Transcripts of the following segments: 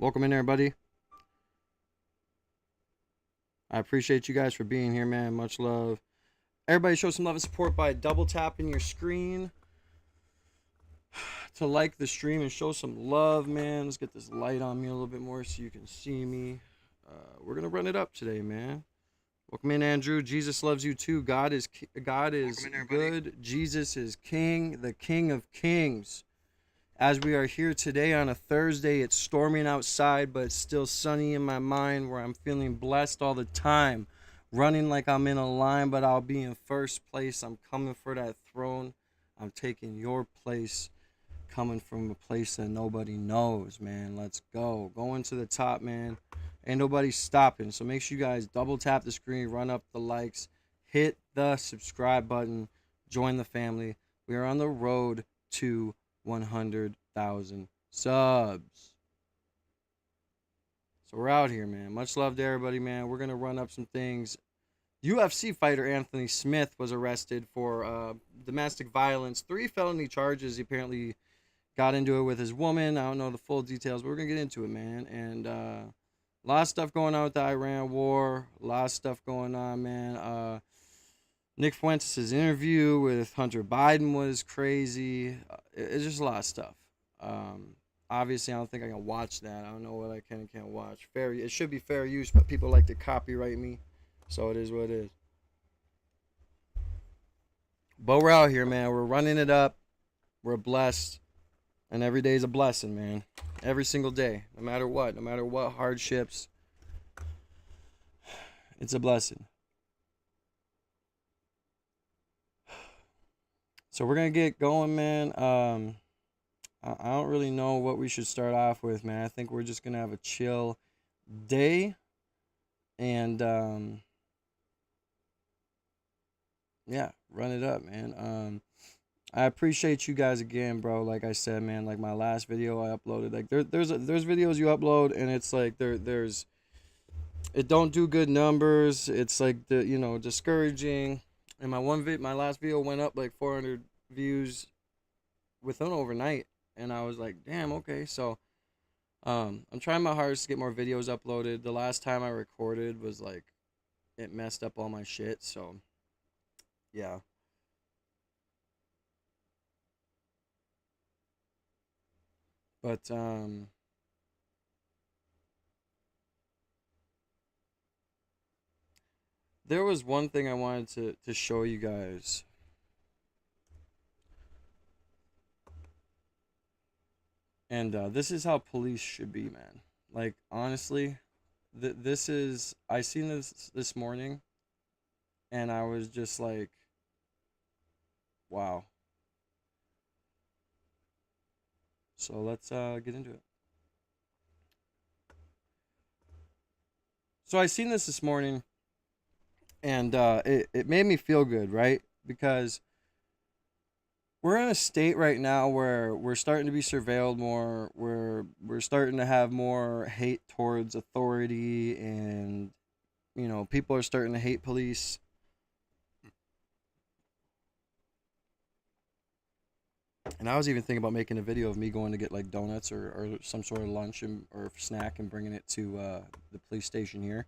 Welcome in, everybody. I appreciate you guys for being here, man. Much love. Everybody show some love and support by double tapping your screen to like the stream and show some love, man. Let's get this light on me a little bit more so you can see me. We're going to run it up today, man. Welcome in, Andrew. Jesus loves you too. God is good. Jesus is King, the King of Kings. As we are here today on a Thursday, it's storming outside, but it's still sunny in my mind where I'm feeling blessed all the time. Running like I'm in a line, but I'll be in first place. I'm coming for that throne. I'm taking your place, coming from a place that nobody knows, man. Let's go. Going to the top, man. Ain't nobody stopping. So make sure you guys double tap the screen, run up the likes, hit the subscribe button, join the family. We are on the road to 100,000 subs. So we're out here, man. Much love to everybody, man. We're going to run up some things. UFC fighter Anthony Smith was arrested for domestic violence. 3 felony charges. He apparently got into it with his woman. I don't know the full details, but we're going to get into it, man. And a lot of stuff going on with the Iran war. A lot of stuff going on, man. Nick Fuentes' interview with Hunter Biden was crazy. It's just a lot of stuff. Obviously, I don't think I can watch that. I don't know what I can and can't watch. It should be fair use, but people like to copyright me. So it is what it is. But we're out here, man. We're running it up. We're blessed. And every day is a blessing, man. Every single day. No matter what hardships. It's a blessing. So we're going to get going, man. I don't really know what we should start off with, man. I think we're just going to have a chill day. And, yeah, run it up, man. I appreciate you guys again, bro. Like I said, man, like my last video I uploaded, like there's videos you upload and it's like it don't do good numbers. It's like discouraging. And my last video went up like 400 views within overnight, and I was like, damn, okay. So I'm trying my hardest to get more videos uploaded. The last time I recorded was like it messed up all my shit, so yeah. But there was one thing I wanted to show you guys. And this is how police should be, man. Like, honestly, I seen this morning, and I was just like, wow. So let's get into it. So I seen this morning, and it made me feel good, right? Because we're in a state right now where we're starting to be surveilled more. We're starting to have more hate towards authority, and people are starting to hate police. And I was even thinking about making a video of me going to get like donuts or some sort of lunch or snack and bringing it to the police station here.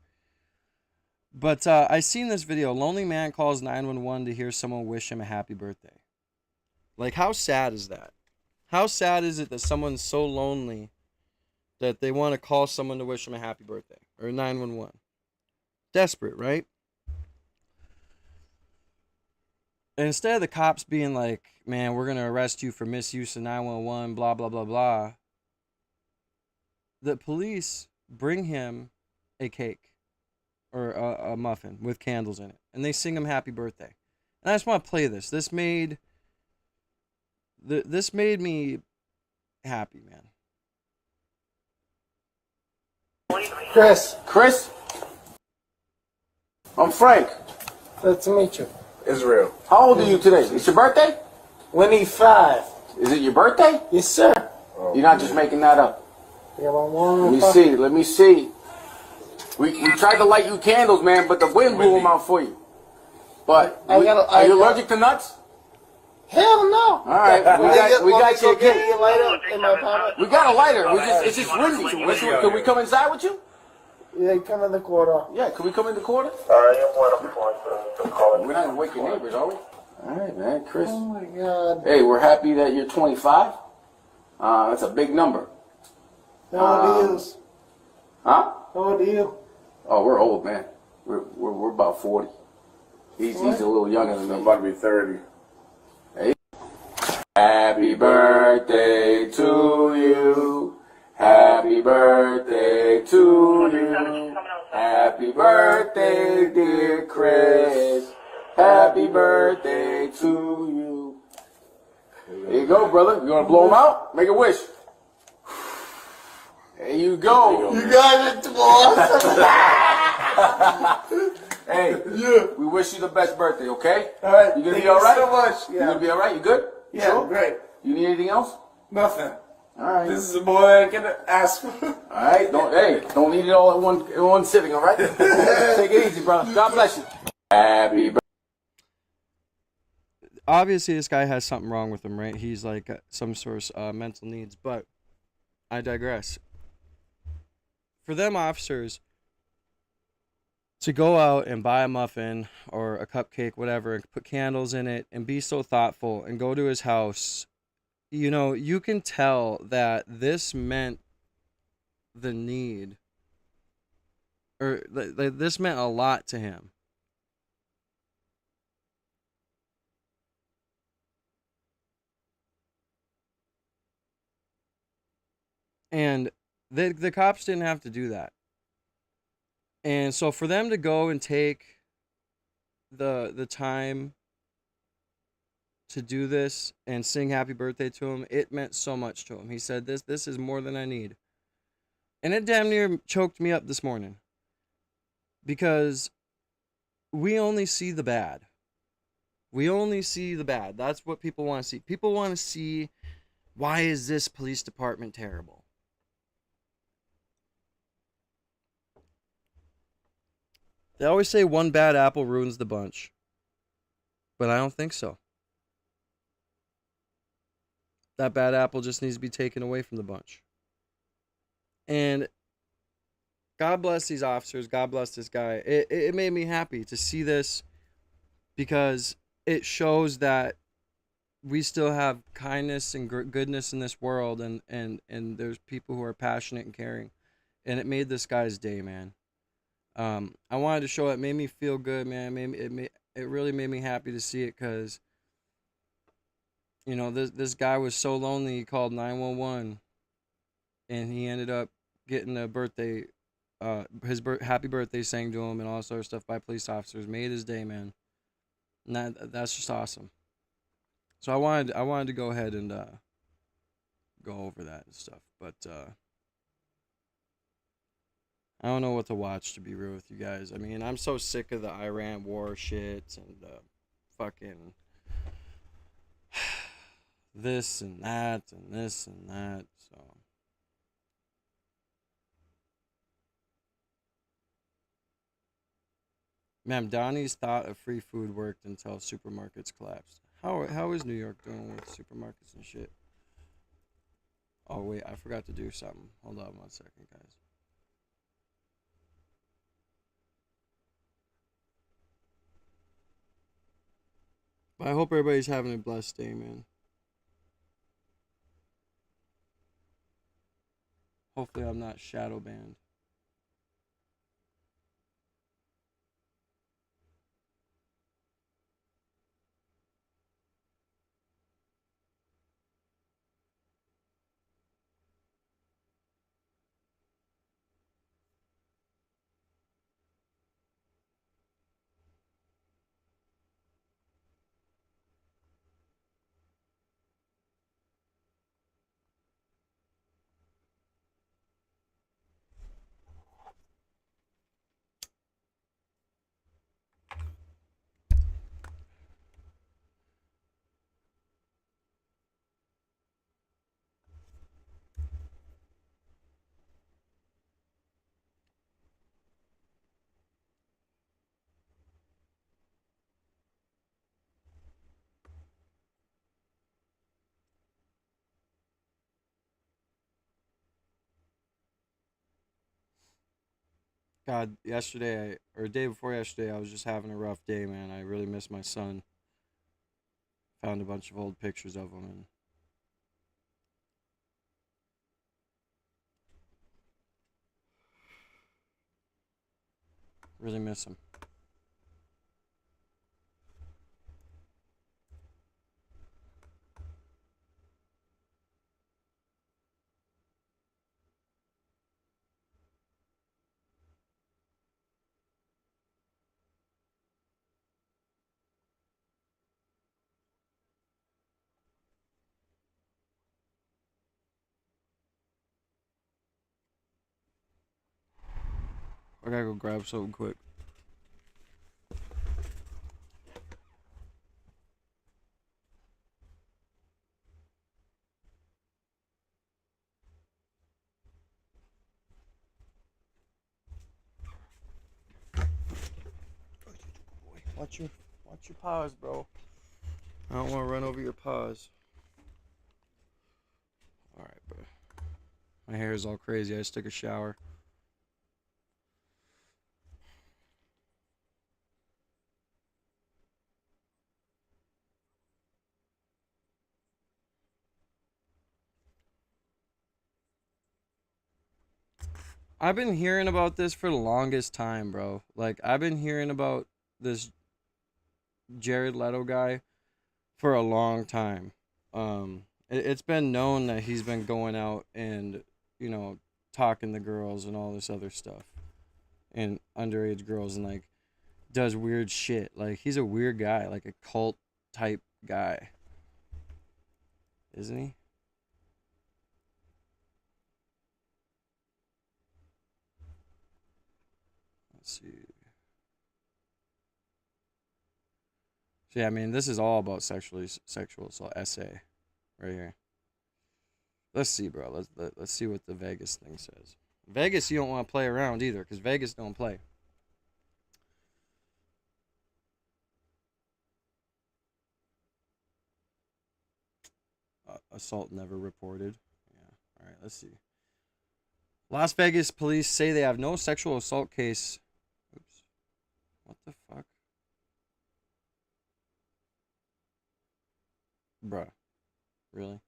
But I seen this video. Lonely man calls 911 to hear someone wish him a happy birthday. Like, how sad is that? How sad is it that someone's so lonely that they want to call someone to wish them a happy birthday? Or 911. Desperate, right? And instead of the cops being like, man, we're going to arrest you for misuse of 911, blah, blah, blah, blah, the police bring him a cake or a muffin with candles in it. And they sing him happy birthday. And I just want to play this. This made me happy, man. Chris? I'm Frank. Good to meet you. Israel. How old are you today? It's your birthday? 25. Is it your birthday? Yes, sir. You're not just making that up. Let me see. We tried to light you candles, man, but the wind blew them out for you. But are you allergic to nuts? Hell no. All right, we got your get gift. your lighter in my pocket. We got a lighter. It's just windy. Can we come inside with you? Yeah, come in the quarter. Yeah, can we come in the quarter? You want to point to call it. We're not gonna wake your neighbors, are we? All right, man, Chris. Oh my God. Hey, we're happy that you're 25. That's a big number. How old is? Huh? How old are you? Oh, we're old, man. We're about 40. He's a little younger than me. I'm about to be 30. Happy birthday to you. Happy birthday to you. Happy birthday, dear Chris. Happy birthday to you. There you go, brother. You want to blow him out? Make a wish. There you go. You got it, boss. Hey, Yeah. we wish you the best birthday, okay? All right. You gonna Thank be all right? so much. You gonna Yeah. be all right? You good? Yeah. Sure? Great. You need anything else? Nothing. All right. This is a boy I can ask for. All right. Don't need it all in one sitting. All right. Take it easy, brother. God bless you. Happy birthday. Obviously, this guy has something wrong with him, right? He's like some sort of mental needs, but I digress. For them officers to go out and buy a muffin or a cupcake, whatever, and put candles in it and be so thoughtful and go to his house, you know, you can tell that this meant the need, or this meant a lot to him. And the cops didn't have to do that. And so for them to go and take the time to do this and sing happy birthday to him, it meant so much to him. He said, this is more than I need. And it damn near choked me up this morning. Because we only see the bad. We only see the bad. That's what people want to see. People want to see, why is this police department terrible? They always say one bad apple ruins the bunch. But I don't think so. That bad apple just needs to be taken away from the bunch. And God bless these officers. God bless this guy. It made me happy to see this, because it shows that we still have kindness and goodness in this world, and there's people who are passionate and caring. And it made this guy's day, man. I wanted to show it. Made me feel good, man. It really made me happy to see it, because, you know, this guy was so lonely, he called 911, and he ended up getting a birthday, happy birthday sang to him, and all this other stuff by police officers. Made his day, man. And that's just awesome. So I wanted to go ahead and go over that and stuff, but I don't know what to watch, to be real with you guys. I mean, I'm so sick of the Iran war shit and fucking this and that and this and that. So ma'am, Donnie's thought of free food worked until supermarkets collapsed. How is New York doing with supermarkets and shit? Oh wait, I forgot to do something. Hold on 1 second, guys. But I hope everybody's having a blessed day, man. Hopefully I'm not shadow banned. God, yesterday or day before yesterday, I was just having a rough day, man. I really miss my son. Found a bunch of old pictures of him and really miss him. I gotta go grab something quick. Watch your paws, bro. I don't want to run over your paws. All right, bro. My hair is all crazy. I just took a shower. I've been hearing about this for the longest time, bro. Like, I've been hearing about this Jared Leto guy for a long time. It's been known that he's been going out and, you know, talking to girls and all this other stuff. And underage girls and, like, does weird shit. Like, he's a weird guy, like a cult type guy. Isn't he? Let's see. So yeah, I mean, this is all about sexual assault essay, right here. Let's see, bro. Let's see what the Vegas thing says. Vegas, you don't want to play around either, because Vegas don't play. Assault never reported. Yeah. All right. Let's see. Las Vegas police say they have no sexual assault case. Oops. What the fuck? Bruh. Really?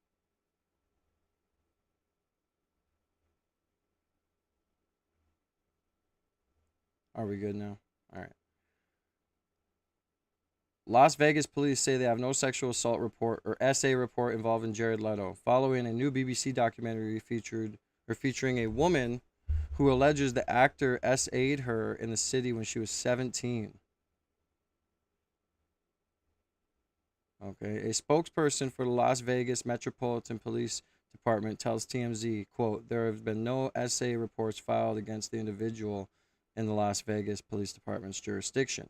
Are we good now? All right. Las Vegas police say they have no sexual assault report or SA report involving Jared Leto, following a new BBC documentary featuring a woman who alleges the actor SA'd her in the city when she was 17. Okay, a spokesperson for the Las Vegas Metropolitan Police Department tells TMZ, quote, there have been no SA reports filed against the individual in the Las Vegas Police Department's jurisdiction.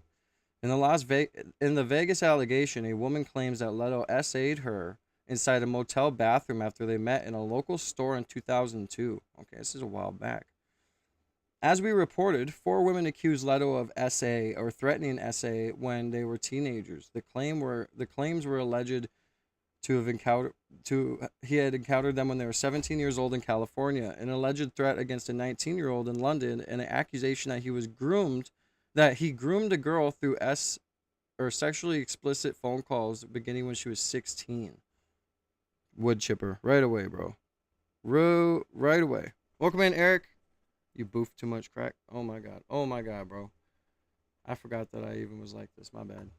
In the Vegas allegation, a woman claims that Leto SA'd her inside a motel bathroom after they met in a local store in 2002. Okay, this is a while back. As we reported, 4 women accused Leto of SA or threatening SA when they were teenagers. The claims were alleged to have he had encountered them when they were 17 years old in California, an alleged threat against a 19-year-old in London, and an accusation that he groomed a girl through sexually explicit phone calls beginning when she was 16. Wood chipper. Right away, bro. Right away. Welcome in, Eric. You boofed too much crack. Oh my god. Oh my god, bro. I forgot that I even was like this. My bad.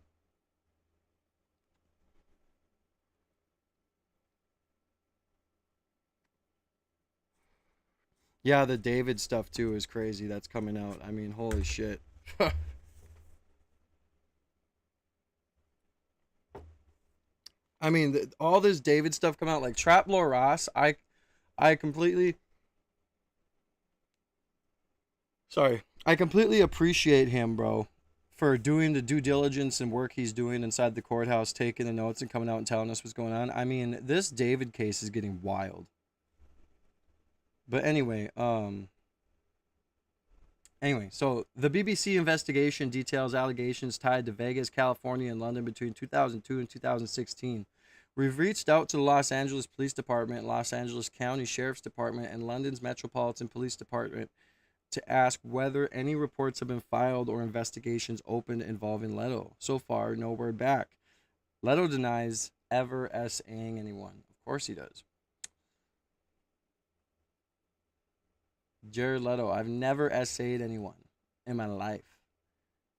Yeah, the David stuff too is crazy. That's coming out. I mean, holy shit. I mean, all this David stuff come out, like Trap Lore Ross. I completely appreciate him, bro, for doing the due diligence and work he's doing inside the courthouse, taking the notes and coming out and telling us what's going on. I mean, this David case is getting wild. But anyway, so the BBC investigation details allegations tied to Vegas, California, and London between 2002 and 2016. We've reached out to the Los Angeles Police Department, Los Angeles County Sheriff's Department, and London's Metropolitan Police Department to ask whether any reports have been filed or investigations opened involving Leto. So far, no word back. Leto denies ever SAing anyone. Of course he does. Jared Leto, I've never SA'd anyone in my life.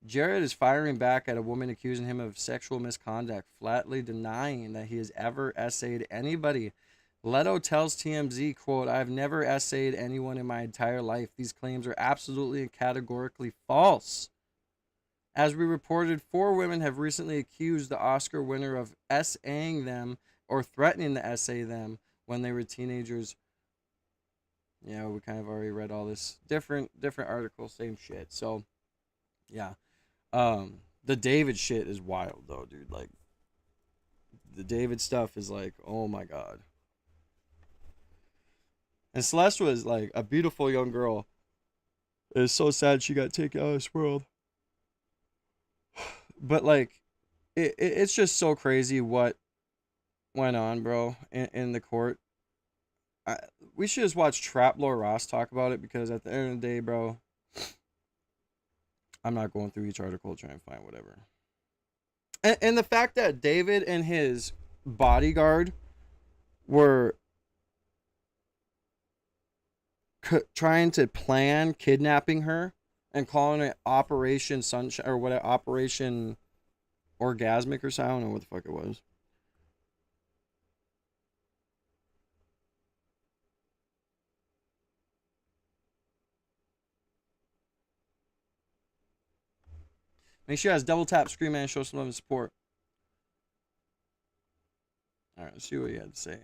Jared is firing back at a woman accusing him of sexual misconduct, flatly denying that he has ever SA'd anybody. Leto tells TMZ, quote, I've never SA'd anyone in my entire life. These claims are absolutely and categorically false. As we reported, 4 women have recently accused the Oscar winner of SAing them or threatening to SA them when they were teenagers. Yeah, we kind of already read all this. Different articles, same shit. So, yeah. The David shit is wild, though, dude. Like, the David stuff is like, oh my god. And Celeste was like a beautiful young girl. It's so sad she got taken out of this world. But like, it's just so crazy what went on, bro, in the court. We should just watch Trap Lord Ross talk about it, because at the end of the day, bro, I'm not going through each article trying to find whatever. And the fact that David and his bodyguard were trying to plan kidnapping her and calling it Operation Sunshine or what, Operation Orgasmic or something. I don't know what the fuck it was. Make sure you guys double tap Screen Man, show some love and support. All right, let's see what he had to say.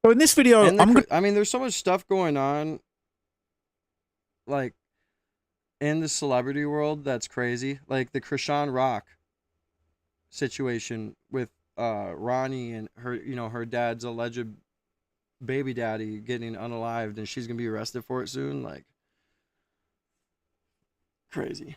So in this video, I mean, there's so much stuff going on, like, in the celebrity world that's crazy. Like the Krishan Rock situation with Ronnie and her, you know, her dad's alleged baby daddy getting unalived, and she's gonna be arrested for it soon. Like, crazy.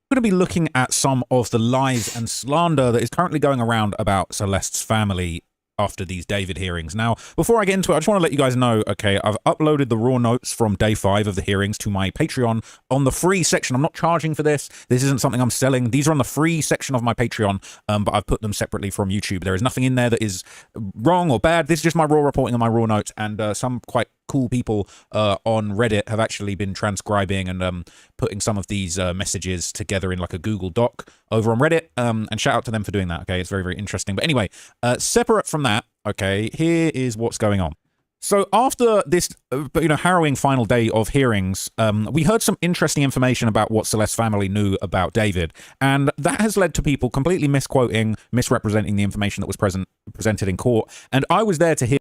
We're going to be looking at some of the lies and slander that is currently going around about Celeste's family after these David hearings. Now, before I get into it, I just want to let you guys know, okay, I've uploaded the raw notes from day 5 of the hearings to my Patreon on the free section. I'm not charging for this. This isn't something I'm selling. These are on the free section of my Patreon, but I've put them separately from YouTube. There is nothing in there that is wrong or bad. This is just my raw reporting and my raw notes, and some quite cool people on Reddit have actually been transcribing and putting some of these messages together in like a Google Doc over on Reddit, and shout out to them for doing that. Okay, it's very, very interesting. But anyway, separate from that, okay, here is what's going on. So after this, harrowing final day of hearings, we heard some interesting information about what Celeste's family knew about David, and that has led to people completely misquoting, misrepresenting the information that was presented in court. And I was there to hear.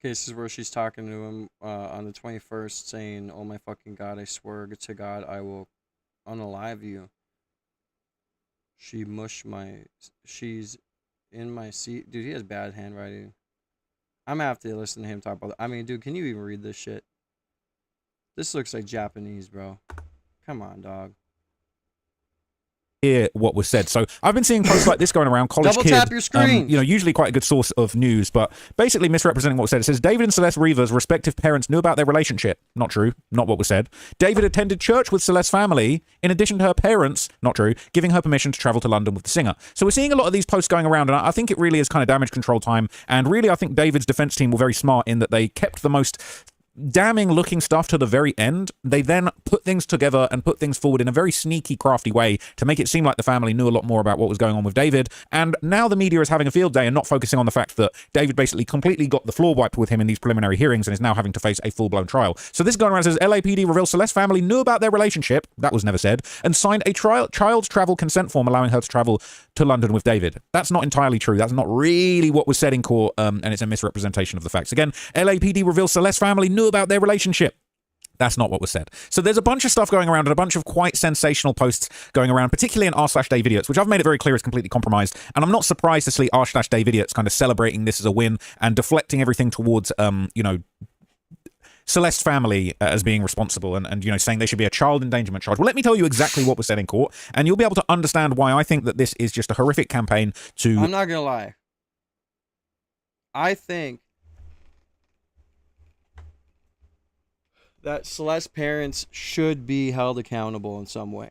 Okay, this is where she's talking to him on the 21st, saying, oh my fucking god, I swear to god I will unalive you. She's in my seat. Dude, he has bad handwriting. I'm gonna have to listen to him talk about it. I mean, dude, can you even read this shit? This looks like Japanese, bro. Come on, dog. Hear what was said. So I've been seeing posts like this going around. College Double Kid, tap your screen. Usually quite a good source of news, but basically misrepresenting what was said. It says David and Celeste Rivas' respective parents knew about their relationship. Not true. Not what was said. David attended church with Celeste's family in addition to her parents. Not true. Giving her permission to travel to London with the singer. So we're seeing a lot of these posts going around, and I think it really is kind of damage control time. And really, I think David's defense team were very smart in that they kept the most damning looking stuff to the very end. They then put things together and put things forward in a very sneaky, crafty way to make it seem like the family knew a lot more about what was going on with David. And now the media is having a field day and not focusing on the fact that David basically completely got the floor wiped with him in these preliminary hearings and is now having to face a full-blown trial. So this going around says LAPD reveals Celeste's family knew about their relationship, that was never said, and signed a child's travel consent form allowing her to travel to London with David. That's not entirely true. That's not really what was said in court, and it's a misrepresentation of the facts. Again, LAPD reveals Celeste's family knew about their relationship. That's not what was said. So there's a bunch of stuff going around and a bunch of quite sensational posts going around, particularly in r/Dave Idiots, which I've made it very clear is completely compromised. And I'm not surprised to see r/Dave Idiots kind of celebrating this as a win and deflecting everything towards, you know, Celeste's family as being responsible and, you know, saying they should be a child endangerment charge. Well, let me tell you exactly what was said in court, and you'll be able to understand why I think that this is just a horrific campaign to... I'm not going to lie. I think that Celeste's parents should be held accountable in some way.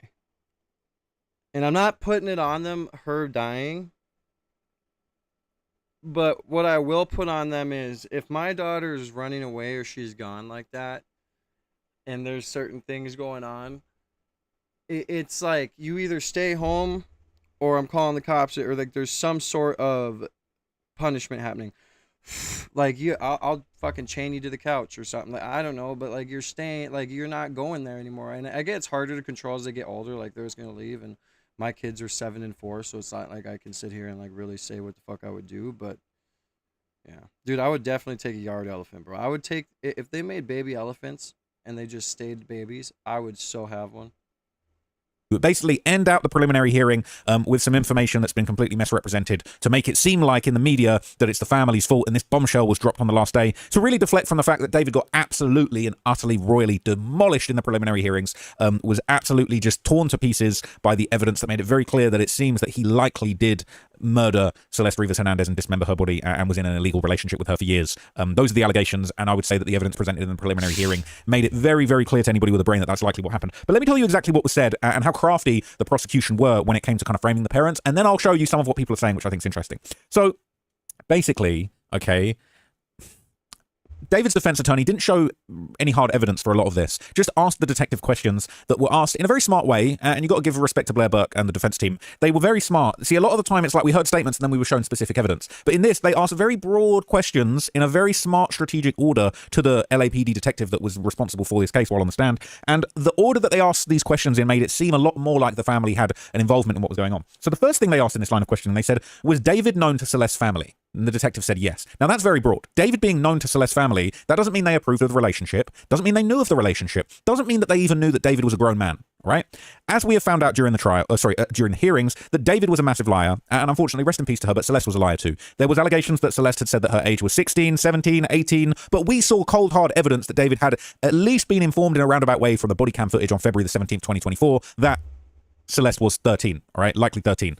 And I'm not putting it on them, her dying. But what I will put on them is, if my daughter is running away or she's gone like that, and there's certain things going on, it's like you either stay home or I'm calling the cops, or like there's some sort of punishment happening. Like I'll fucking chain you to the couch or something. Like, I don't know, but like you're staying, like you're not going there anymore. And I get it's harder to control as they get older. Like they're just gonna leave, and my kids are 7 and 4, so it's not like I can sit here and like really say what the fuck I would do. But yeah, dude, I would definitely take a yard elephant, bro. I would take, if they made baby elephants and they just stayed babies, I would so have one. Basically end out the preliminary hearing with some information that's been completely misrepresented to make it seem like in the media that it's the family's fault and this bombshell was dropped on the last day, to really deflect from the fact that David got absolutely and utterly royally demolished in the preliminary hearings, was absolutely just torn to pieces by the evidence that made it very clear that it seems that he likely did murder Celeste Rivas Hernandez and dismember her body and was in an illegal relationship with her for years. Those are the allegations, and I would say that the evidence presented in the preliminary hearing made it very, very clear to anybody with a brain that that's likely what happened. But let me tell you exactly what was said and how crafty the prosecution were when it came to kind of framing the parents, and then I'll show you some of what people are saying, which I think is interesting. So basically, okay, David's defense attorney didn't show any hard evidence for a lot of this, just asked the detective questions that were asked in a very smart way, and you got to give respect to Blair Burke and the defense team. They were very smart. See, a lot of the time it's like we heard statements and then we were shown specific evidence. But in this, they asked very broad questions in a very smart strategic order to the LAPD detective that was responsible for this case while on the stand. And the order that they asked these questions in made it seem a lot more like the family had an involvement in what was going on. So the first thing they asked in this line of questioning, they said, was David known to Celeste's family? And the detective said yes. Now, that's very broad. David being known to Celeste's family, that doesn't mean they approved of the relationship, doesn't mean they knew of the relationship, doesn't mean that they even knew that David was a grown man, right? As we have found out during the trial, during the hearings, that David was a massive liar, and unfortunately, rest in peace to her, but Celeste was a liar too. There was allegations that Celeste had said that her age was 16, 17, 18, but we saw cold, hard evidence that David had at least been informed in a roundabout way from the body cam footage on February the 17th, 2024, that Celeste was 13, all right? Likely 13.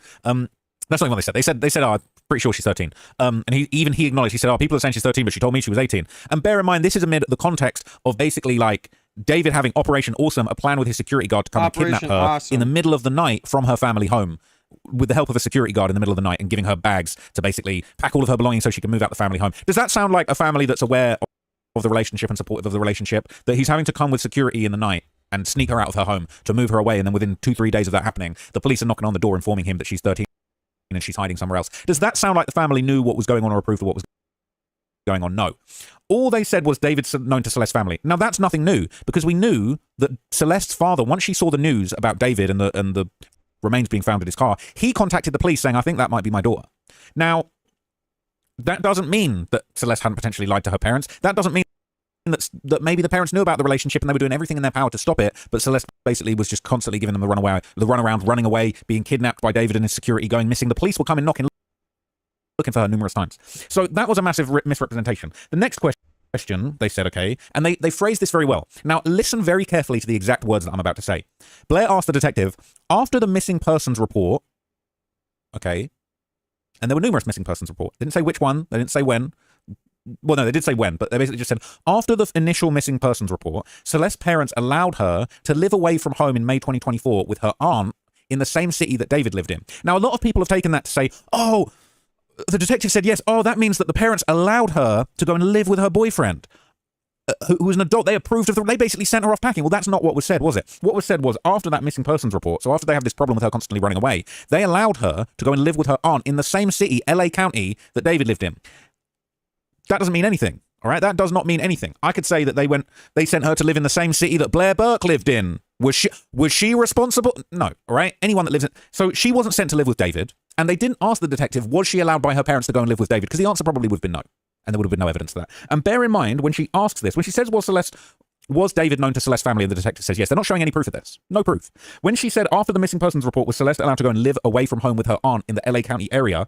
That's not what they said. They said, oh, I'm pretty sure she's 13. And he acknowledged, he said, oh, people are saying she's 13, but she told me she was 18. And bear in mind, this is amid the context of basically like David having Operation Awesome, a plan with his security guard to come and kidnap her in the middle of the night from her family home, with the help of a security guard in the middle of the night, and giving her bags to basically pack all of her belongings so she can move out the family home. Does that sound like a family that's aware of the relationship and supportive of the relationship, that he's having to come with security in the night and sneak her out of her home to move her away, and then within 2-3 days of that happening, the police are knocking on the door informing him that she's 13 and she's hiding somewhere else? Does that sound like the family knew what was going on or approved of what was going on? No. All they said was David's known to Celeste's family. Now, that's nothing new, because we knew that Celeste's father, once she saw the news about David and the remains being found in his car, he contacted the police saying, I think that might be my daughter. Now, that doesn't mean that Celeste hadn't potentially lied to her parents. That doesn't mean that maybe the parents knew about the relationship and they were doing everything in their power to stop it, but Celeste basically was just constantly giving them the runaround, running away, being kidnapped by David and his security, going missing. The police will come and knocking, looking for her numerous times. So that was a massive misrepresentation. The next question, they said, okay, and they phrased this very well. Now, listen very carefully to the exact words that I'm about to say. Blair asked the detective, after the missing persons report, okay, and there were numerous missing persons reports. They didn't say which one, they didn't say when. Well, no, they did say when, but they basically just said, after the initial missing persons report, Celeste's parents allowed her to live away from home in May 2024 with her aunt in the same city that David lived in. Now, a lot of people have taken that to say, oh, the detective said yes, oh, that means that the parents allowed her to go and live with her boyfriend, who was an adult. They approved of they basically sent her off packing. Well, that's not what was said, was it? What was said was, after that missing persons report, so after they have this problem with her constantly running away, they allowed her to go and live with her aunt in the same city, LA County, that David lived in. That doesn't mean anything, all right? That does not mean anything. I could say that they sent her to live in the same city that Blair Burke lived in. Was she responsible? No, all right? Anyone that lives in... So she wasn't sent to live with David, and they didn't ask the detective, was she allowed by her parents to go and live with David? Because the answer probably would have been no, and there would have been no evidence of that. And bear in mind, when she asks this, when she says, was Celeste Was David known to Celeste's family? And the detective says yes. They're not showing any proof of this. No proof. When she said after the missing persons report, was Celeste allowed to go and live away from home with her aunt in the LA County area,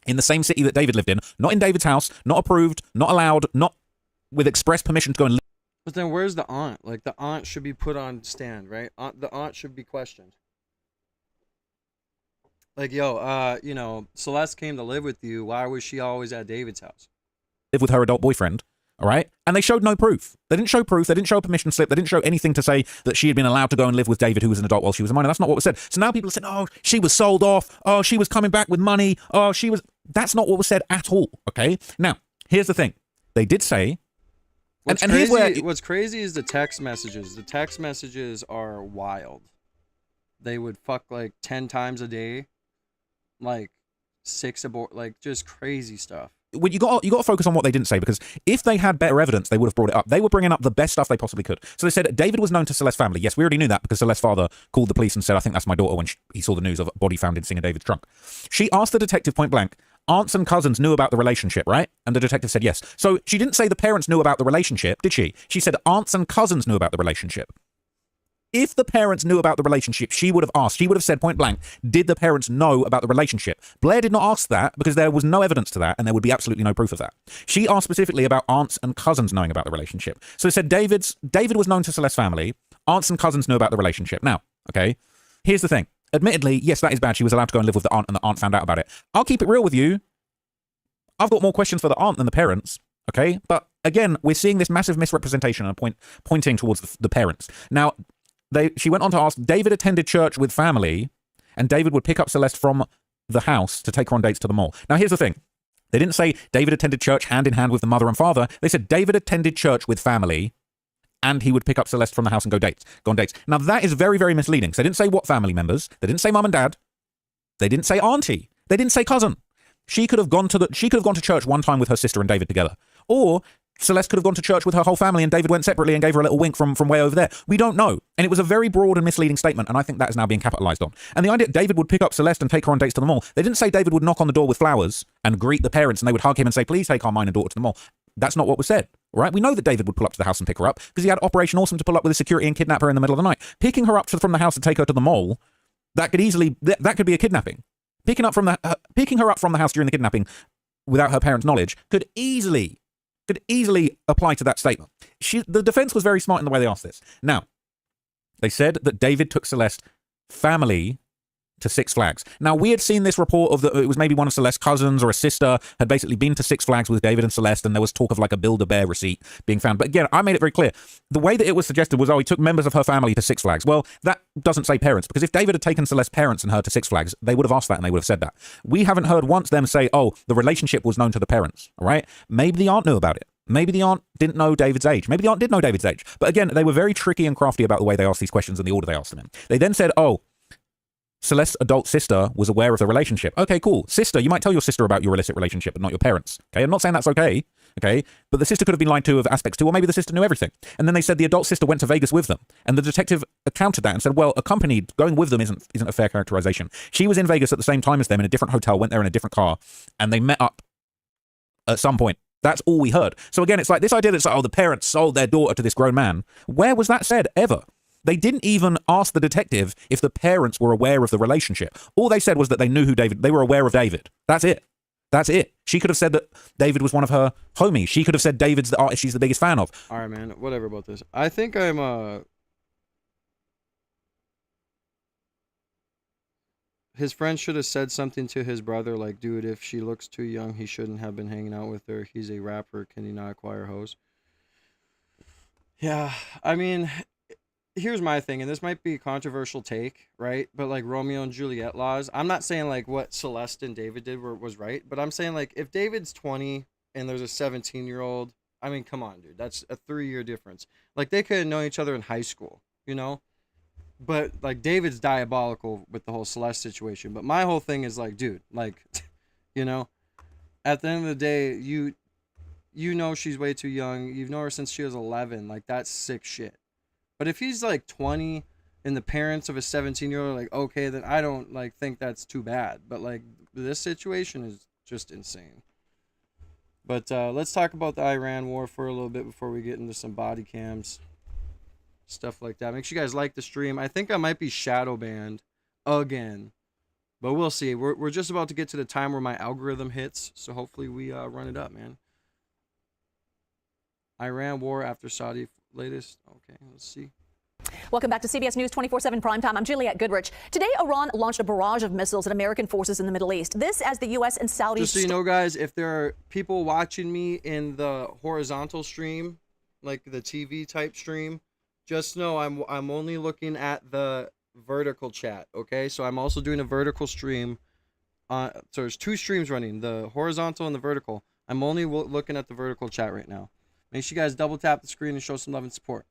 in the same city that David lived in, not in David's house, not approved, not allowed, not with express permission to go and live. But then where's the aunt? Like, the aunt should be put on stand, right? The aunt should be questioned. Like, yo, you know, Celeste came to live with you. Why was she always at David's house? Live with her adult boyfriend, all right? And they showed no proof. They didn't show proof. They didn't show a permission slip. They didn't show anything to say that she had been allowed to go and live with David, who was an adult, while she was a minor. That's not what was said. So now people are saying, oh, she was sold off. Oh, she was coming back with money. Oh, she was... That's not what was said at all, okay? Now, here's the thing. They did say... And here's where... What's crazy is the text messages. The text messages are wild. They would fuck like 10 times a day. Like 6 abort, like just crazy stuff. Well, you got to focus on what they didn't say, because if they had better evidence, they would have brought it up. They were bringing up the best stuff they possibly could. So they said David was known to Celeste's family. Yes, we already knew that because Celeste's father called the police and said, I think that's my daughter, when he saw the news of a body found in Singer David's trunk. She asked the detective point blank, aunts and cousins knew about the relationship, right? And the detective said yes. So she didn't say the parents knew about the relationship, did she? She said aunts and cousins knew about the relationship. If the parents knew about the relationship, she would have asked, she would have said point blank, did the parents know about the relationship? Blair did not ask that because there was no evidence to that and there would be absolutely no proof of that. She asked specifically about aunts and cousins knowing about the relationship. So it said David was known to Celeste's family, aunts and cousins knew about the relationship. Now, okay, here's the thing. Admittedly, yes, that is bad. She was allowed to go and live with the aunt and the aunt found out about it. I'll keep it real with you. I've got more questions for the aunt than the parents, okay? But again, we're seeing this massive misrepresentation and pointing towards the parents. Now, she went on to ask, David attended church with family, and David would pick up Celeste from the house to take her on dates to the mall. Now, here's the thing. They didn't say David attended church hand in hand with the mother and father. They said David attended church with family, and he would pick up Celeste from the house and go on dates. Now, that is very, very misleading. So they didn't say what family members. They didn't say mum and dad. They didn't say auntie. They didn't say cousin. She could have gone to church one time with her sister and David together. Or Celeste could have gone to church with her whole family and David went separately and gave her a little wink from way over there. We don't know. And it was a very broad and misleading statement, and I think that is now being capitalized on. And the idea that David would pick up Celeste and take her on dates to the mall, they didn't say David would knock on the door with flowers and greet the parents and they would hug him and say, please take our minor daughter to the mall. That's not what was said, right? We know that David would pull up to the house and pick her up because he had Operation Awesome to pull up with a security and kidnap her in the middle of the night. Picking her up from the house and take her to the mall, that could be a kidnapping. Picking her up from the house during the kidnapping without her parents' knowledge could easily apply to that statement. The defense was very smart in the way they asked this. Now, they said that David took Celeste's family to Six Flags. Now, we had seen this report of it was maybe one of Celeste's cousins or a sister had basically been to Six Flags with David and Celeste, and there was talk of like a Build-A-Bear receipt being found. But again, I made it very clear. The way that it was suggested was, he took members of her family to Six Flags. Well, that doesn't say parents, because if David had taken Celeste's parents and her to Six Flags, they would have asked that and they would have said that. We haven't heard once them say, the relationship was known to the parents, all right? Maybe the aunt knew about it. Maybe the aunt didn't know David's age. Maybe the aunt did know David's age. But again, they were very tricky and crafty about the way they asked these questions and the order they asked them in. They then said, Celeste's adult sister was aware of the relationship. Okay, cool. Sister, you might tell your sister about your illicit relationship, but not your parents. Okay, I'm not saying that's okay. Okay, but the sister could have been lied to of aspects too, or maybe the sister knew everything. And then they said the adult sister went to Vegas with them. And the detective countered that and said, well, accompanied, going with them isn't a fair characterization. She was in Vegas at the same time as them in a different hotel, went there in a different car, and they met up at some point. That's all we heard. So again, it's like this idea that's the parents sold their daughter to this grown man. Where was that said ever? They didn't even ask the detective if the parents were aware of the relationship. All they said was that they knew they were aware of David. That's it. That's it. She could have said that David was one of her homies. She could have said David's the artist she's the biggest fan of. All right, man. Whatever about this. I think his friend should have said something to his brother like, dude, if she looks too young, he shouldn't have been hanging out with her. He's a rapper. Can he not acquire hoes? Yeah, I mean, here's my thing, and this might be a controversial take, right? But like Romeo and Juliet laws, I'm not saying like what Celeste and David did was right, but I'm saying like if David's 20 and there's a 17-year-old, I mean, come on, dude, that's a 3-year difference. Like they could have known each other in high school, you know? But like David's diabolical with the whole Celeste situation. But my whole thing is like, dude, like, you know, at the end of the day, you know she's way too young. You've known her since she was 11. Like that's sick shit. But if he's like 20 and the parents of a 17-year-old are like, okay, then I don't like think that's too bad. But like this situation is just insane. But let's talk about the Iran war for a little bit before we get into some body cams. stuff like that. Make sure you guys like the stream. I think I might be shadow banned again, but we'll see. We're just about to get to the time where my algorithm hits, so hopefully we run it up, man. Iran war after Saudi latest. Okay, let's see. Welcome back to CBS News 24/7 Primetime. I'm Juliette Goodrich. Today, Iran launched a barrage of missiles at American forces in the Middle East. This as the U.S. and Saudi... Just so you know, guys, if there are people watching me in the horizontal stream, like the TV type stream, just know I'm only looking at the vertical chat, okay? So I'm also doing a vertical stream. So there's two streams running, the horizontal and the vertical. I'm only looking at the vertical chat right now. Make sure you guys double tap the screen and show some love and support.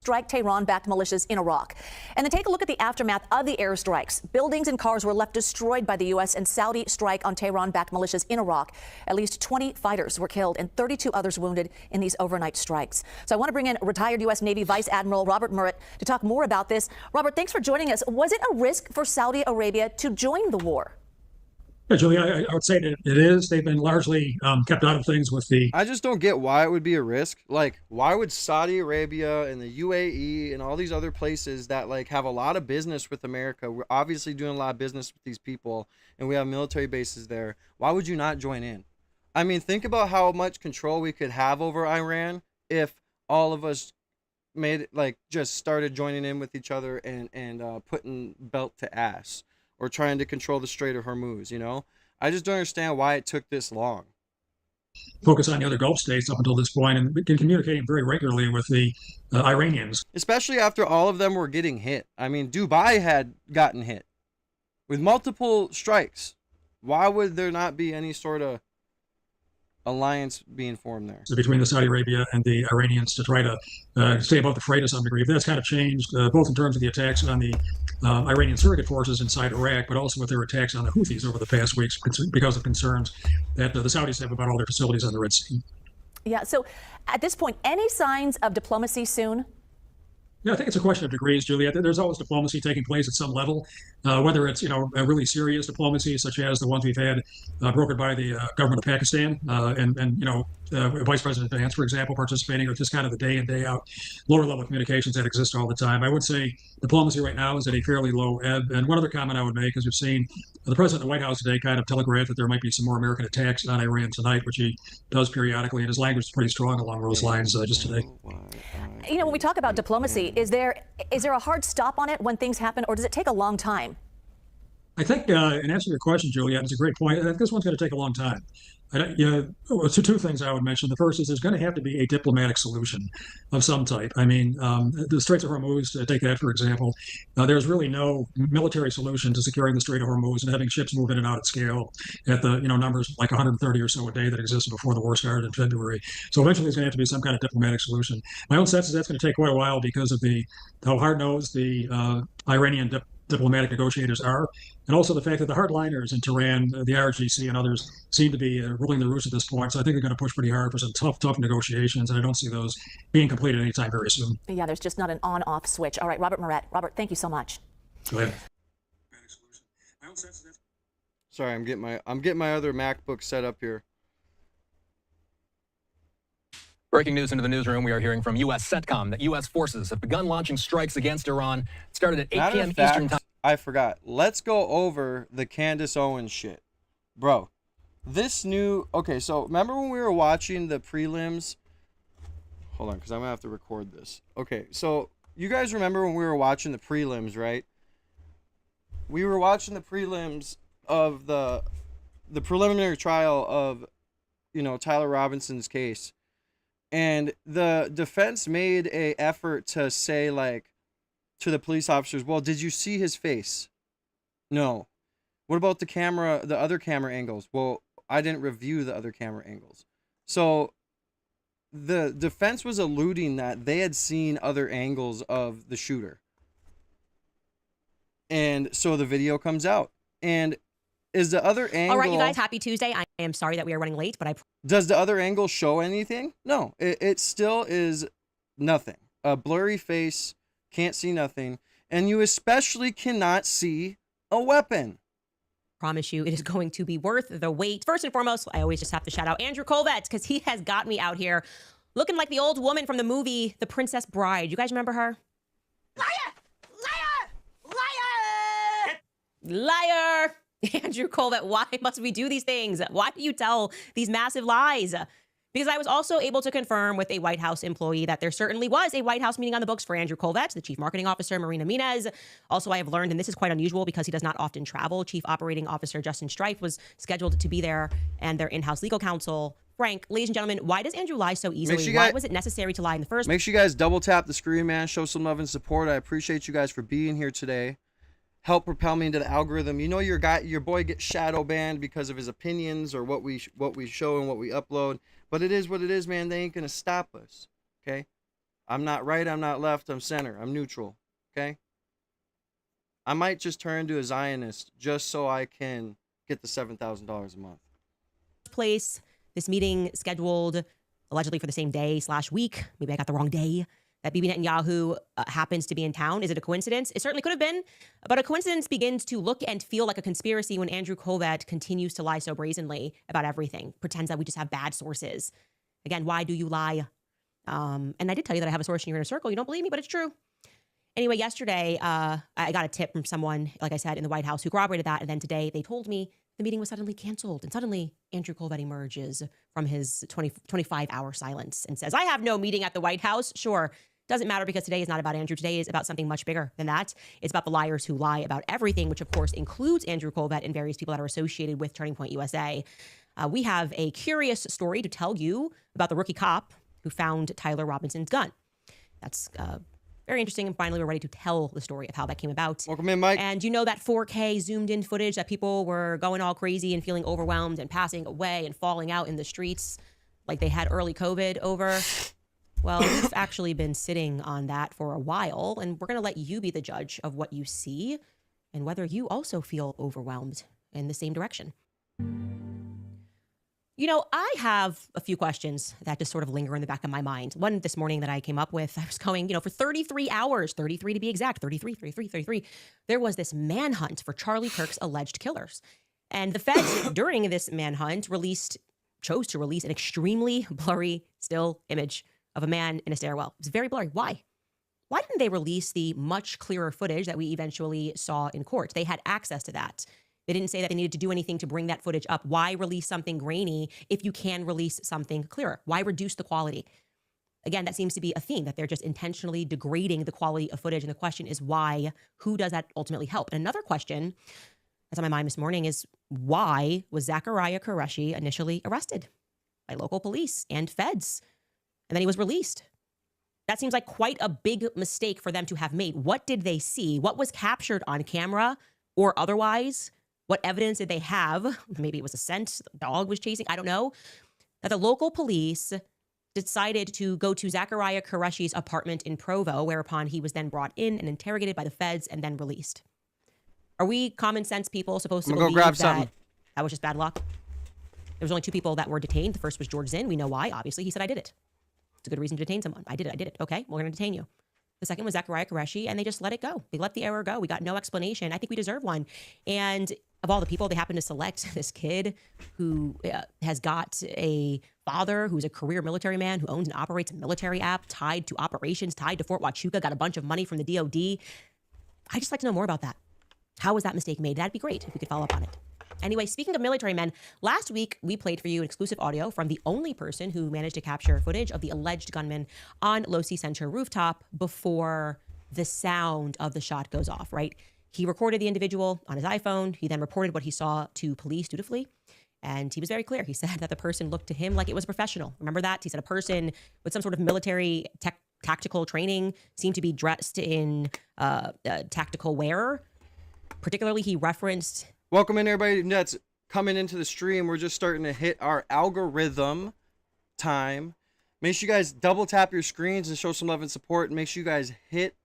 Strike Tehran-backed militias in Iraq. And then take a look at the aftermath of the airstrikes. Buildings and cars were left destroyed by the U.S. and Saudi strike on Tehran-backed militias in Iraq. At least 20 fighters were killed and 32 others wounded in these overnight strikes. So I want to bring in retired U.S. Navy Vice Admiral Robert Murrett to talk more about this. Robert, thanks for joining us. Was it a risk for Saudi Arabia to join the war? Yeah, Julie, I would say that it is. They've been largely kept out of things with the... I just don't get why it would be a risk. Like, why would Saudi Arabia and the UAE and all these other places that, like, have a lot of business with America, we're obviously doing a lot of business with these people, and we have military bases there, why would you not join in? I mean, think about how much control we could have over Iran if all of us made it, like, just started joining in with each other and putting belt to ass. Or trying to control the Strait of Hormuz, you know? I just don't understand why it took this long. Focus on the other Gulf states up until this point and been communicating very regularly with the Iranians. Especially after all of them were getting hit. I mean, Dubai had gotten hit with multiple strikes. Why would there not be any sort of alliance being formed there? So between the Saudi Arabia and the Iranians to try to stay above the fray to some degree. That's kind of changed, both in terms of the attacks on the Iranian surrogate forces inside Iraq, but also with their attacks on the Houthis over the past weeks because of concerns that the Saudis have about all their facilities on the Red Sea. Yeah, so at this point, any signs of diplomacy soon? Yeah, I think it's a question of degrees, Julia. There's always diplomacy taking place at some level, whether it's, a really serious diplomacy, such as the ones we've had brokered by the government of Pakistan, and Vice President Vance, for example, participating, or just kind of the day in, day out, lower level communications that exist all the time. I would say diplomacy right now is at a fairly low ebb. And one other comment I would make is we've seen the president of the White House today kind of telegraph that there might be some more American attacks on Iran tonight, which he does periodically, and his language is pretty strong along those lines just today. When we talk about diplomacy, is there a hard stop on it when things happen, or does it take a long time? I think, in answer to your question, Juliette, it's a great point. I think this one's going to take a long time. Two things I would mention. The first is there's going to have to be a diplomatic solution of some type. I mean, the Straits of Hormuz, take that for example, there's really no military solution to securing the Strait of Hormuz and having ships move in and out at scale at the numbers like 130 or so a day that existed before the war started in February. So eventually there's going to have to be some kind of diplomatic solution. My own sense is that's going to take quite a while because of how hard-nosed the Iranian diplomatic negotiators are, and also the fact that the hardliners in Tehran, the IRGC and others, seem to be ruling the roost at this point. So I think they're going to push pretty hard for some tough negotiations, and I don't see those being completed anytime very soon. Yeah, there's just not an on-off switch. All right, Robert Murrett. Robert, thank you so much. Go ahead. Sorry, I'm getting my other MacBook set up here. Breaking news into the newsroom. We are hearing from U.S. CENTCOM that U.S. forces have begun launching strikes against Iran. It started at 8 p.m. Eastern time. I forgot. Let's go over the Candace Owens shit. Bro, okay, so remember when we were watching the prelims? Hold on, because I'm going to have to record this. Okay, so you guys remember when we were watching the prelims, right? We were watching the prelims of the preliminary trial of, Tyler Robinson's case. And the defense made a effort to say, like, to the police officers, well, did you see his face? No. What about the other camera angles? Well, I didn't review the other camera angles. So the defense was alluding that they had seen other angles of the shooter. And so the video comes out. And is the other angle... All right, you guys, happy Tuesday. I am sorry that we are running late, but Does the other angle show anything? No, it still is nothing. A blurry face, can't see nothing, and you especially cannot see a weapon. promise you it is going to be worth the wait. First and foremost, I always just have to shout out Andrew Colvett because he has got me out here looking like the old woman from the movie The Princess Bride. You guys remember her? Liar! Andrew Colvett, why must we do these things? Why do you tell these massive lies? Because I was also able to confirm with a White House employee that there certainly was a White House meeting on the books for Andrew Colvett, the Chief Marketing Officer, Marina Minez. Also, I have learned, and this is quite unusual because he does not often travel, Chief Operating Officer Justin Strife was scheduled to be there, and their in-house legal counsel, Frank. Ladies and gentlemen, why does Andrew lie so easily? Why was it necessary to lie in the first place? Make sure you guys double tap the screen, man. Show some love and support. I appreciate you guys for being here today. Help propel me into the algorithm. You know your boy gets shadow banned because of his opinions or what we show and what we upload. But it is what it is, man. They ain't gonna stop us. Okay? I'm not right, I'm not left, I'm center. I'm neutral. Okay? I might just turn into a Zionist just so I can get the $7,000 a month. Place, this meeting scheduled allegedly for the same day/week. Maybe I got the wrong day. That Bibi Netanyahu happens to be in town. Is it a coincidence? It certainly could have been, but a coincidence begins to look and feel like a conspiracy when Andrew Colvett continues to lie so brazenly about everything, pretends that we just have bad sources. Again, why do you lie? And I did tell you that I have a source in your inner circle. You don't believe me, but it's true. Anyway, yesterday, I got a tip from someone, like I said, in the White House who corroborated that. And then today they told me the meeting was suddenly canceled. And suddenly Andrew Colvett emerges from his 25-hour silence and says, I have no meeting at the White House. Sure. Doesn't matter because today is not about Andrew. Today is about something much bigger than that. It's about the liars who lie about everything, which of course includes Andrew Colvett and various people that are associated with Turning Point USA. We have a curious story to tell you about the rookie cop who found Tyler Robinson's gun. That's very interesting. And finally, we're ready to tell the story of how that came about. Welcome in, Mike. And you know that 4K zoomed in footage that people were going all crazy and feeling overwhelmed and passing away and falling out in the streets like they had early COVID over? Well, we've actually been sitting on that for a while, and we're going to let you be the judge of what you see and whether you also feel overwhelmed in the same direction. You know, I have a few questions that just sort of linger in the back of my mind. One this morning that I came up with, I was going, for 33 hours, 33 to be exact, 33, there was this manhunt for Charlie Kirk's alleged killers. And the feds, during this manhunt, chose to release an extremely blurry still image of a man in a stairwell. It's very blurry. Why? Why didn't they release the much clearer footage that we eventually saw in court? They had access to that. They didn't say that they needed to do anything to bring that footage up. Why release something grainy if you can release something clearer? Why reduce the quality? Again, that seems to be a theme, that they're just intentionally degrading the quality of footage. And the question is why? Who does that ultimately help? And another question that's on my mind this morning is, why was Zachariah Qureshi initially arrested by local police and feds? And then he was released. That seems like quite a big mistake for them to have made. What did they see? What was captured on camera or otherwise? What evidence did they have? Maybe it was a scent the dog was chasing. I don't know. That the local police decided to go to Zachariah Qureshi's apartment in Provo, whereupon he was then brought in and interrogated by the feds and then released. Are we common sense people supposed to believe that that was just bad luck? There was only 2 people that were detained. The first was George Zinn. We know why. Obviously, he said, I did it. It's a good reason to detain someone. I did it. Okay, we're going to detain you. The second was Zachariah Qureshi, and they just let it go. They let the error go. We got no explanation. I think we deserve one. And of all the people, they happened to select this kid who has got a father who's a career military man who owns and operates a military app tied to operations, tied to Fort Huachuca, got a bunch of money from the DOD. I'd just like to know more about that. How was that mistake made? That'd be great if we could follow up on it. Anyway, speaking of military men, last week we played for you an exclusive audio from the only person who managed to capture footage of the alleged gunman on Losi Center rooftop before the sound of the shot goes off, right? He recorded the individual on his iPhone. He then reported what he saw to police dutifully. And he was very clear. He said that the person looked to him like it was a professional. Remember that? He said a person with some sort of military tactical training seemed to be dressed in tactical wear. Particularly, he referenced... Welcome in, everybody that's coming into the stream. We're just starting to hit our algorithm time. Make sure you guys double tap your screens and show some love and support. And make sure you guys hit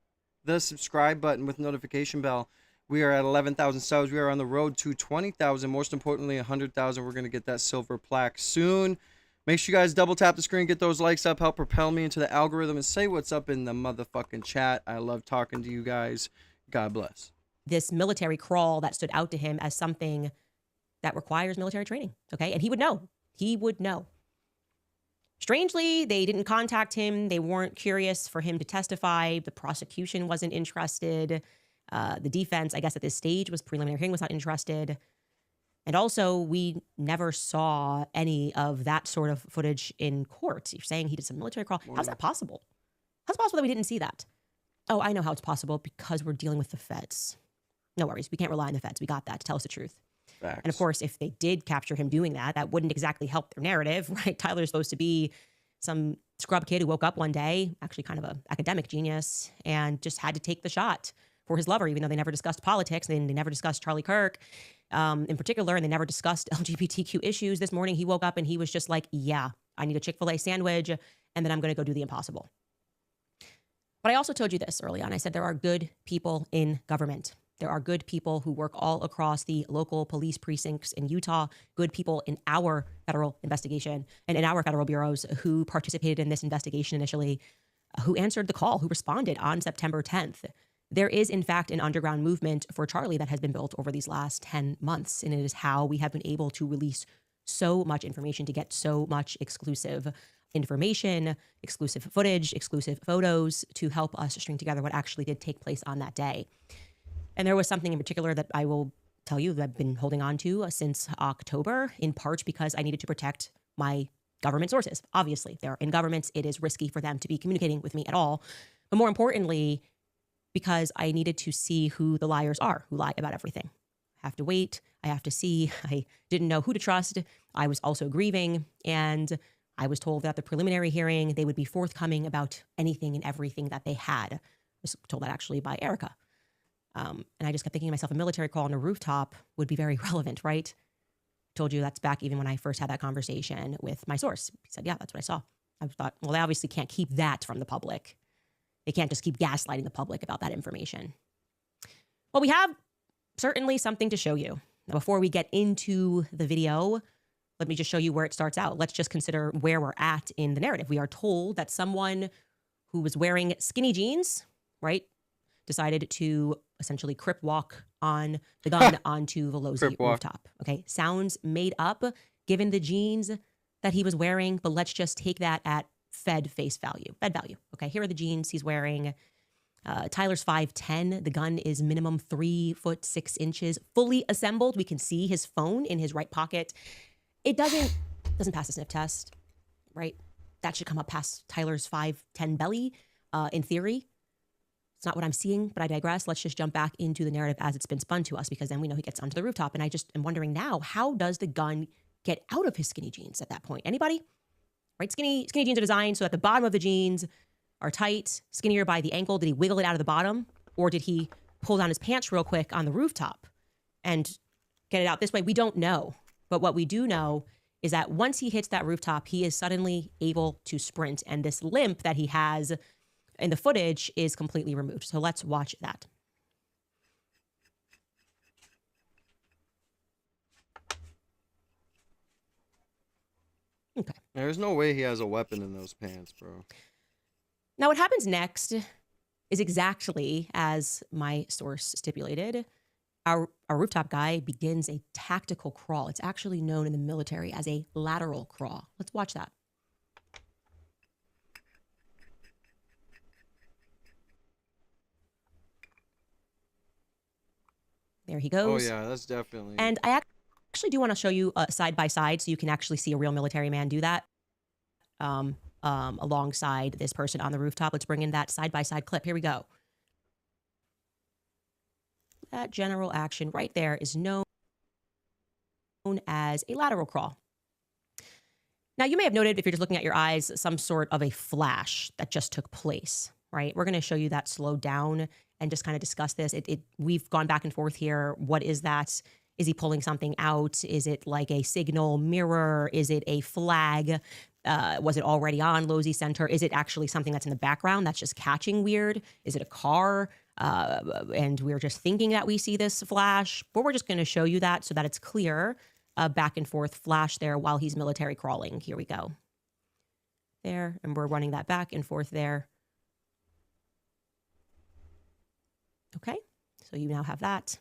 the subscribe button with notification bell. We are at 11,000 subs. We are on the road to 20,000. Most importantly, 100,000. We're going to get that silver plaque soon. Make sure you guys double tap the screen, get those likes up, help propel me into the algorithm, and say what's up in the motherfucking chat. I love talking to you guys. God bless. This military crawl that stood out to him as something that requires military training. Okay. And he would know. He would know. Strangely, they didn't contact him. They weren't curious for him to testify. The prosecution wasn't interested. The defense, I guess at this stage, was preliminary hearing, was not interested. And also, we never saw any of that sort of footage in court. You're saying he did some military crawl. How's that possible? How's it possible that we didn't see that? Oh, I know how it's possible, because we're dealing with the feds. No worries. We can't rely on the feds. We got that to tell us the truth. Facts. And of course, if they did capture him doing that, that wouldn't exactly help their narrative, right? Tyler's supposed to be some scrub kid who woke up one day, actually kind of an academic genius, and just had to take the shot for his lover, even though they never discussed politics. They never discussed Charlie Kirk in particular, and they never discussed LGBTQ issues. This morning, he woke up and he was just like, yeah, I need a Chick-fil-A sandwich, and then I'm going to go do the impossible. But I also told you this early on. I said there are good people in government. There are good people who work all across the local police precincts in Utah, good people in our federal investigation and in our federal bureaus who participated in this investigation initially, who answered the call, who responded on September 10th. There is, in fact, an underground movement for Charlie that has been built over these last 10 months, and it is how we have been able to release so much information, to get so much exclusive information, exclusive footage, exclusive photos to help us string together what actually did take place on that day. And there was something in particular that I will tell you that I've been holding on to since October, in part because I needed to protect my government sources. Obviously, they're in governments. It is risky for them to be communicating with me at all. But more importantly, because I needed to see who the liars are, who lie about everything. I have to wait. I have to see. I didn't know who to trust. I was also grieving. And I was told that at the preliminary hearing, they would be forthcoming about anything and everything that they had. I was told that actually by Erica. And I just kept thinking to myself, a military crawl on a rooftop would be very relevant, right? I told you that's back even when I first had that conversation with my source. He said, yeah, that's what I saw. I thought, well, they obviously can't keep that from the public. They can't just keep gaslighting the public about that information. Well, we have certainly something to show you. Now, before we get into the video, let me just show you where it starts out. Let's just consider where we're at in the narrative. We are told that someone who was wearing skinny jeans, right, decided to essentially crip walk on the gun onto the Losey rooftop. Okay, sounds made up given the jeans that he was wearing, but let's just take that at Fed value. Okay, here are the jeans he's wearing. Tyler's 5'10". The gun is minimum 3'6", fully assembled. We can see his phone in his right pocket. It doesn't pass the sniff test, right? That should come up past Tyler's 5'10" belly, in theory. It's not what I'm seeing, but I digress. Let's just jump back into the narrative as it's been spun to us, because then we know he gets onto the rooftop. And I just am wondering now, how does the gun get out of his skinny jeans at that point? Anybody? Right? Skinny jeans are designed so that the bottom of the jeans are tight, skinnier by the ankle. Did he wiggle it out of the bottom? Or did he pull down his pants real quick on the rooftop and get it out this way? We don't know. But what we do know is that once he hits that rooftop, he is suddenly able to sprint. And this limp that he has in the footage is completely removed. So let's watch that. Okay. There's no way he has a weapon in those pants, bro. Now, what happens next is exactly as my source stipulated. Our rooftop guy begins a tactical crawl. It's actually known in the military as a lateral crawl. Let's watch that. There he goes. Oh, yeah, that's definitely... And I actually do want to show you side by side so you can actually see a real military man do that alongside this person on the rooftop. Let's bring in that side by side clip. Here we go. That general action right there is known as a lateral crawl. Now, you may have noted, if you're just looking at your eyes, some sort of a flash that just took place, right? We're going to show you that slowed down and just kind of discuss this. We've gone back and forth here. What is that? Is he pulling something out? Is it like a signal mirror? Is it a flag? Was it already on Losey Center? Is it actually something that's in the background that's just catching weird? Is it a car? And we're just thinking that we see this flash, but we're just going to show you that so that it's clear. Back and forth flash there while he's military crawling. Here we go. There, and we're running that back and forth there. Okay, so you now have that.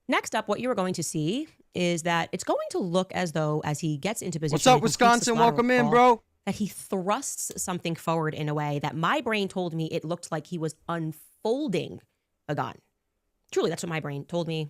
Next up, what you are going to see is that it's going to look as though as he gets into position. What's up, and completes the Wisconsin? lateral Welcome in, crawl, bro. that he thrusts something forward in a way that my brain told me it looked like he was unfolding a gun. Truly, that's what my brain told me.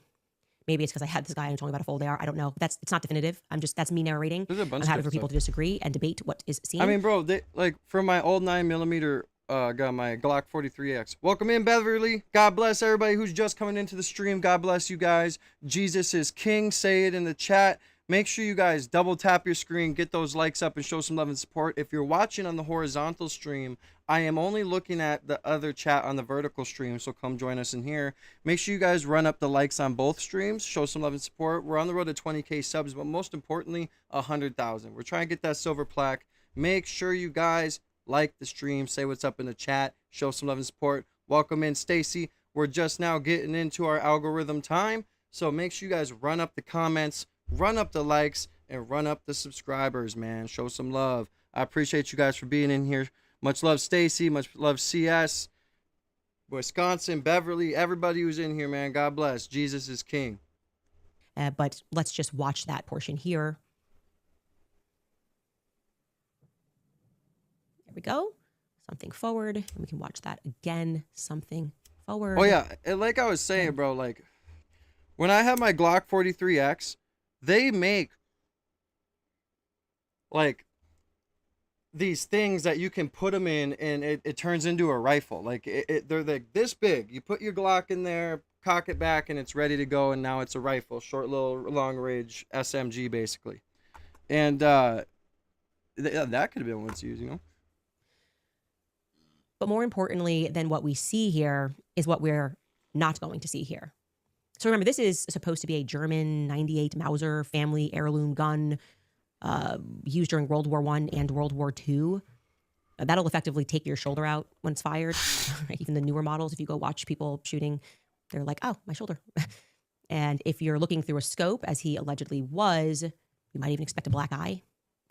Maybe it's because I had this guy and told me about a fold AR. I don't know. It's not definitive. That's me narrating. There's a bunch I'm of happy for stuff. people to disagree and debate what is seen. I mean, bro, like for my old 9mm gun, my Glock 43X. Welcome in, Beverly. God bless everybody who's just coming into the stream. God bless you guys. Jesus is King. Say it in the chat. Make sure you guys double tap your screen, get those likes up, and show some love and support. If you're watching on the horizontal stream, I am only looking at the other chat on the vertical stream, so come join us in here. Make sure you guys run up the likes on both streams, show some love and support. We're on the road to 20K subs, but most importantly, 100,000. We're trying to get that silver plaque. Make sure you guys like the stream, say what's up in the chat, show some love and support. Welcome in, Stacy. We're just now getting into our algorithm time, so make sure you guys run up the comments, run up the likes, and run up the subscribers, man. Show some love. I appreciate you guys for being in here. Much love, Stacy. Much love, CS, Wisconsin, Beverly, everybody who's in here, man. God bless. Jesus is King. But let's just watch that portion here. There we go. Something forward. And we can watch that again. Something forward. Oh, yeah. And like I was saying, bro, like when I have my Glock 43X, they make like these things that you can put them in and it turns into a rifle. Like they're like this big. You put your Glock in there, cock it back, and it's ready to go, and now it's a rifle. Short, little, long range SMG, basically. And that could have been what it's used, you know? But more importantly than what we see here is what we're not going to see here. So remember, this is supposed to be a German 98 Mauser family heirloom gun used during World War I and World War II. That'll effectively take your shoulder out when it's fired. Even the newer models, if you go watch people shooting, they're like, oh, my shoulder. And if you're looking through a scope, as he allegedly was, you might even expect a black eye.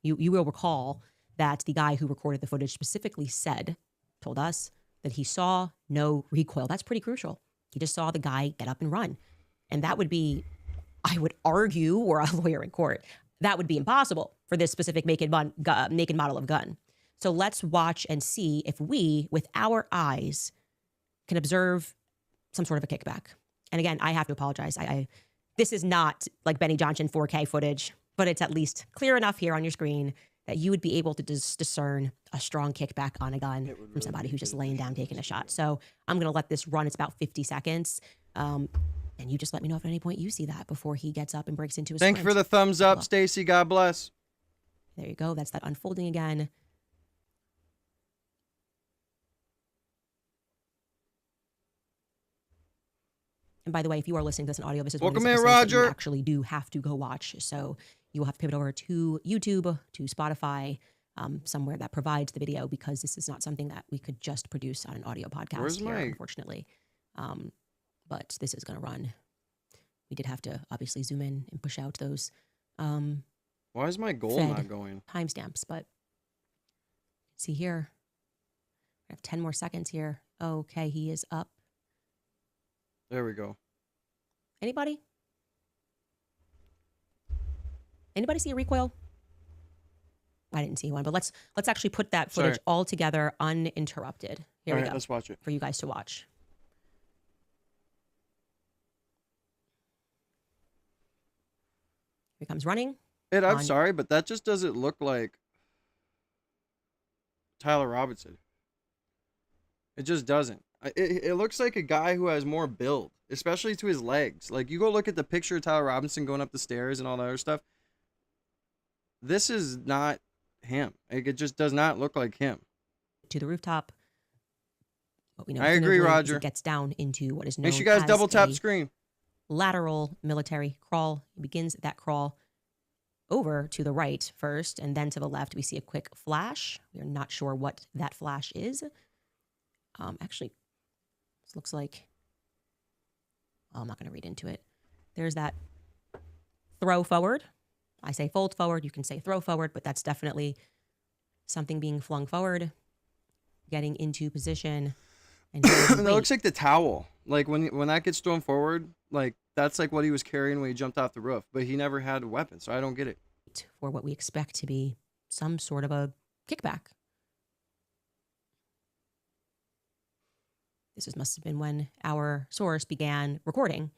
You will recall that the guy who recorded the footage specifically told us that he saw no recoil. That's pretty crucial. He just saw the guy get up and run. And that would be, I would argue, or a lawyer in court, that would be impossible for this specific make and model of gun. So let's watch and see if we, with our eyes, can observe some sort of a kickback. And again, I have to apologize. This is not like Benny Johnson 4K footage, but it's at least clear enough here on your screen that you would be able to discern a strong kickback on a gun from somebody who's just laying down taking a shot. So I'm going to let this run. It's about 50 seconds. And you just let me know if at any point you see that before he gets up and breaks into his Thank you for the thumbs up, Stacy. God bless. There you go. That's that unfolding again. And by the way, if you are listening to this in audio, this is Welcome one of in, these episodes that you Roger. actually do have to go watch. So you will have to pivot over to YouTube, to Spotify, somewhere that provides the video, because this is not something that we could just produce on an audio podcast Where's here, my- unfortunately. But this is going to run. We did have to obviously zoom in and push out those Why is my goal Fed. not going? timestamps. But see here, we have 10 more seconds here. Okay, he is up. There we go. Anybody? Anybody see a recoil? I didn't see one, but let's actually put that footage Sorry. all together uninterrupted. Here All we right, go. let's watch it. For you guys to watch. Here he comes running. I'm on- sorry, but that just doesn't look like Tyler Robinson. It just doesn't. It looks like a guy who has more build, especially to his legs. Like, you go look at the picture of Tyler Robinson going up the stairs and all that other stuff. This is not him. Like, it just does not look like him. To the rooftop. What we know I agree, definitively is Roger. It gets down into what is known Make sure you guys as double tap a screen. lateral military crawl. He begins that crawl over to the right first, and then to the left we see a quick flash. We are not sure what that flash is. Actually, this looks like, well, I'm not going to read into it. There's that throw forward. I say fold forward. You can say throw forward, but that's definitely something being flung forward, getting into position. And That looks like the towel. Like when that gets thrown forward, like that's like what he was carrying when he jumped off the roof, but he never had a weapon, so I don't get it. For what we expect to be some sort of a kickback. Must have been when our source began recording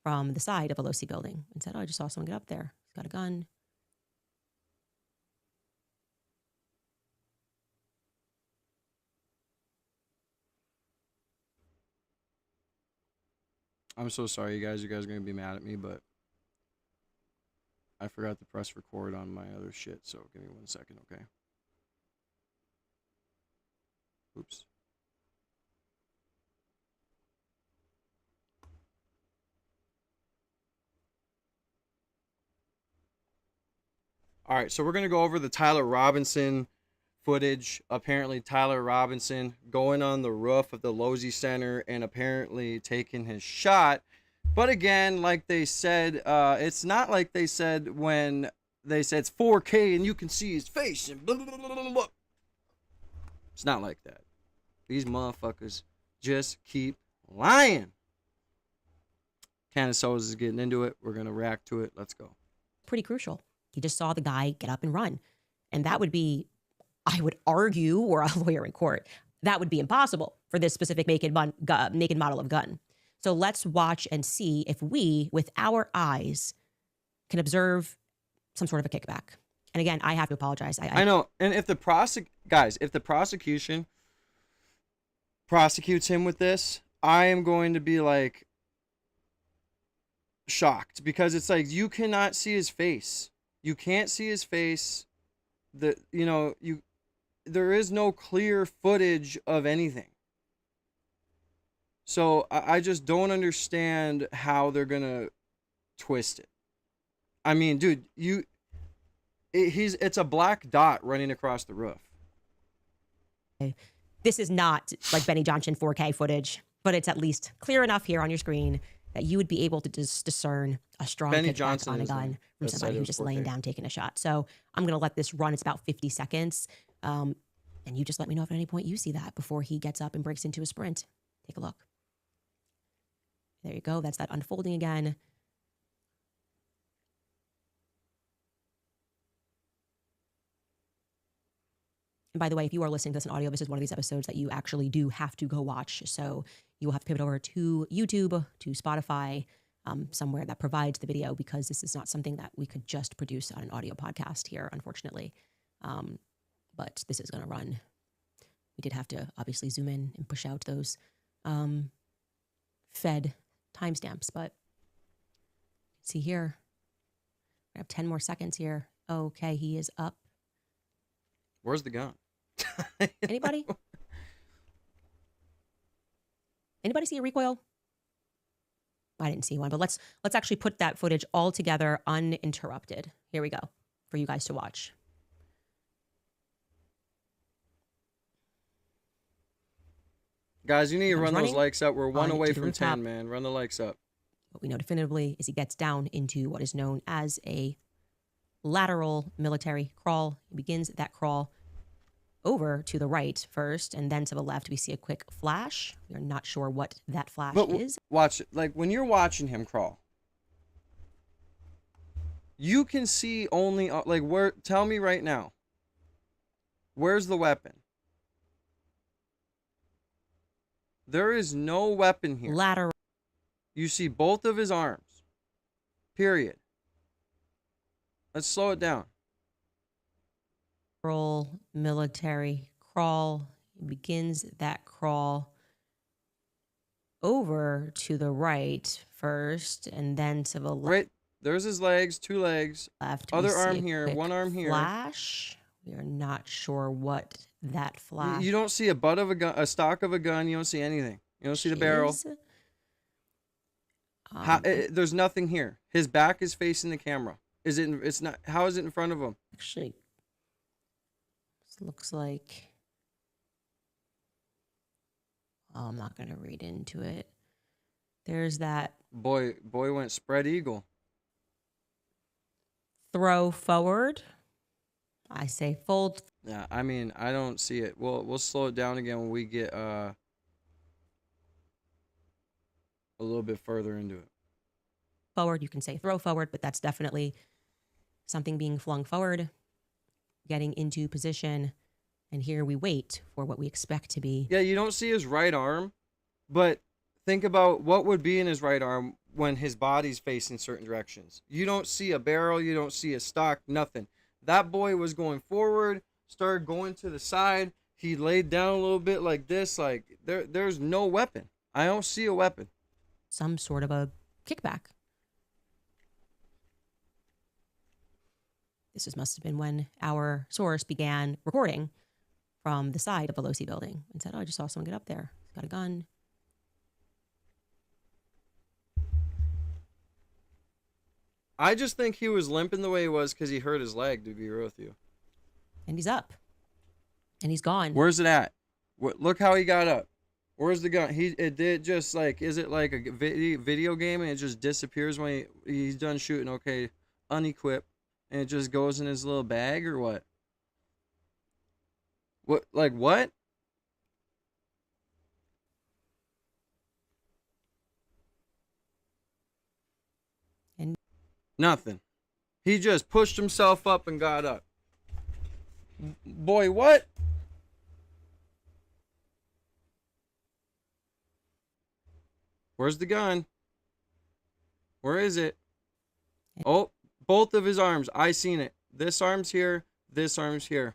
from the side of a Losi building and said, "Oh, I just saw someone get up there. He's got a gun." I'm so sorry, you guys. You guys are gonna be mad at me, but I forgot to press record on my other shit. So give me 1 second, okay? Oops. All right, so we're going to go over the Tyler Robinson footage. Apparently, Tyler Robinson going on the roof of the Losi Center and apparently taking his shot. But again, like they said, it's not like they said when they said it's 4K and you can see his face and blah, blah, blah, blah, blah. It's not like that. These motherfuckers just keep lying. Candace Owens is getting into it. We're going to react to it. Let's go. Pretty crucial. He just saw the guy get up and run. And that would be, I would argue, or a lawyer in court, that would be impossible for this specific naked model of gun. So let's watch and see if we, with our eyes, can observe some sort of a kickback. And again, I have to apologize. I know. And if the prosecution prosecutes him with this, I am going to be like shocked, because it's like you cannot see his face. You can't see his face. There is no clear footage of anything. So I just don't understand how they're gonna twist it. I mean, dude, it's a black dot running across the roof. This is not like Benny Johnson 4K footage, but it's at least clear enough here on your screen that you would be able to discern a strong Benny kickback Johnson on a is the- gun from that said somebody it who's was just laying 4K. down taking a shot. So I'm going to let this run. It's about 50 seconds. And you just let me know if at any point you see that before he gets up and breaks into a sprint. Take a look. There you go. That's that unfolding again. And by the way, if you are listening to this in audio, this is one of these episodes that you actually do have to go watch. So you will have to pivot over to YouTube, to Spotify, somewhere that provides the video, because this is not something that we could just produce on an audio podcast here, unfortunately. But this is going to run. We did have to obviously zoom in and push out those fed timestamps, but see here, I have 10 more seconds here. Okay, he is up. Where's the gun? Anybody? Anybody see a recoil? I didn't see one, but let's actually put that footage all together uninterrupted. Here we go for you guys to watch. Guys, you need to Comes run those running likes up. We're one on away to the from rooftop. 10, man. Run the likes up. What we know definitively is he gets down into what is known as a lateral military crawl. He begins that crawl over to the right first, and then to the left. We see a quick flash. We are not sure what that flash is. Watch it. Like when you're watching him crawl, you can see only like where. Tell me right now. Where's the weapon? There is no weapon here. Lateral. You see both of his arms. Period. Let's slow it down. Military crawl. He begins that crawl over to the right first, and then to the left. Right. There's his legs, 2 legs. Left. Other We see arm a here, quick one arm here. Flash. We are not sure what that flash You don't see a butt of a gun, a stock of a gun. You don't see anything. You don't see the barrel. is. There's nothing here. His back is facing the camera. Is it? It's not. How is it in front of him? Actually, this looks like. Oh, I'm not going to read into it. There's that Boy went spread eagle. throw forward. I say fold. Yeah, I mean, I don't see it. We'll slow it down again when we get a little bit further into it. Forward, you can say throw forward, but that's definitely something being flung forward, getting into position. And here we wait for what we expect to be. Yeah, you don't see his right arm, but think about what would be in his right arm when his body's facing certain directions. You don't see a barrel, you don't see a stock, nothing. That boy was going forward, started going to the side. He laid down a little bit like this, like there's no weapon. I don't see a weapon. Some sort of a kickback. This must have been when our source began recording from the side of the Pelosi building and said, oh, I just saw someone get up there. He's got a gun. I just think he was limping the way he was because he hurt his leg, to be real with you. And he's up. And he's gone. Where's it at? Look how he got up. Where's the gun? It did just like, is it like a video game and it just disappears when he's done shooting? Okay, unequipped, and it just goes in his little bag or what? What, like what? And nothing. He just pushed himself up and got up. Boy, what? Where's the gun? Where is it? Oh, both of his arms. I seen it. This arm's here. This arm's here.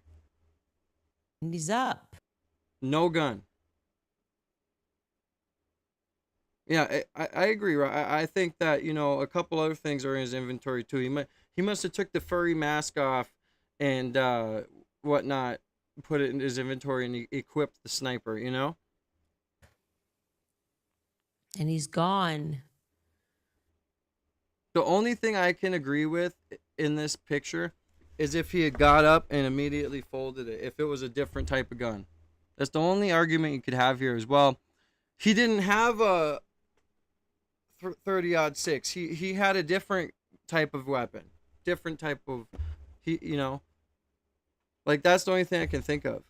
And he's up. No gun. Yeah, I agree. I think that, you know, a couple other things are in his inventory too. He must have took the furry mask off and whatnot, put it in his inventory, and he equipped the sniper, you know? And he's gone. The only thing I can agree with in this picture is if he had got up and immediately folded it, if it was a different type of gun. That's the only argument you could have here as well. He didn't have a 30-06. He had a different type of weapon. Different type of, you know. Like, that's the only thing I can think of.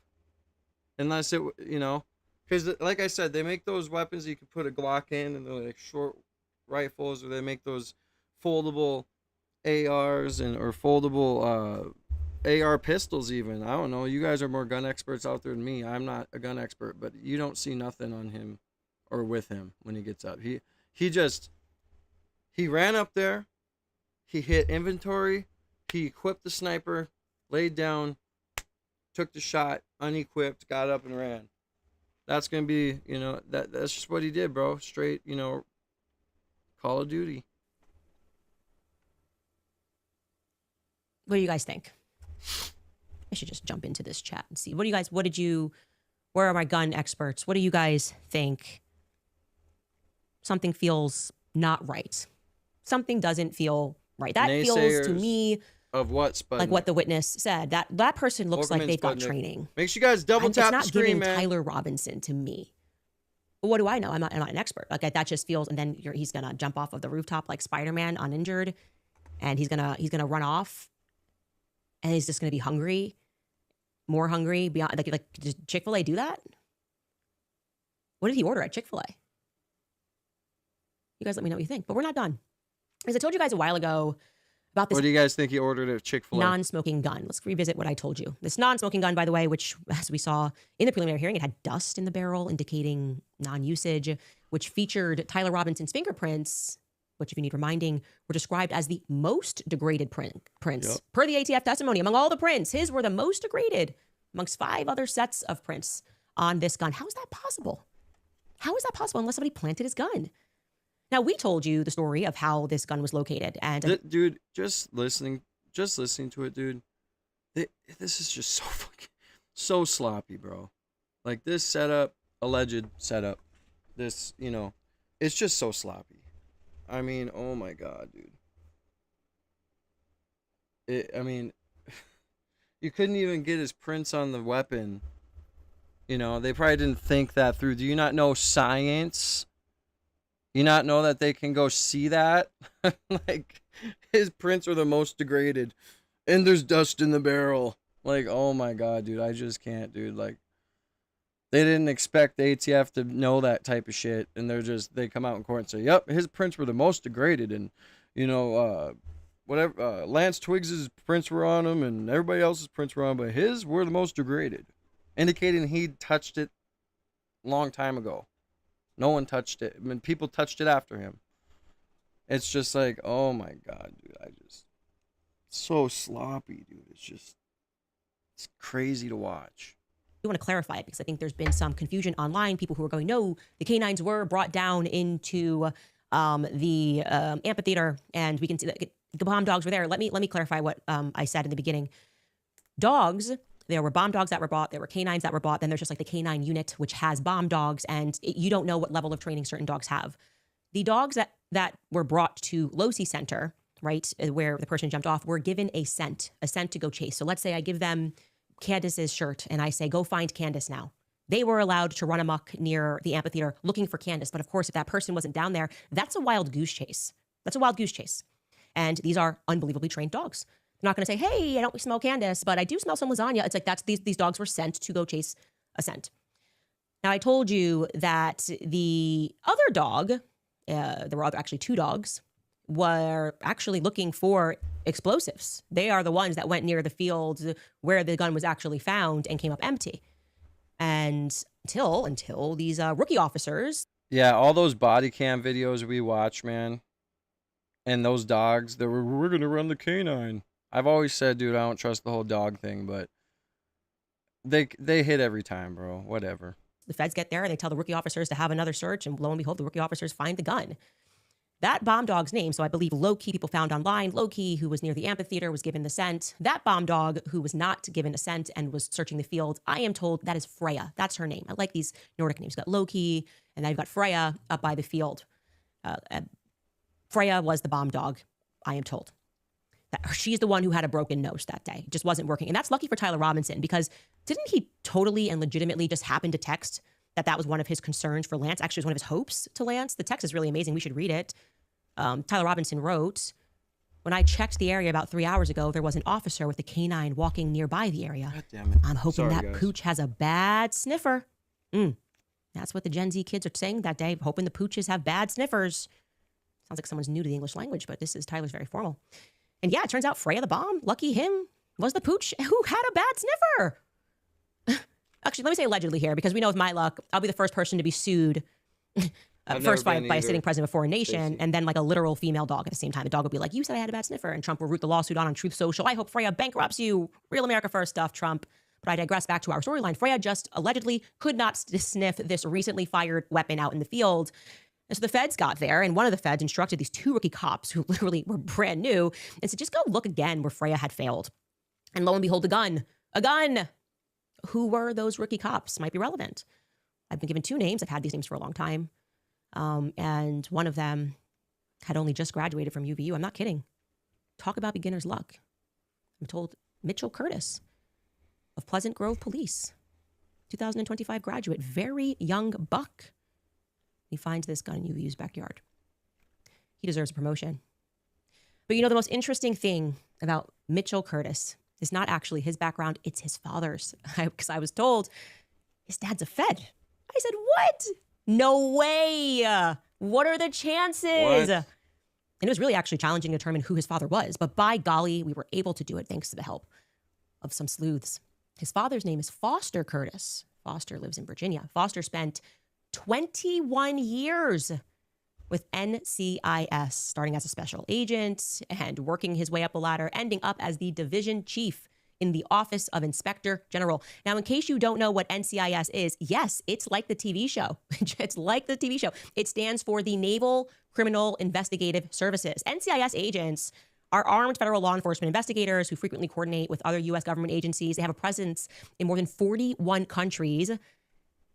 Unless it, you know. Because, like I said, they make those weapons you can put a Glock in, and they're like short rifles, or they make those foldable ARs or foldable AR pistols even. I don't know. You guys are more gun experts out there than me. I'm not a gun expert, but you don't see nothing on him or with him when he gets up. He ran up there. He hit inventory. He equipped the sniper, laid down, took the shot, unequipped, got up and ran. That's going to be, you know, that's just what he did, bro. Straight, you know, Call of Duty. What do you guys think? I should just jump into this chat and see. Where are my gun experts? What do you guys think? Something feels not right. Something doesn't feel right. That feels to me of what, Spudnik? Like what the witness said. That person looks like they've got training. Make sure you guys double tap the screen, man. It's not giving Tyler Robinson to me. But what do I know? I'm not an expert. Like, that just feels. And then he's gonna jump off of the rooftop like Spider-Man, uninjured, and he's gonna run off, and he's just gonna be hungry, more hungry. Beyond like did Chick-fil-A do that? What did he order at Chick-fil-A? You guys let me know what you think. But we're not done. As I told you guys a while ago about this. What do you guys think he ordered at Chick-fil-A? Non-smoking gun. Let's revisit what I told you. This non-smoking gun, by the way, which, as we saw in the preliminary hearing, it had dust in the barrel indicating non-usage, which featured Tyler Robinson's fingerprints, which, if you need reminding, were described as the most degraded prints. Yep. Per the ATF testimony, among all the prints, his were the most degraded amongst 5 other sets of prints on this gun. How is that possible? How is that possible unless somebody planted his gun? Now, we told you the story of how this gun was located, and dude, just listening to it, dude. This is just so sloppy, bro. Like, this setup, alleged setup, this, you know, it's just so sloppy. I mean, oh my god, dude. I mean, you couldn't even get his prints on the weapon. You know, they probably didn't think that through. Do you not know science? You not know that they can go see that? Like, his prints are the most degraded. And there's dust in the barrel. Like, oh my god, dude. I just can't, dude. Like, They didn't expect the ATF to know that type of shit, and they come out in court and say, "Yep, his prints were the most degraded," and whatever. Lance Twiggs's prints were on him, and everybody else's prints were on, but his were the most degraded, indicating he touched it a long time ago. No one touched it. I mean, people touched it after him. It's just like, oh my God, dude, so sloppy, dude. It's crazy to watch. I want to clarify it because I think there's been some confusion online. People who are going, no, the canines were brought down into the amphitheater, and we can see that the bomb dogs were there. Let me clarify what I said in the beginning. Dogs, there were bomb dogs that were bought. There were canines that were bought. Then there's just like the canine unit, which has bomb dogs, and you don't know what level of training certain dogs have. The dogs that were brought to Losey Center, right, where the person jumped off, were given a scent to go chase. So let's say I give them Candace's shirt and I say, go find Candace now. They were allowed to run amok near the amphitheater looking for Candace. But of course, if that person wasn't down there, that's a wild goose chase. And these are unbelievably trained dogs. They're not going to say, hey, I don't smell Candace, but I do smell some lasagna. It's like these dogs were sent to go chase a scent. Now, I told you that the other dog, there were actually two dogs, were actually looking for explosives. They are the ones that went near the field where the gun was actually found and came up empty. And until these rookie officers. Yeah, all those body cam videos we watch, man, and those dogs, we're going to run the canine. I've always said, dude, I don't trust the whole dog thing, but they hit every time, bro. Whatever. The feds get there and they tell the rookie officers to have another search, and lo and behold, the rookie officers find the gun. That bomb dog's name, so I believe Loki, people found online, Loki, who was near the amphitheater, was given the scent. That bomb dog, who was not given a scent and was searching the field, I am told that is Freya. That's her name. I like these Nordic names. You've got Loki, and now you've got Freya up by the field. Freya was the bomb dog, I am told. She's the one who had a broken nose that day. It just wasn't working. And that's lucky for Tyler Robinson, because didn't he totally and legitimately just happen to text that was one of his concerns for Lance? Actually, it was one of his hopes to Lance. The text is really amazing. We should read it. Tyler Robinson wrote, when I checked the area about 3 hours ago, there was an officer with a canine walking nearby the area. God damn it. I'm hoping Sorry, that guys. pooch has a bad sniffer. That's what the Gen Z kids are saying that day, hoping the pooches have bad sniffers. Sounds like someone's new to the English language, but this is Tyler's very formal. And yeah, it turns out Freya the bomb, lucky him, was the pooch who had a bad sniffer. Actually, let me say allegedly here, because we know with my luck, I'll be the first person to be sued first by a sitting president of a foreign nation, and then like a literal female dog at the same time. The dog will be like, you said I had a bad sniffer, and Trump will root the lawsuit on Truth Social. I hope Freya bankrupts you. Real America first stuff, Trump. But I digress back to our storyline. Freya just allegedly could not sniff this recently fired weapon out in the field. And so the feds got there, and one of the feds instructed these two rookie cops who literally were brand new and said, just go look again where Freya had failed. And lo and behold, a gun. Who were those rookie cops? Might be relevant. I've been given two names. I've had these names for a long time. And one of them had only just graduated from UVU. I'm not kidding. Talk about beginner's luck. I'm told Mitchell Curtis of Pleasant Grove Police, 2025 graduate, very young buck. He finds this gun in UVU's backyard. He deserves a promotion. But you know, the most interesting thing about Mitchell Curtis is not actually his background, it's his father's. Because I was told his dad's a Fed. I said, what? No way. What are the chances? What? And it was really actually challenging to determine who his father was. But by golly, we were able to do it thanks to the help of some sleuths. His father's name is Foster Curtis. Foster lives in Virginia. Foster spent 21 years with NCIS, starting as a special agent and working his way up the ladder, ending up as the division chief in the Office of Inspector General. Now, in case you don't know what NCIS is, yes, it's like the TV show. It's like the TV show. It stands for the Naval Criminal Investigative Services. NCIS agents are armed federal law enforcement investigators who frequently coordinate with other U.S. government agencies. They have a presence in more than 41 countries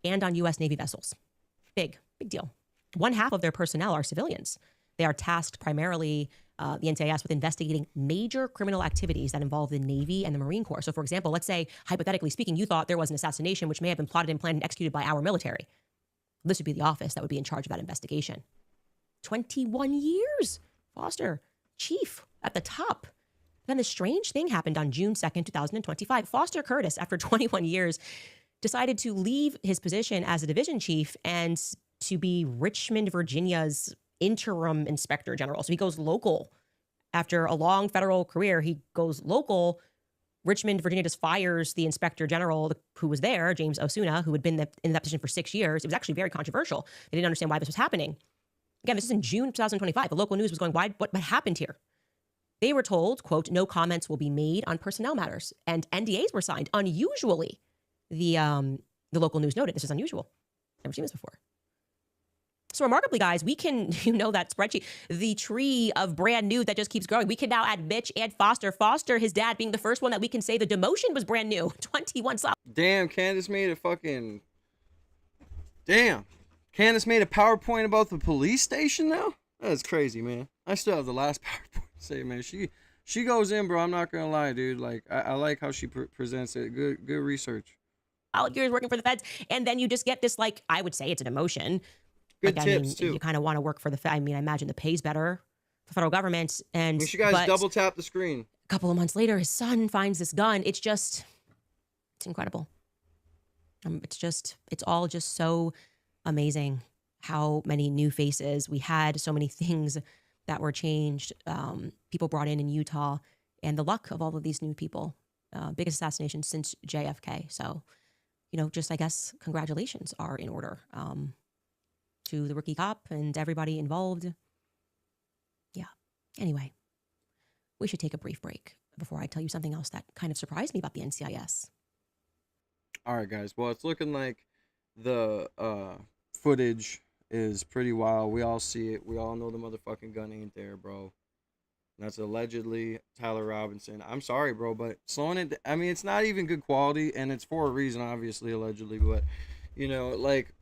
and on U.S. Navy vessels. Big deal. One half of their personnel are civilians. They are tasked primarily, the NCIS, with investigating major criminal activities that involve the Navy and the Marine Corps. So, for example, let's say, hypothetically speaking, you thought there was an assassination which may have been plotted and planned and executed by our military. This would be the office that would be in charge of that investigation. 21 years. Foster, chief, at the top. Then the strange thing happened on June 2nd, 2025. Foster Curtis, after 21 years, decided to leave his position as a division chief and to be Richmond, Virginia's interim inspector general. So he goes local. After a long federal career, he goes local. Richmond, Virginia just fires the inspector general who was there, James Osuna, who had been in that position for 6 years. It was actually very controversial. They didn't understand why this was happening. Again, this is in June 2025. The local news was going, what happened here? They were told, quote, no comments will be made on personnel matters. And NDAs were signed. Unusually, the local news noted this is unusual. Never seen this before. So remarkably, guys, we can, that spreadsheet, the tree of brand new that just keeps growing. We can now add Mitch and Foster. Foster, his dad, being the first one that we can say the demotion was brand new. 21 slots. Damn, Candace made a fucking... Damn. Candace made a PowerPoint about the police station now? That's crazy, man. I still have the last PowerPoint to say, man. She goes in, bro. I'm not gonna lie, dude. Like, I like how she presents it. Good research. Solid years working for the feds. And then you just get this, like, I would say it's a demotion. Good tips, too. You kind of want to work for I imagine the pay's better for federal government. And make sure you guys double tap the screen. A couple of months later, his son finds this gun. It's incredible. It's all just so amazing how many new faces we had, so many things that were changed, people brought in Utah, and the luck of all of these new people. Biggest assassination since JFK. So, just I guess congratulations are in order. To the rookie cop and everybody involved. Yeah. Anyway, we should take a brief break before I tell you something else that kind of surprised me about the NCIS. All right, guys. Well, it's looking like the footage is pretty wild. We all see it. We all know the motherfucking gun ain't there, bro. That's allegedly Tyler Robinson. I'm sorry, bro, but slowing it... I mean, it's not even good quality, and it's for a reason, obviously, allegedly, but, like...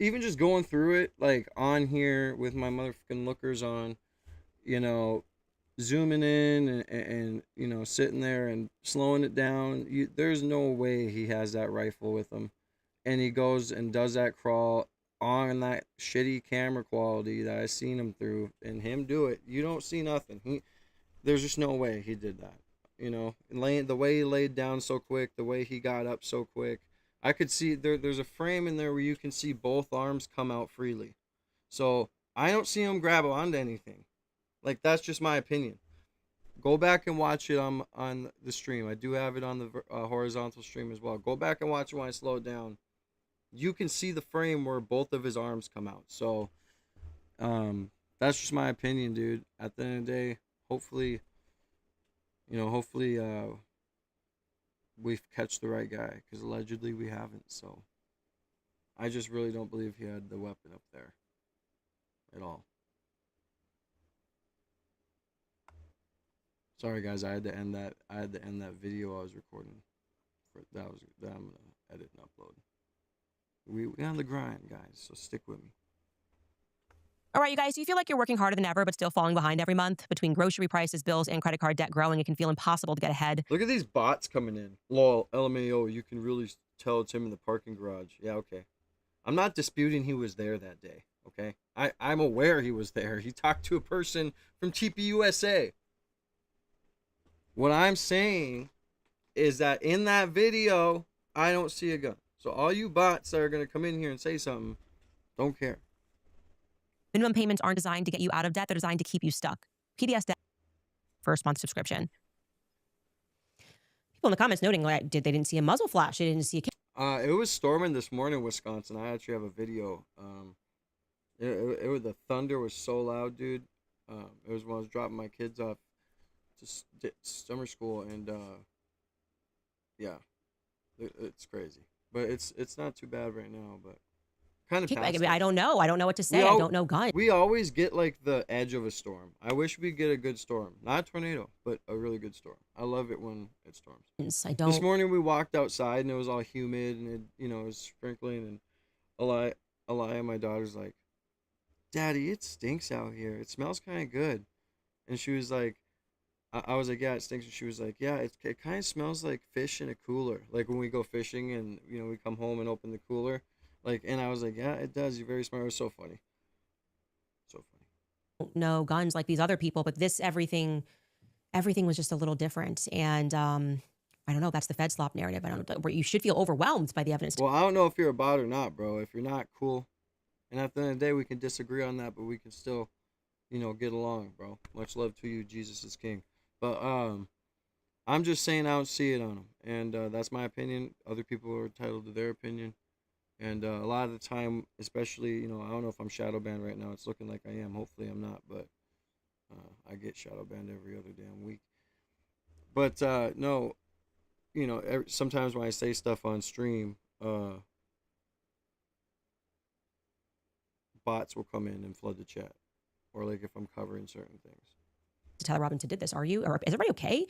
even just going through it, like, on here with my motherfucking lookers on, zooming in and sitting there and slowing it down, there's no way he has that rifle with him. And he goes and does that crawl on that shitty camera quality that I seen him through, and him do it. You don't see nothing. There's just no way he did that. And the way he laid down so quick, the way he got up so quick. I could see there's a frame in there where you can see both arms come out freely. So I don't see him grab onto anything. Like, that's just my opinion. Go back and watch it on the stream. I do have it on the horizontal stream as well. Go back and watch it when I slow it down. You can see the frame where both of his arms come out. So that's just my opinion, dude. At the end of the day, hopefully we catch the right guy, because allegedly we haven't. So I just really don't believe he had the weapon up there at all. Sorry, guys, I had to end that video I was recording. That I'm gonna edit and upload. We on the grind, guys, so stick with me. All right, you guys, do you feel like you're working harder than ever but still falling behind every month? Between grocery prices, bills, and credit card debt growing, it can feel impossible to get ahead. Look at these bots coming in. Lol, LMAO, you can really tell it's him in the parking garage. Yeah, okay. I'm not disputing he was there that day, okay? I'm aware he was there. He talked to a person from TPUSA. What I'm saying is that in that video, I don't see a gun. So all you bots that are going to come in here and say something, don't care. Minimum payments aren't designed to get you out of debt. They're designed to keep you stuck. PDS debt. First month subscription. People in the comments noting, like, they didn't see a muzzle flash. They didn't see a... It was storming this morning in Wisconsin. I actually have a video. It was, the thunder was so loud, dude. It was when I was dropping my kids off to summer school, and yeah, it's crazy. But it's not too bad right now, but kind of. I don't know. I don't know what to say. I don't know guns. We always get like the edge of a storm. I wish we'd get a good storm, not a tornado, but a really good storm. I love it when it storms. I don't. This morning we walked outside and it was all humid and it, it was sprinkling, and Elia, my daughter's like, "Daddy, it stinks out here. It smells kind of good," and she was like. I was like, yeah, it stinks. And she was like, yeah, it kind of smells like fish in a cooler. Like when we go fishing and, we come home and open the cooler. Like, and I was like, yeah, it does. You're very smart. It was so funny. So funny. No guns like these other people, but everything was just a little different. And I don't know. That's the Fed slop narrative. I don't know. Where you should feel overwhelmed by the evidence. Well, I don't know if you're about or not, bro. If you're not, cool. And at the end of the day, we can disagree on that, but we can still, you know, get along, bro. Much love to you. Jesus is king. But I'm just saying I don't see it on him. And that's my opinion. Other people are entitled to their opinion. And a lot of the time, especially, you know, I don't know if I'm shadow banned right now. It's looking like I am. Hopefully I'm not, but I get shadow banned every other damn week. But no, you know, sometimes when I say stuff on stream, bots will come in and flood the chat, or like if I'm covering certain things. Tyler Robinson did this. Are you? Or is everybody okay?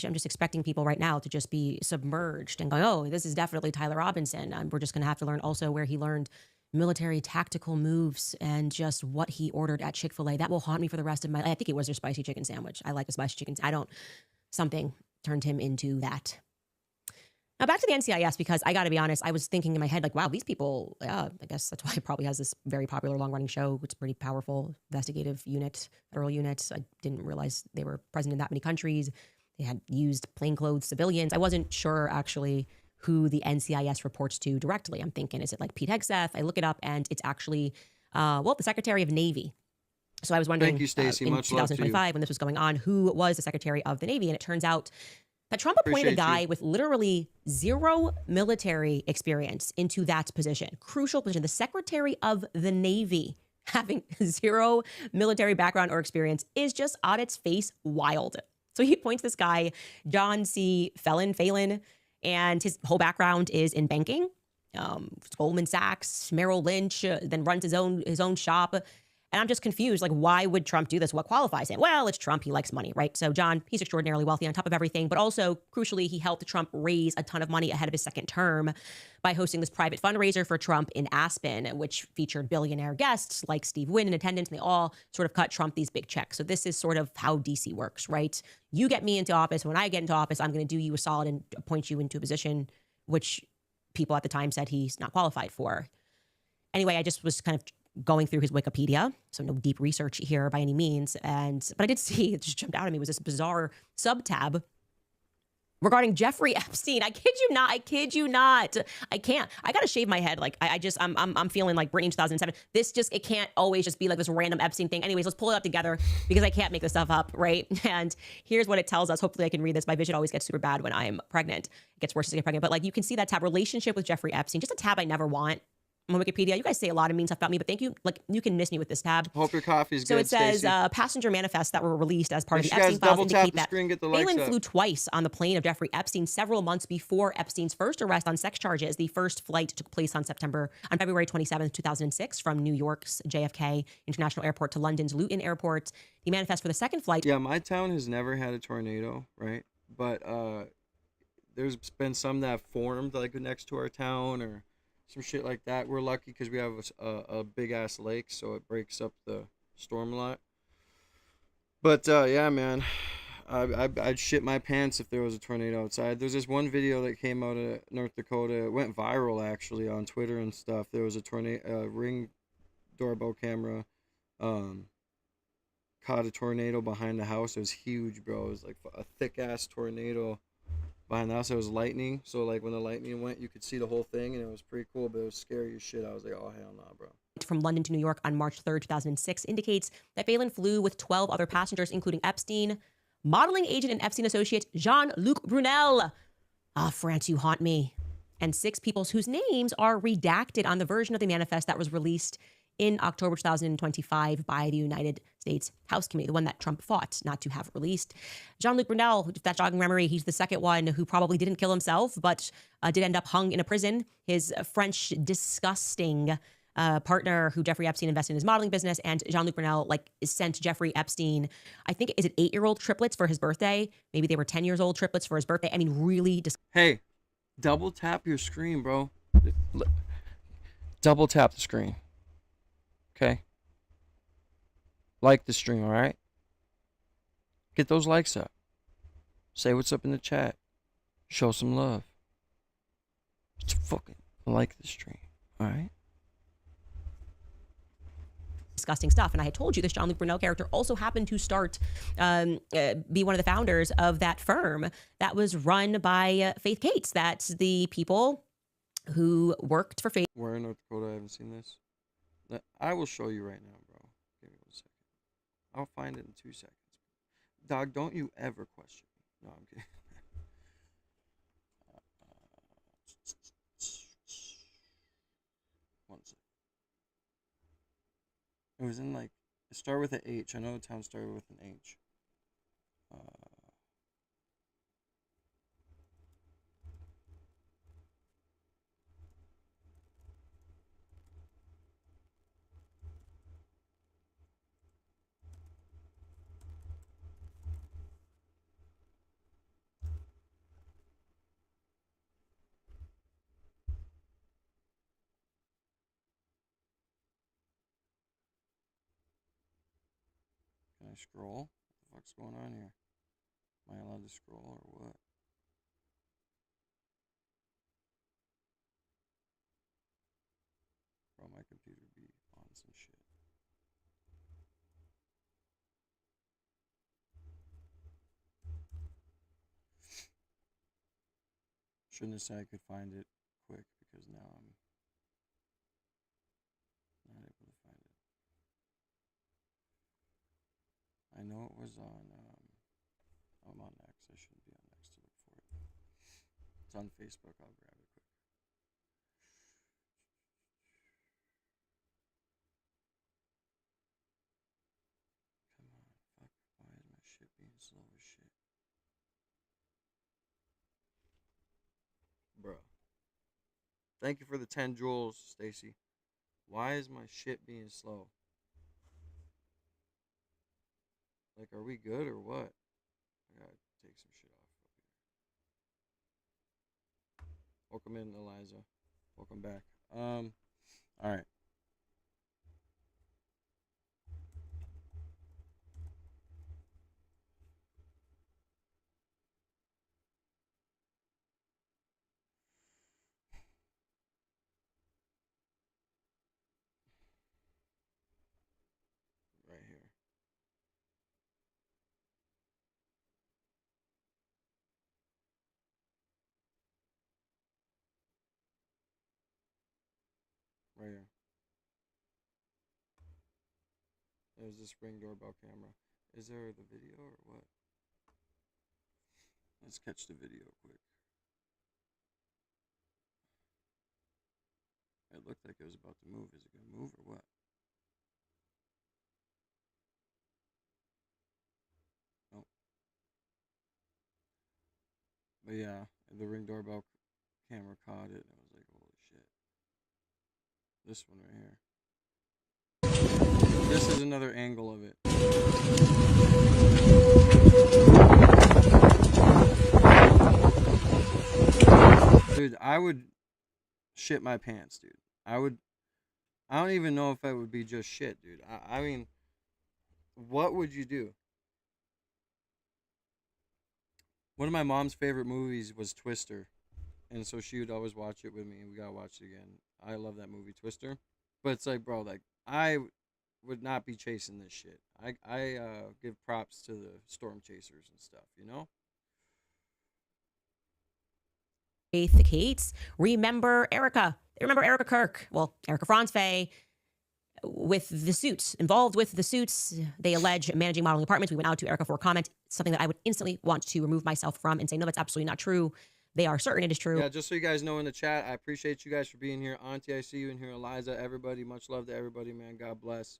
I'm just expecting people right now to just be submerged and going, oh, this is definitely Tyler Robinson. We're just going to have to learn also where he learned military tactical moves and just what he ordered at Chick-fil-A. That will haunt me for the rest of my life. I think it was their spicy chicken sandwich. I like the spicy chicken. Something turned him into that. Now back to the NCIS, because I got to be honest, I was thinking in my head, like, wow, these people, I guess that's why it probably has this very popular long-running show. It's pretty powerful investigative unit, federal unit. I didn't realize they were present in that many countries. They had used plainclothes civilians. I wasn't sure actually who the NCIS reports to directly. I'm thinking, is it like Pete Hegseth? I look it up and it's actually, the Secretary of Navy. So I was wondering, Thank you, Stacey. in Much love to you. 2025, when this was going on, who was the Secretary of the Navy? And it turns out that Trump appointed a guy with literally zero military experience into that position, crucial position, the Secretary of the Navy. Having zero military background or experience is just on its face wild. So he appoints this guy, John C. Phelan, and his whole background is in banking, Goldman Sachs, Merrill Lynch, then runs his own shop. And I'm just confused, like, why would Trump do this? What qualifies him? Well, it's Trump. He likes money, right? So John, he's extraordinarily wealthy on top of everything, but also, crucially, he helped Trump raise a ton of money ahead of his second term by hosting this private fundraiser for Trump in Aspen, which featured billionaire guests like Steve Wynn in attendance, and they all sort of cut Trump these big checks. So this is sort of how DC works, right? You get me into office. When I get into office, I'm going to do you a solid and appoint you into a position which people at the time said he's not qualified for. Anyway, I just was kind of going through his Wikipedia, so no deep research here by any means. But I did see, it just jumped out at me, was this bizarre sub-tab regarding Jeffrey Epstein. I kid you not. I can't. I gotta shave my head. Like I'm feeling like Britney in 2007. It can't always just be like this random Epstein thing. Anyways, let's pull it up together because I can't make this stuff up, right? And here's what it tells us. Hopefully I can read this. My vision always gets super bad when I'm pregnant. It gets worse as I get pregnant. But like you can see that tab, relationship with Jeffrey Epstein, just a tab I never want on Wikipedia. You guys say a lot of mean stuff about me, but thank you. Like, you can miss me with this tab. Hope your coffee's good. So it says passenger manifests that were released as part of the Epstein files indicate that Phelan flew twice on the plane of Jeffrey Epstein several months before Epstein's first arrest on sex charges. The first flight took place on February 27th, 2006, from New York's JFK International Airport to London's Luton Airport. The manifest for the second flight. Yeah, my town has never had a tornado, right? But there's been some that formed like next to our town or some shit like that. We're lucky because we have a big ass lake, so it breaks up the storm a lot. But yeah, man, I'd shit my pants if there was a tornado outside. There's this one video that came out of North Dakota. It went viral actually on Twitter and stuff. There was a tornado, Ring doorbell camera, caught a tornado behind the house. It was huge, bro. It was like a thick ass tornado behind the house. It was lightning, so like when the lightning went, you could see the whole thing, and it was pretty cool, but it was scary as shit. I was like, oh hell nah, bro. From London to New York on March 3rd, 2006 indicates that Phelan flew with 12 other passengers, including Epstein, modeling agent and Epstein associate Jean-Luc Brunel. Ah, France, you haunt me. And 6 people whose names are redacted on the version of the manifest that was released in October 2025 by the United States House Committee, the one that Trump fought not to have released. Jean-Luc Brunel, if that's jogging memory, he's the second one who probably didn't kill himself, but did end up hung in a prison. His French disgusting partner who Jeffrey Epstein invested in his modeling business, and Jean-Luc Brunel sent Jeffrey Epstein, I think, is it 8-year-old triplets for his birthday? Maybe they were 10 years old triplets for his birthday. I mean, really Hey, double tap your screen, bro. Double tap the screen. Okay? Like the stream, all right? Get those likes up. Say what's up in the chat. Show some love. Just fucking like the stream, all right? disgusting stuff. And I had told you this Jean-Luc Brunel character also happened to start, be one of the founders of that firm that was run by Faith Gates. That's the people who worked for Faith. Where in North Dakota? I haven't seen this. I will show you right now, bro. Give me 1 second. I'll find it in 2 seconds. Dog, don't you ever question me. No, I'm kidding. 1 second. It was in like, it started with an H. I know the town started with an H. Can I scroll? What the fuck's going on here? Am I allowed to scroll or what? Bro, my computer be on some shit. Shouldn't have said I could find it quick because now I'm not able to find it. I know it was on, I'm on X. I shouldn't be on X to look for it. It's on Facebook. I'll grab it quick. Come on, fuck. Why is my shit being slow as shit? Bro. Thank you for the 10 jewels, Stacy. Why is my shit being slow? Like, are we good or what? I gotta take some shit off up here. Welcome in, Eliza. Welcome back. Alright. Right here. Right here. There's this Ring doorbell camera. Is there the video or what? Let's catch the video quick. It looked like it was about to move. Is it gonna move or what? Nope. But yeah, the Ring doorbell camera caught it and I was like, holy shit. This one right here. This is another angle of it. Dude, I would shit my pants, dude. I don't even know if I would be just shit, dude. I mean, what would you do? One of my mom's favorite movies was Twister. And so she would always watch it with me, and we gotta watch it again. I love that movie, Twister. But it's like, bro, like, I would not be chasing this shit. I give props to the storm chasers and stuff, you know? Faith Gates. Remember Erica. Remember Erica Kirk. Well, Erica Franz-Faye with the suits, involved with the suits. They allege managing modeling apartments. We went out to Erica for a comment, something that I would instantly want to remove myself from and say, no, that's absolutely not true. They are certain it is true. Yeah, just so you guys know in the chat, I appreciate you guys for being here. Auntie, I see you in here. Eliza, everybody, much love to everybody, man. God bless.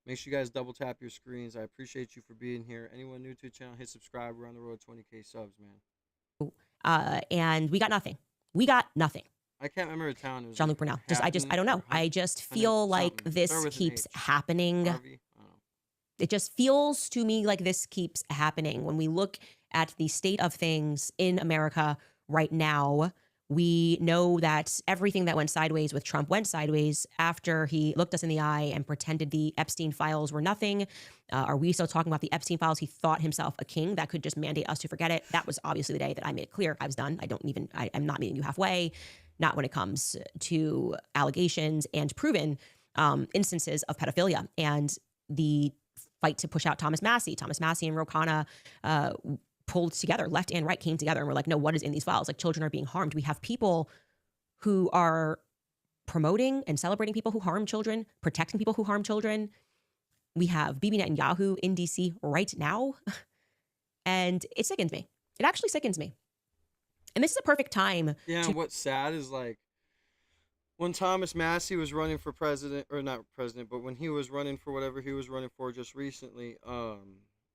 Make sure you guys double tap your screens. I appreciate you for being here. Anyone new to the channel, hit subscribe. We're on the road to 20K subs, man. And we got nothing. We got nothing. I can't remember the town. Jean-Luc Brunel. I don't know. I just feel like this keeps happening. Harvey? I don't know. It just feels to me like this keeps happening. When we look at the state of things in America right now, we know that everything that went sideways with Trump went sideways after he looked us in the eye and pretended the Epstein files were nothing. Are we still talking about the Epstein files? He thought himself a king that could just mandate us to forget it. That was obviously the day that I made it clear I was done. I'm not meeting you halfway, not when it comes to allegations and proven instances of pedophilia and the fight to push out Thomas Massey. Thomas Massey and Ro Khanna pulled together, left and right came together, and we're like, no, what is in these files? Like, children are being harmed. We have people who are promoting and celebrating people who harm children, protecting people who harm children. We have Bibi Netanyahu in DC right now. And it sickens me. It actually sickens me. And this is a perfect time. Yeah, and what's sad is like when Thomas Massey was running for president, or not president, but when he was running for whatever he was running for just recently,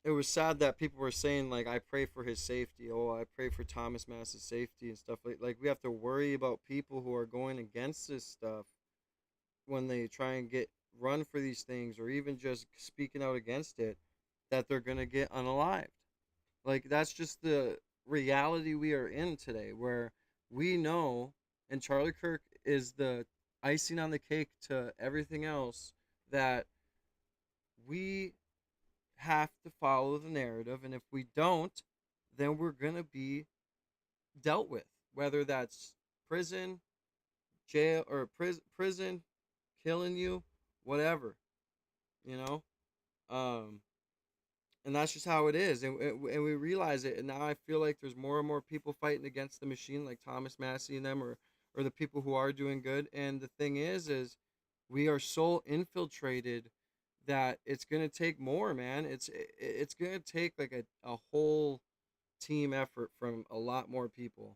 it was sad that people were saying like, I pray for his safety. Oh, I pray for Thomas Massey's safety and stuff like we have to worry about people who are going against this stuff when they try and run for these things, or even just speaking out against it, that they're gonna get unalived. Like, that's just the reality we are in today, where we know, and Charlie Kirk is the icing on the cake to everything else, that we have to follow the narrative, and if we don't, then we're gonna be dealt with, whether that's prison, jail, or prison, killing you, whatever, you know. And that's just how it is, and we realize it, and now I feel like there's more and more people fighting against the machine, like Thomas Massey and them, or the people who are doing good. And the thing is we are so infiltrated that it's gonna take more, man. It's gonna take like a whole team effort from a lot more people,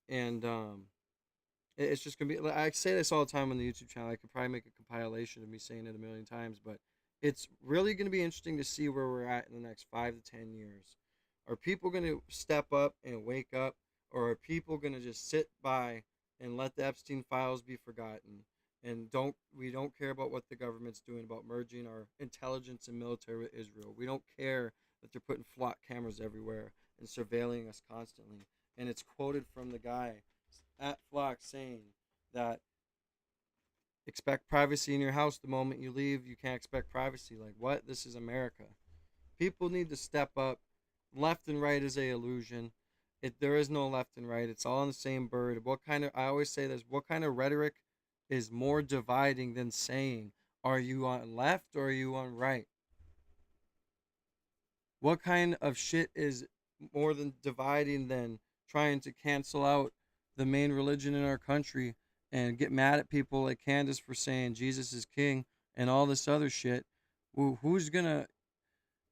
and it's just gonna be. Like, I say this all the time on the YouTube channel. I could probably make a compilation of me saying it a million times, but it's really going to be interesting to see where we're at in the next 5 to 10 years. Are people going to step up and wake up, or are people going to just sit by and let the Epstein files be forgotten? And we don't care about what the government's doing about merging our intelligence and military with Israel. We don't care that they're putting flock cameras everywhere and surveilling us constantly. And it's quoted from the guy at Flock saying that expect privacy in your house the moment you leave. You can't expect privacy. Like, what? This is America. People need to step up. Left and right is a illusion. There is no left and right. It's all on the same bird. I always say this, what kind of rhetoric is more dividing than saying, are you on left or are you on right? What kind of shit is more than dividing than trying to cancel out the main religion in our country and get mad at people like Candace for saying Jesus is king and all this other shit? Who's gonna,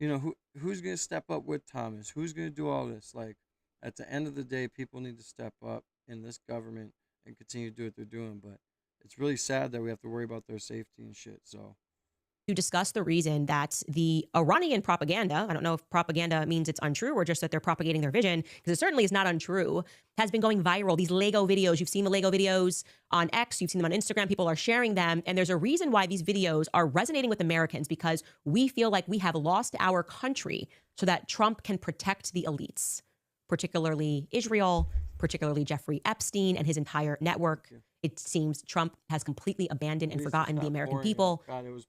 who's gonna step up with Thomas? Who's gonna do all this? Like, at the end of the day, people need to step up in this government and continue to do what they're doing. But it's really sad that we have to worry about their safety and shit. So, to discuss the reason that the Iranian propaganda, I don't know if propaganda means it's untrue or just that they're propagating their vision, because it certainly is not untrue, has been going viral. These Lego videos, you've seen the Lego videos on X, you've seen them on Instagram, people are sharing them. And there's a reason why these videos are resonating with Americans, because we feel like we have lost our country so that Trump can protect the elites, particularly Israel, particularly Jeffrey Epstein and his entire network. It seems Trump has completely abandoned and forgotten the American people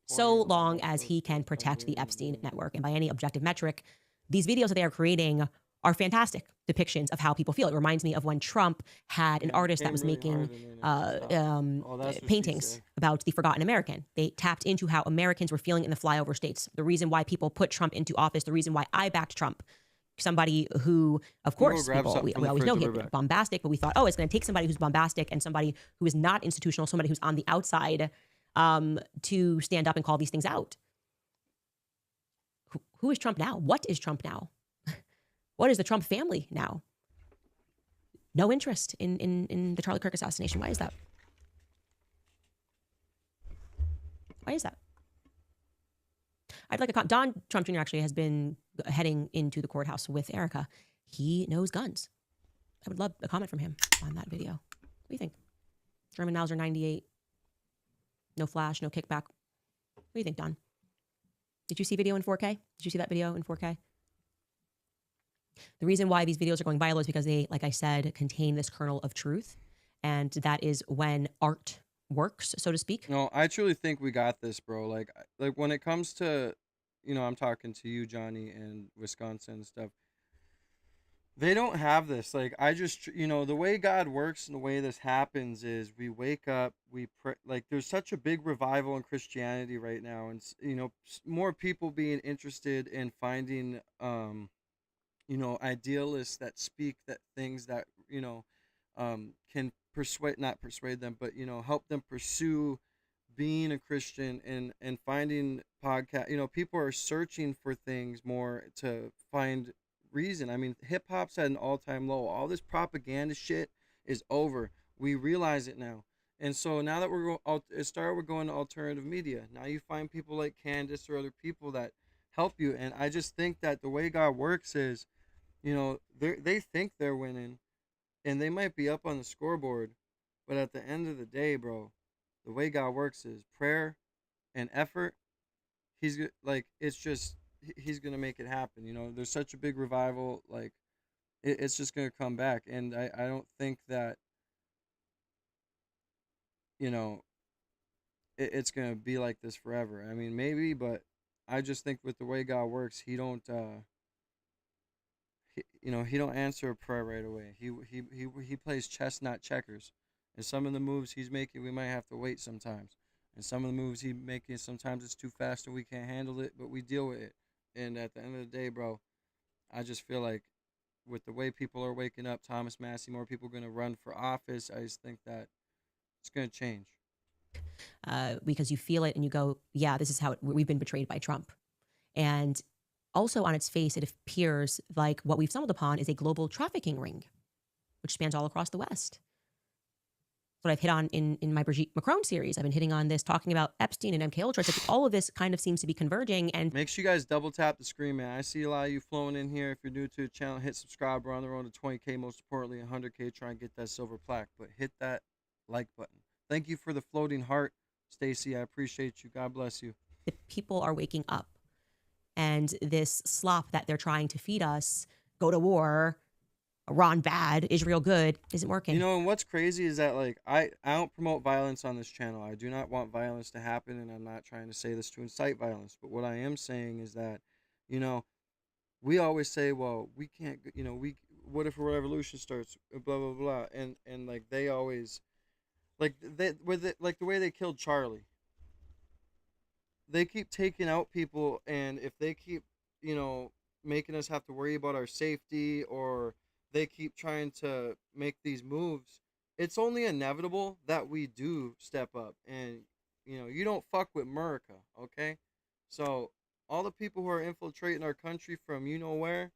so long as he can protect the Epstein network. And by any objective metric, these videos that they are creating are fantastic depictions of how people feel. It reminds me of when Trump had an artist that was making paintings about the forgotten American. They tapped into how Americans were feeling in the flyover states. The reason why people put Trump into office, the reason why I backed Trump. Somebody who, of course, we always know he's bombastic, but we thought, oh, it's going to take somebody who's bombastic and somebody who is not institutional, somebody who's on the outside, to stand up and call these things out. Who is Trump now? What is Trump now? What is the Trump family now? No interest in the Charlie Kirk assassination. Why is that? Why is that? I'd like a Don Trump Jr. actually has been heading into the courthouse with Erica. He knows guns. I would love a comment from him on that video. What do you think? German Mauser 98. No flash, no kickback. What do you think, Don? Did you see video in 4K? Did you see that video in 4K? The reason why these videos are going viral is because they, like I said, contain this kernel of truth. And that is when art works, so to speak. No, I truly think we got this, bro. Like when it comes to, I'm talking to you, Johnny, and Wisconsin and stuff. They don't have this. Like, I just, you know, the way God works and the way this happens is we wake up, we pray. Like, there's such a big revival in Christianity right now, and you know, more people being interested in finding, you know, idealists that speak that things that, you know, can not persuade them, but, you know, help them pursue being a Christian, and finding podcast. You know, people are searching for things more to find reason. I mean, hip hop's at an all-time low. All this propaganda shit is over. We realize it now. And so now that it started with going to alternative media. Now you find people like Candace or other people that help you. And I just think that the way God works is, you know, they think they're winning, and they might be up on the scoreboard, but at the end of the day, bro, the way God works is prayer and effort. It's just, he's gonna make it happen. You know, there's such a big revival, like it's just gonna come back. And I don't think that, you know, it's gonna be like this forever. I mean, maybe, but I just think with the way God works, he don't you know, he don't answer a prayer right away. He plays chess, not checkers. And some of the moves he's making, we might have to wait sometimes. And some of the moves he's making, sometimes it's too fast and we can't handle it, but we deal with it. And at the end of the day, bro, I just feel like with the way people are waking up, Thomas Massey, more people are going to run for office. I just think that it's going to change. Because you feel it and you go, yeah, this is how we've been betrayed by Trump. And also on its face, it appears like what we've stumbled upon is a global trafficking ring, which spans all across the West. What I've hit on in my Brigitte Macron series. I've been hitting on this, talking about Epstein and MK Ultra. It's like all of this kind of seems to be converging. And make sure you guys double tap the screen, man. I see a lot of you flowing in here. If you're new to the channel, hit subscribe. We're on the road to 20K, most importantly 100K. Try and get that silver plaque, but hit that like button. Thank you for the floating heart, Stacy. I appreciate you. God bless you. the people are waking up, and this slop that they're trying to feed us, go to war, Iran bad, Israel good, isn't working. You know, and what's crazy is that, like, I don't promote violence on this channel. I do not want violence to happen, and I'm not trying to say this to incite violence. But what I am saying is that, you know, we always say, well, we can't, you know, what if a revolution starts, blah, blah, blah. And like, they always, like, the way they killed Charlie. They keep taking out people, and if they keep, you know, making us have to worry about our safety, or they keep trying to make these moves, it's only inevitable that we do step up. And, you know, you don't fuck with America, okay? So all the people who are infiltrating our country from you know where,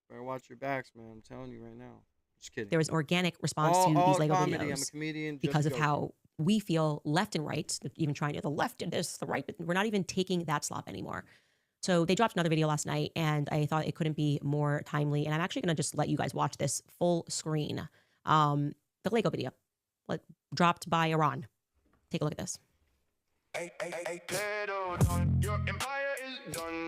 better watch your backs, man. I'm telling you right now. Just kidding. There was organic response to these Lego comedy. videos. I'm a comedian. Because of how we feel left and right, even trying to the left and this, the right, we're not even taking that slop anymore. So they dropped another video last night, and I thought it couldn't be more timely. And I'm actually going to just let you guys watch this full screen. The Lego video dropped by Iran. Take a look at this. Hey, your empire is done.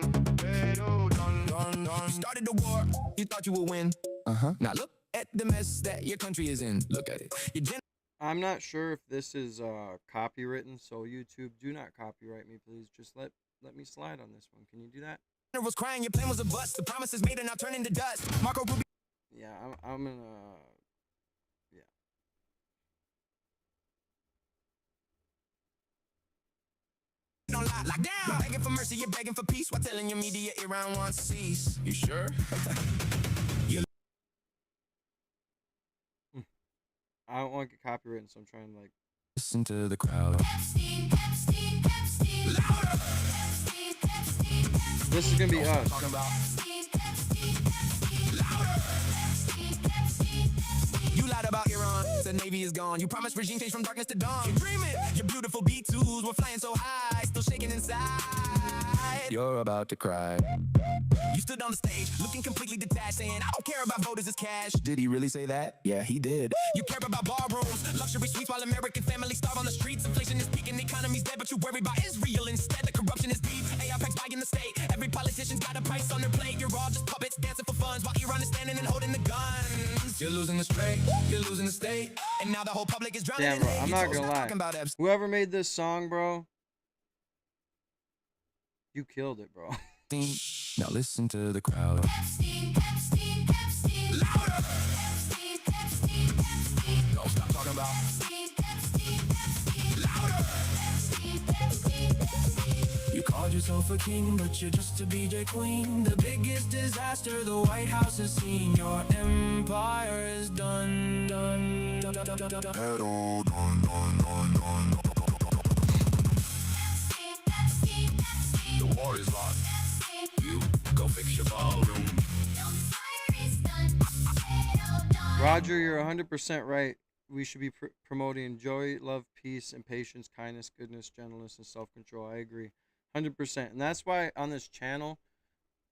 You started the war, you thought you would win. Now look at the mess that your country is in. Look at it. I'm not sure if this is copywritten, so YouTube, do not copyright me, please. Just let me slide on this one. Can you do that? Was crying, your plan was a bust. The promises made are now turning to dust. Marco Rubio. Yeah, I'm gonna. Yeah. Don't lie, lock down. You're begging for mercy, you're begging for peace, while telling your media Iran wants to cease. You sure? I don't want to get copywritten, so I'm trying to like listen to the crowd. This is gonna be us. You lied about Iran, the Navy is gone. You promised regime change from darkness to dawn. You're dreaming, your beautiful B-2s were flying so high, still shaking inside. You're about to cry. You stood on the stage, looking completely detached, saying, I don't care about voters, it's cash. Did he really say that? Yeah, he did. You care about ballrooms, luxury suites, while American families starve on the streets. Inflation is peaking, the economy's dead, but you worry about Israel instead. The corruption is deep, AIPAC's buying the state. Every politician's got a price on their plate. You're all just puppets dancing for funds, while Iran is standing and holding the guns. You're losing the straight, you're losing the state, and now the whole public is drowning. Damn, bro, I'm not gonna lie. Whoever made this song, bro, you killed it, bro. Now listen to the crowd. called yourself a king, but you're just a BJ queen. The biggest disaster the White House has seen. Your empire is done, done, done, done, done, done. Hello, done, done, done, done. The war is lost. You go fix your ballroom. Roger, you're 100% right. We should be promoting joy, love, peace, and patience, kindness, goodness, gentleness, and self-control. I agree 100%. And that's why on this channel,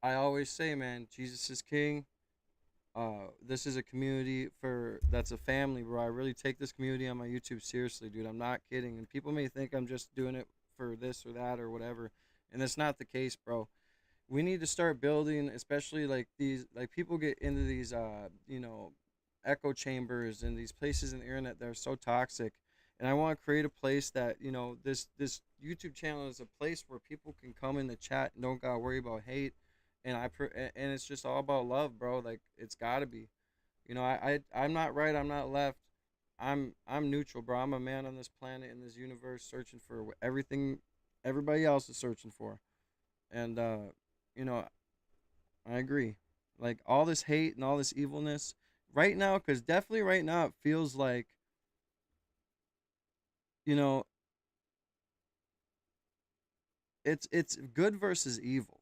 I always say, man, Jesus is king. This is a community that's a family, bro. I really take this community on my YouTube seriously, dude. I'm not kidding. And people may think I'm just doing it for this or that or whatever. And that's not the case, bro. We need to start building, especially like these, like people get into these, you know, echo chambers and these places in the internet that are so toxic. And I want to create a place that, you know, this YouTube channel is a place where people can come in the chat and don't gotta worry about hate. And and it's just all about love, bro. Like, it's gotta be, you know. I'm not right, I'm not left. I'm neutral, bro. I'm a man on this planet, in this universe, searching for everything everybody else is searching for. And you know, I agree. Like, all this hate and all this evilness right now, because definitely right now it feels like, you know, it's good versus evil.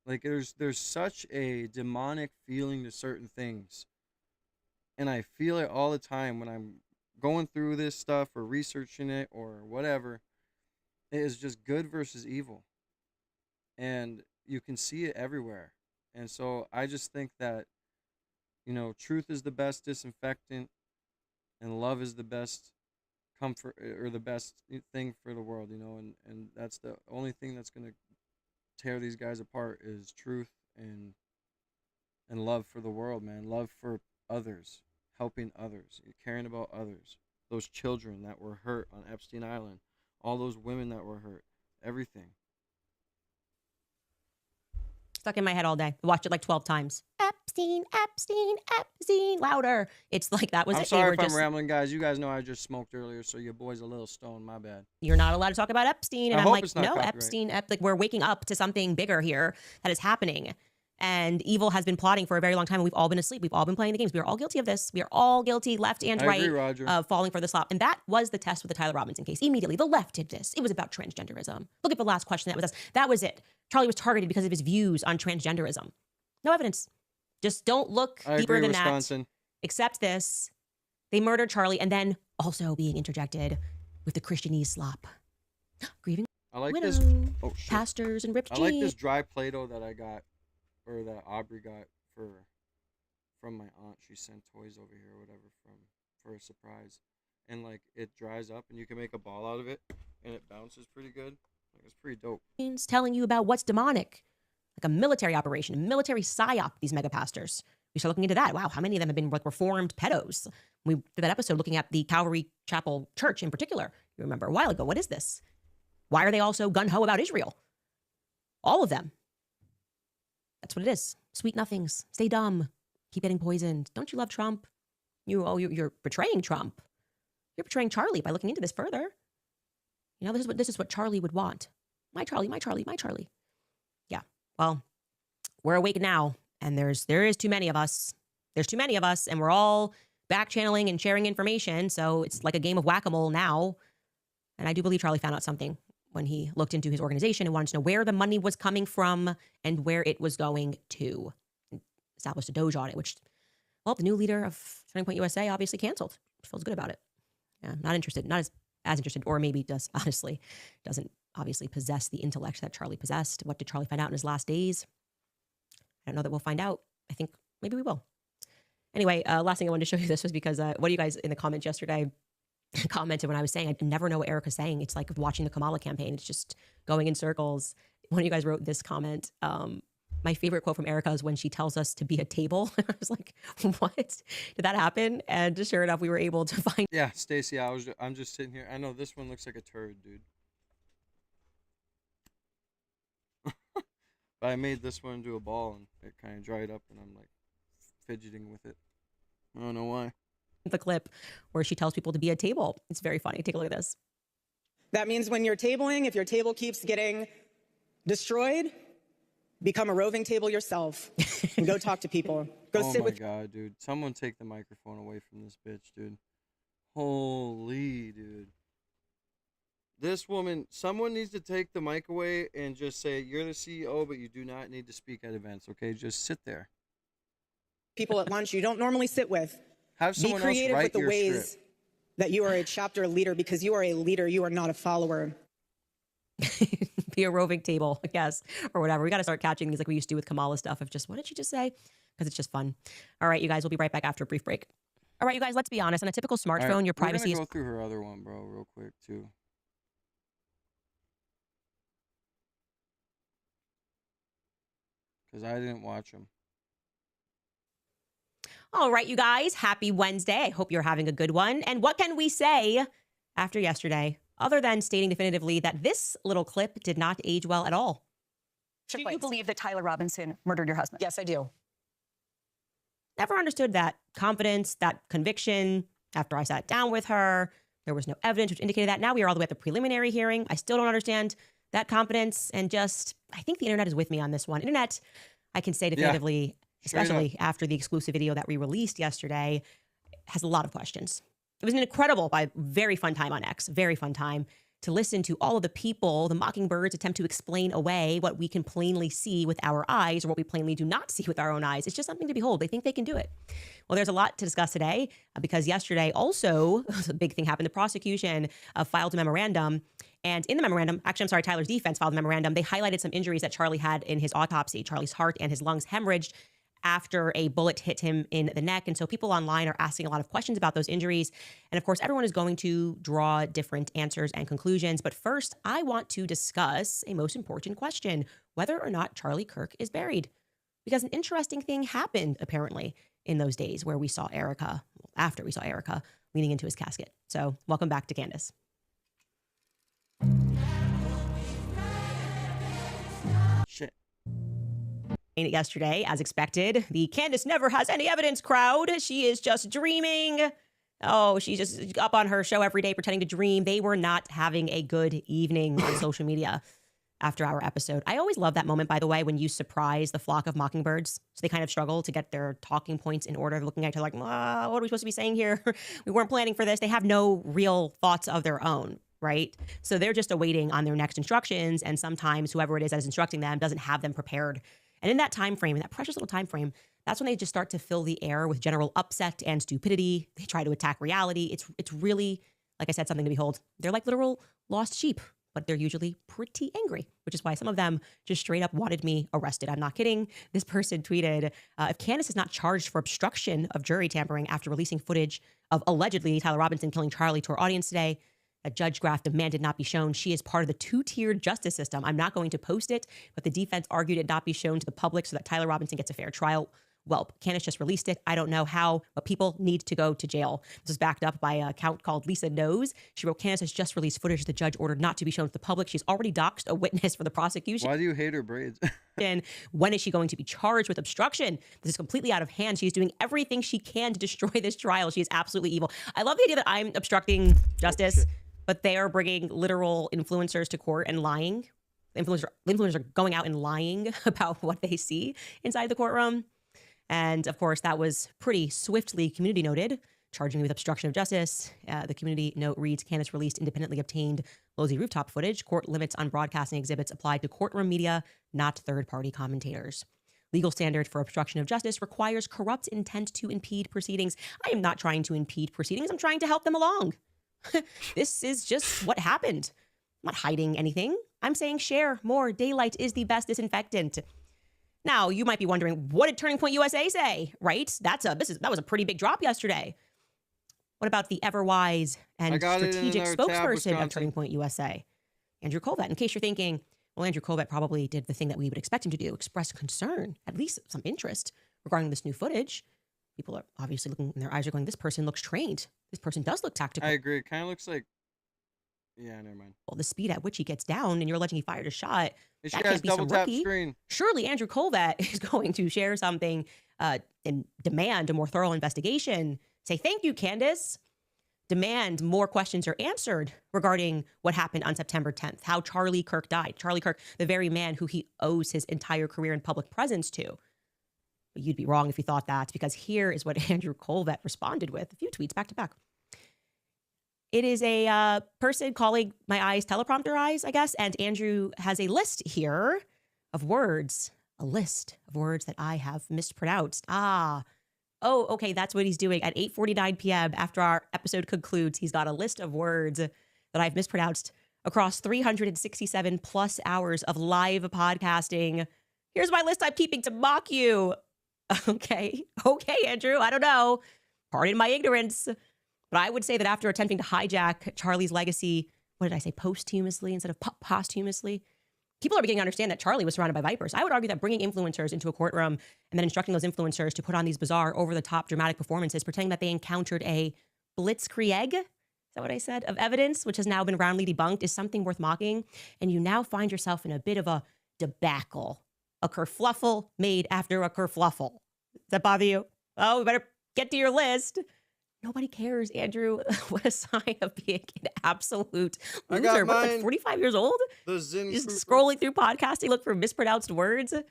Like, there's such a demonic feeling to certain things, and I feel it all the time when I'm going through this stuff or researching it or whatever. It is just good versus evil, and you can see it everywhere. And so I just think that, you know, truth is the best disinfectant, and love is the best comfort, or the best thing for the world, you know. And that's the only thing that's going to tear these guys apart, is truth and love for the world, man. Love for others, helping others, caring about others. Those children that were hurt on Epstein Island, all those women that were hurt, everything. Stuck in my head all day. I watched it like 12 times. Epstein, Epstein, Epstein. Louder. It's like, that was I'm it. sorry if I'm rambling, guys. You guys know I just smoked earlier, so your boy's a little stoned. My bad. You're not allowed to talk about Epstein. And I I'm hope like, it's not no, copyright. Epstein. Like, we're waking up to something bigger here that is happening. And evil has been plotting for a very long time, and we've all been asleep. We've all been playing the games. We are all guilty of this. We are all guilty, left and I right, agree, Roger. of falling for the slop. And that was the test with the Tyler Robinson case. Immediately, the left did this. It was about transgenderism. Look at the last question that was asked. That was it. Charlie was targeted because of his views on transgenderism. No evidence. Just don't look deeper than Wisconsin. that. Accept this. They murdered Charlie, and then also being interjected with the Christianese slop. Grieving I like widow, this. Oh shit. pastors and ripped I like jeans. this dry Play-Doh that I got, or that Aubrey got from my aunt. She sent toys over here or whatever for a surprise, and like, it dries up and you can make a ball out of it, and it bounces pretty good. Like, it's pretty dope. Telling you about what's demonic, like a military operation, a military psyop. These mega pastors. We start looking into that. Wow, how many of them have been like reformed pedos? We did that episode looking at the Calvary Chapel Church in particular. You remember a while ago. What is this? Why are they all so gun ho about Israel? All of them. That's what it is. Sweet nothings. Stay dumb. Keep getting poisoned. Don't you love Trump? You're betraying Trump. You're betraying Charlie by looking into this further. You know, this is what Charlie would want. My Charlie, my Charlie, my Charlie. Yeah. Well, we're awake now, and there is too many of us. There's too many of us, and we're all back channeling and sharing information. So it's like a game of whack-a-mole now. And I do believe Charlie found out something when he looked into his organization and wanted to know where the money was coming from and where it was going to. Established a Doge audit, which, well, the new leader of Turning Point USA obviously canceled. Feels good about it. Yeah, not interested, not as interested, or maybe does, honestly, doesn't obviously possess the intellect that Charlie possessed. What did Charlie find out in his last days? I don't know that we'll find out. I think maybe we will. Anyway, last thing I wanted to show you this was because one of you guys in the comments yesterday commented when I was saying I never know what Erica's saying. It's like watching the Kamala campaign. It's just going in circles. One of you guys wrote this comment. My favorite quote from Erica is when she tells us to be a table. I was like, what? Did that happen? And sure enough, we were able to find. Yeah, Stacy, I'm just sitting here. I know this one looks like a turd, dude. But I made this one into a ball, and it kind of dried up, and I'm like fidgeting with it. I don't know why. The clip where she tells people to be a table. It's very funny. Take a look at this. That means when you're tabling, if your table keeps getting destroyed, become a roving table yourself and go talk to people. Go Oh sit my with god, dude. Someone take the microphone away from this bitch, dude. Holy, dude. This woman, someone needs to take the mic away and just say, you're the CEO, but you do not need to speak at events, okay? Just sit there. people at lunch you don't normally sit with. Have Be someone else creative write with the your ways script. that you are a chapter leader, because you are a leader. You are not a follower. Be a roving table, I guess, or whatever. We got to start catching these like we used to do with Kamala stuff of just, what did she just say? Because it's just fun. All right, you guys, we'll be right back after a brief break. All right, you guys, let's be honest. On a typical All smartphone, right, your privacy We're is... going to go through her other one, bro, real quick, too. Because I didn't watch them. All right, you guys, happy Wednesday. I hope you're having a good one. And what can we say after yesterday, other than stating definitively that this little clip did not age well at all? Do you believe that Tyler Robinson murdered your husband? Yes, I do. Never understood that confidence, that conviction. After I sat down with her, there was no evidence which indicated that. Now we are all the way at the preliminary hearing. I still don't understand that confidence, and just, I think the internet is with me on this one. Internet, I can say definitively, especially after the exclusive video that we released yesterday, has a lot of questions. It was an incredible, very fun time on X, very fun time to listen to all of the people, the Mockingbirds, attempt to explain away what we can plainly see with our eyes, or what we plainly do not see with our own eyes. It's just something to behold. They think they can do it. Well, there's a lot to discuss today because yesterday also, a big thing happened. The prosecution filed a memorandum. And in the memorandum, actually, I'm sorry, Tyler's defense filed a memorandum. They highlighted some injuries that Charlie had in his autopsy. Charlie's heart and his lungs hemorrhaged after a bullet hit him in the neck. And so people online are asking a lot of questions about those injuries. And of course, everyone is going to draw different answers and conclusions. But first, I want to discuss a most important question, whether or not Charlie Kirk is buried. Because an interesting thing happened, apparently, in those days where we saw Erica, after we saw Erica, leaning into his casket. So welcome back to Candace. Shit. Yesterday, as expected, the Candace never has any evidence crowd. She is just dreaming. Oh, she's just up on her show every day pretending to dream. They were not having a good evening on social media after our episode. I always love that moment, by the way, when you surprise the flock of mockingbirds. So they kind of struggle to get their talking points in order, looking at each other like, what are we supposed to be saying here? We weren't planning for this. They have no real thoughts of their own, right? So they're just awaiting on their next instructions. And sometimes whoever it is that is instructing them doesn't have them prepared. And in that time frame, in that precious little time frame, that's when they just start to fill the air with general upset and stupidity. They try to attack reality. It's really, like I said, something to behold. They're like literal lost sheep, but they're usually pretty angry, which is why some of them just straight up wanted me arrested. I'm not kidding. This person tweeted, if Candace is not charged for obstruction of jury tampering after releasing footage of allegedly Tyler Robinson killing Charlie to her audience today, a Judge Graff demanded not be shown. She is part of the two-tiered justice system. I'm not going to post it, but the defense argued it not be shown to the public so that Tyler Robinson gets a fair trial. Well, Candace just released it. I don't know how, but people need to go to jail. This is backed up by an account called Lisa Knows. She wrote, Candace has just released footage the judge ordered not to be shown to the public. She's already doxed a witness for the prosecution. Why do you hate her braids? And when is she going to be charged with obstruction? This is completely out of hand. She's doing everything she can to destroy this trial. She is absolutely evil. I love the idea that I'm obstructing justice, but they are bringing literal influencers to court and lying. Influencers are going out and lying about what they see inside the courtroom. And of course, that was pretty swiftly community noted, charging me with obstruction of justice. The community note reads, Candace released independently obtained Lozy rooftop footage. Court limits on broadcasting exhibits applied to courtroom media, not third-party commentators. Legal standard for obstruction of justice requires corrupt intent to impede proceedings. I am not trying to impede proceedings. I'm trying to help them along. This is just what happened. I'm not hiding anything. I'm saying share more. Daylight is the best disinfectant. Now, you might be wondering, what did Turning Point USA say, right? That was a pretty big drop yesterday. What about the ever-wise and strategic spokesperson of Turning Point USA, Andrew Colvett? In case you're thinking, well, Andrew Colvett probably did the thing that we would expect him to do, express concern, at least some interest regarding this new footage. People are obviously looking, and their eyes are going, this person looks trained. This person does look tactical. I agree. It kind of looks like, yeah, never mind. Well, the speed at which he gets down and you're alleging he fired a shot, It that guys can't be double some tap rookie. screen. Surely Andrew Colvett is going to share something and demand a more thorough investigation. Say, thank you, Candace. demand more questions are answered regarding what happened on September 10th, how Charlie Kirk died. Charlie Kirk, the very man who he owes his entire career in public presence to. But you'd be wrong if you thought that, because here is what Andrew Colvett responded with, a few tweets back to back. It is a person calling my eyes teleprompter eyes, I guess, and Andrew has a list here of words, a list of words that I have mispronounced. Oh, okay, that's what he's doing at 8:49 p.m. after our episode concludes. He's got a list of words that I've mispronounced across 367 plus hours of live podcasting. Here's my list I'm keeping to mock you. Okay, Andrew, I don't know. Pardon my ignorance. But I would say that after attempting to hijack Charlie's legacy, what did I say, posthumously instead of posthumously? People are beginning to understand that Charlie was surrounded by vipers. I would argue that bringing influencers into a courtroom and then instructing those influencers to put on these bizarre, over-the-top dramatic performances, pretending that they encountered a blitzkrieg, is that what I said, of evidence, which has now been roundly debunked, is something worth mocking. And you now find yourself in a bit of a debacle, a kerfluffle made after a kerfluffle. Does that bother you? Oh, we better get to your list. Nobody cares, Andrew. What a sign of being an absolute I loser. got What, like mine. 45 years old? The Zen Just Cooper. scrolling through podcasting, look for mispronounced words. I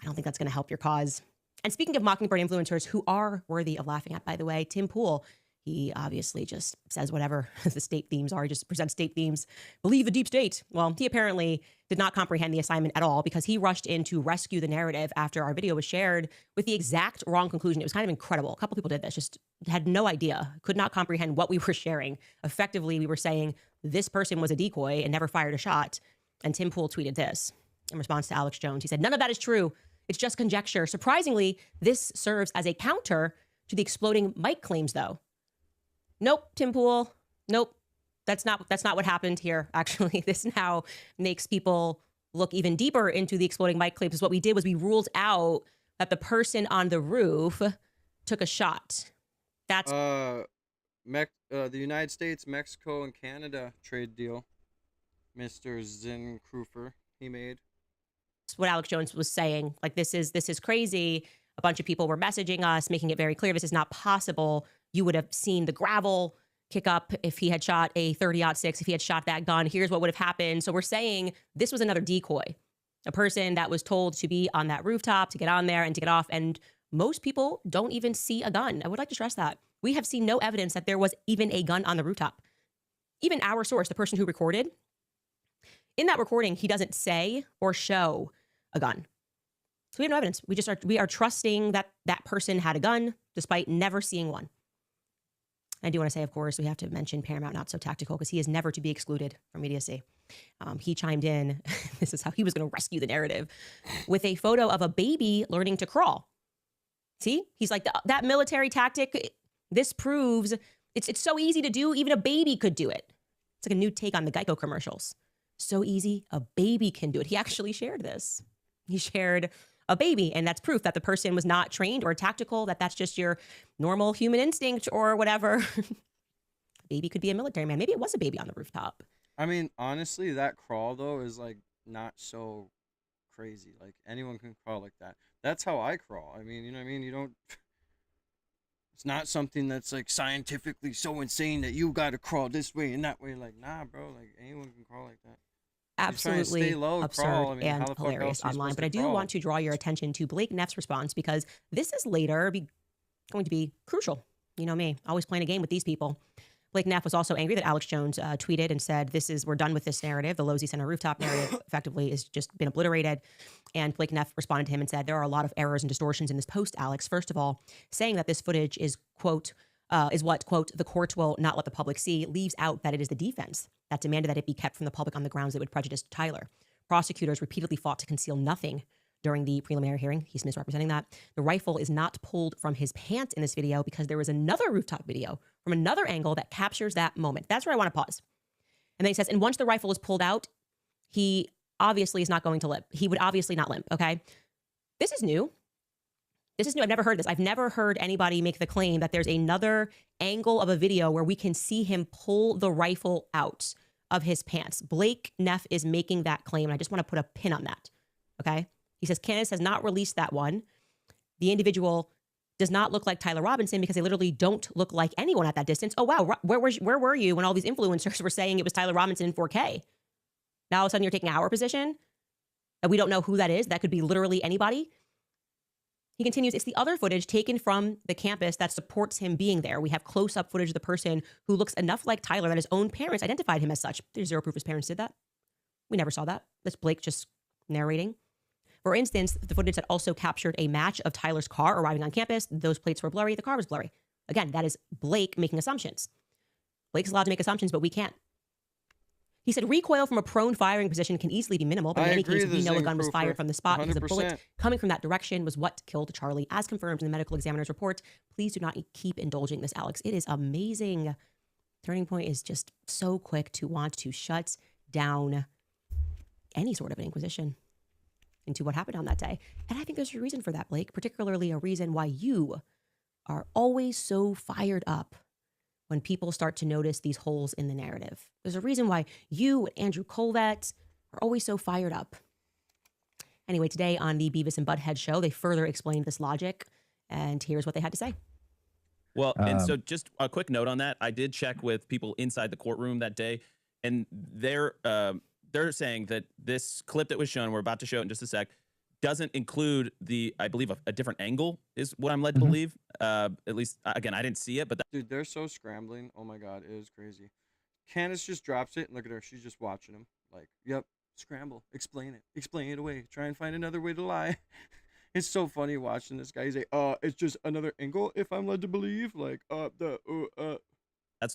don't think that's going to help your cause. And speaking of Mockingbird influencers who are worthy of laughing at, by the way, Tim Pool, he obviously just says whatever the state themes are. He just presents state themes. Believe the deep state. Well, he apparently did not comprehend the assignment at all because he rushed in to rescue the narrative after our video was shared with the exact wrong conclusion. It was kind of incredible. A couple people did this, just had no idea, could not comprehend what we were sharing. Effectively, we were saying this person was a decoy and never fired a shot. And Tim Pool tweeted this in response to Alex Jones. He said, "None of that is true. It's just conjecture. Surprisingly, this serves as a counter to the exploding mic claims, though." Nope, Tim Pool. Nope. That's not what happened here. Actually, this now makes people look even deeper into the exploding mic claims. Because what we did was we ruled out that the person on the roof took a shot. That's the United States, Mexico, and Canada trade deal. Mr. Zen Krufer, he made. what Alex Jones was saying. Like, this is crazy. A bunch of people were messaging us, making it very clear this is not possible. You would have seen the gravel kick up if he had shot a 30-06, if he had shot that gun. Here's what would have happened. So we're saying this was another decoy, a person that was told to be on that rooftop, to get on there and to get off. And most people don't even see a gun. I would like to stress that. We have seen no evidence that there was even a gun on the rooftop. Even our source, the person who recorded, in that recording, he doesn't say or show a gun. So we have no evidence. We are trusting that that person had a gun despite never seeing one. I do want to say, of course, we have to mention Paramount Not So Tactical because he is never to be excluded from idiocy. He chimed in, this is how he was going to rescue the narrative, with a photo of a baby learning to crawl. See? He's like, that military tactic, this proves it's so easy to do, even a baby could do it. It's like a new take on the Geico commercials. So easy, a baby can do it. He actually shared this. He shared a baby, and that's proof that the person was not trained or tactical, that that's just your normal human instinct or whatever. Baby could be a military man. Maybe it was a baby on the rooftop. I mean, honestly, that crawl, though, is, like, not so crazy. Like, anyone can crawl like that. That's how I crawl. I mean, you know what I mean? You don't... It's not something that's, like, scientifically so insane that you got to crawl this way and that way. Like, nah, bro. Like, anyone can crawl like that. Absolutely stay low, absurd crawl. I mean, how and the fuck hilarious else are you online. supposed But to I do crawl? want to draw your attention to Blake Neff's response because this is later going to be crucial. You know me, always playing a game with these people. Blake Neff was also angry that Alex Jones tweeted and said, we're done with this narrative. The Losey Center rooftop narrative effectively has just been obliterated. And Blake Neff responded to him and said, there are a lot of errors and distortions in this post, Alex. First of all, saying that this footage is, quote, is what, quote, the court will not let the public see, leaves out that it is the defense that demanded that it be kept from the public on the grounds it would prejudice Tyler. Prosecutors repeatedly fought to conceal nothing during the preliminary hearing. He's misrepresenting that. The rifle is not pulled from his pants in this video because there is another rooftop video from another angle that captures that moment. That's where I want to pause. And then he says, and once the rifle is pulled out, he obviously is not going to limp. He would obviously not limp, okay? This is new. This is new. I've never heard this. I've never heard anybody make the claim that there's another angle of a video where we can see him pull the rifle out of his pants. Blake Neff is making that claim, and I just want to put a pin on that, okay? He says Candace has not released that one. The individual does not look like Tyler Robinson because they literally don't look like anyone at that distance. Oh, wow. Where were you when all these influencers were saying it was Tyler Robinson in 4K? Now all of a sudden you're taking our position and we don't know who that is. That could be literally anybody. He continues, it's the other footage taken from the campus that supports him being there. We have close-up footage of the person who looks enough like Tyler that his own parents identified him as such. There's zero proof his parents did that. We never saw that. That's Blake just narrating. For instance, the footage that also captured a match of Tyler's car arriving on campus, those plates were blurry, the car was blurry. Again, that is Blake making assumptions. Blake's allowed to make assumptions, but we can't. He said recoil from a prone firing position can easily be minimal, but in any case, we know a gun was fired from the spot because the bullet coming from that direction was what killed Charlie, as confirmed in the medical examiner's report. Please do not keep indulging this, Alex. It is amazing. Turning Point is just so quick to want to shut down any sort of an inquisition into what happened on that day. And I think there's a reason for that, Blake, particularly a reason why you are always so fired up when people start to notice these holes in the narrative. There's a reason why you and Andrew Colvett are always so fired up. Anyway, today on the Beavis and Butthead show, they further explained this logic, and here's what they had to say. Well, and so just a quick note on that. I did check with people inside the courtroom that day, and they're saying that this clip that was shown, we're about to show it in just a sec, doesn't include the, I believe, a different angle is what I'm led to believe. At least, again, I didn't see it, but dude, they're so scrambling. Oh my God, it is crazy. Candace just drops it and look at her. She's just watching him. Like, yep, scramble, explain it away. Try and find another way to lie. It's so funny watching this guy. He's like, it's just another angle if I'm led to believe. Like,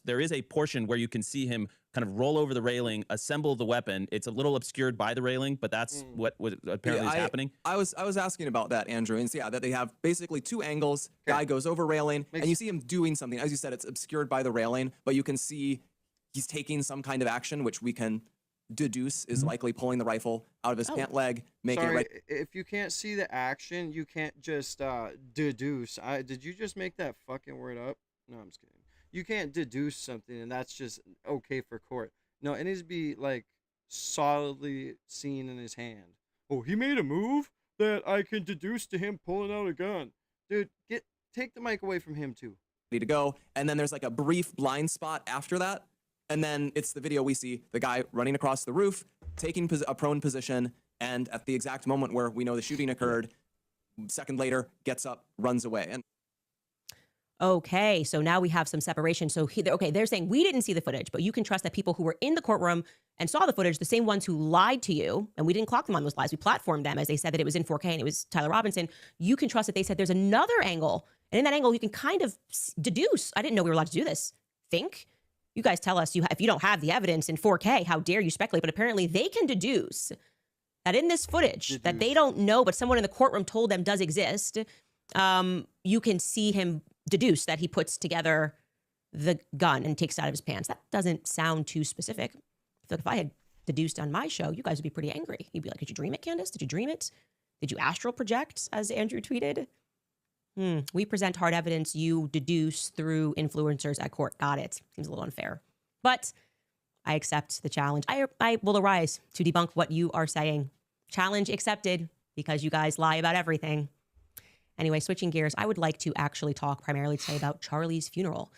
there is a portion where you can see him kind of roll over the railing, assemble the weapon. It's a little obscured by the railing, but that's what apparently is happening. I was asking about that, Andrew, and that they have basically two angles. Guy goes over railing, and you see him doing something. As you said, it's obscured by the railing, but you can see he's taking some kind of action, which we can deduce is likely pulling the rifle out of his pant leg, making it right. If you can't see the action, you can't just deduce. Did you just make that fucking word up? No, I'm just kidding. You can't deduce something, and that's just okay for court. No, it needs to be, like, solidly seen in his hand. Oh, he made a move that I can deduce to him pulling out a gun. Dude, take the mic away from him, too. Ready to go, and then there's, like, a brief blind spot after that, and then it's the video we see, the guy running across the roof, taking a prone position, and at the exact moment where we know the shooting occurred, second later, gets up, runs away. And okay, so now we have some separation. So, they're saying we didn't see the footage, but you can trust that people who were in the courtroom and saw the footage, the same ones who lied to you, and we didn't clock them on those lies. We platformed them as they said that it was in 4K and it was Tyler Robinson. You can trust that they said there's another angle. And in that angle, you can kind of deduce. I didn't know we were allowed to do this. Think. You guys tell us if you don't have the evidence in 4K, how dare you speculate? But apparently they can deduce that in this footage that they don't know, but someone in the courtroom told them does exist. You can see him deduce that he puts together the gun and takes it out of his pants. That doesn't sound too specific. I feel like if I had deduced on my show, you guys would be pretty angry. You'd be like, did you dream it, Candace? Did you dream it? Did you astral project, as Andrew tweeted? We present hard evidence. You deduce through influencers at court. Got it. Seems a little unfair. But I accept the challenge. I will arise to debunk what you are saying. Challenge accepted, because you guys lie about everything. Anyway, switching gears, I would like to actually talk primarily today about Charlie's funeral,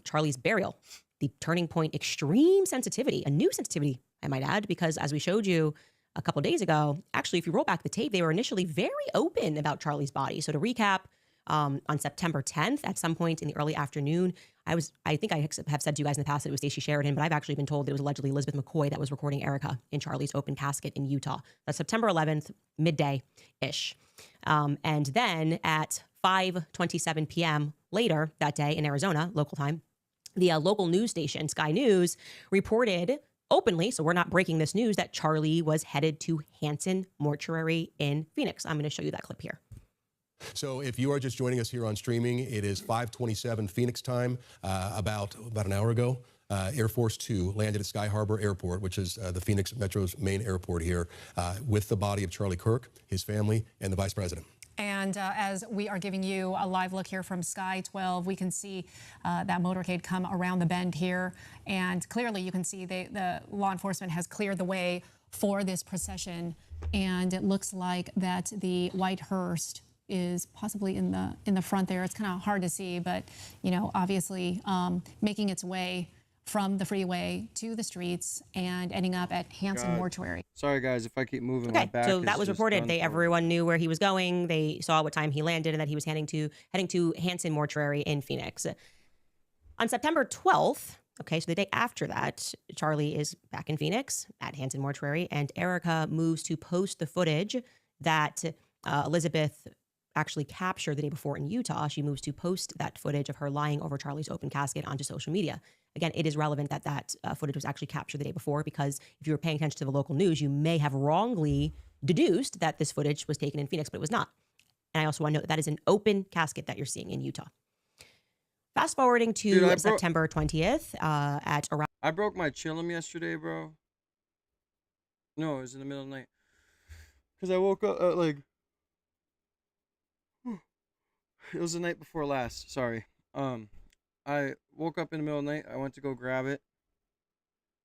Charlie's burial, the Turning Point extreme sensitivity, a new sensitivity, I might add, because as we showed you a couple of days ago, actually, if you roll back the tape, they were initially very open about Charlie's body. So to recap, on September 10th, at some point in the early afternoon, I think I have said to you guys in the past that it was Stacey Sheridan, but I've actually been told that it was allegedly Elizabeth McCoy that was recording Erica in Charlie's open casket in Utah. That's September 11th, midday-ish. And then at 5:27 p.m. later that day in Arizona, local time, the local news station, Sky News, reported openly, so we're not breaking this news, that Charlie was headed to Hanson Mortuary in Phoenix. I'm going to show you that clip here. So if you are just joining us here on streaming, it is 5:27 Phoenix time, about an hour ago. Air Force 2 landed at Sky Harbor Airport, which is the Phoenix Metro's main airport here, with the body of Charlie Kirk, his family, and the Vice President. And as we are giving you a live look here from Sky 12, we can see that motorcade come around the bend here. And clearly you can see the law enforcement has cleared the way for this procession. And it looks like that the white hearse is possibly in the front there. It's kind of hard to see, but obviously making its way from the freeway to the streets and ending up at Hanson Mortuary. Sorry, guys, if I keep moving. My Okay, back so is that was just reported. done They for. everyone knew where he was going. They saw what time he landed and that he was heading to Hanson Mortuary in Phoenix. On September 12th, okay, so the day after that, Charlie is back in Phoenix at Hanson Mortuary, and Erica moves to post the footage that Elizabeth actually captured the day before in Utah. She moves to post that footage of her lying over Charlie's open casket onto social media. Again, it is relevant that that footage was actually captured the day before, because if you were paying attention to the local news, you may have wrongly deduced that this footage was taken in Phoenix, but it was not. And I also want to note that that is an open casket that you're seeing in Utah. Fast forwarding to September 20th at around... I broke my chillum yesterday, bro. No, it was in the middle of the night. Because I woke up at like... It was the night before last, sorry. I woke up in the middle of the night. I went to go grab it,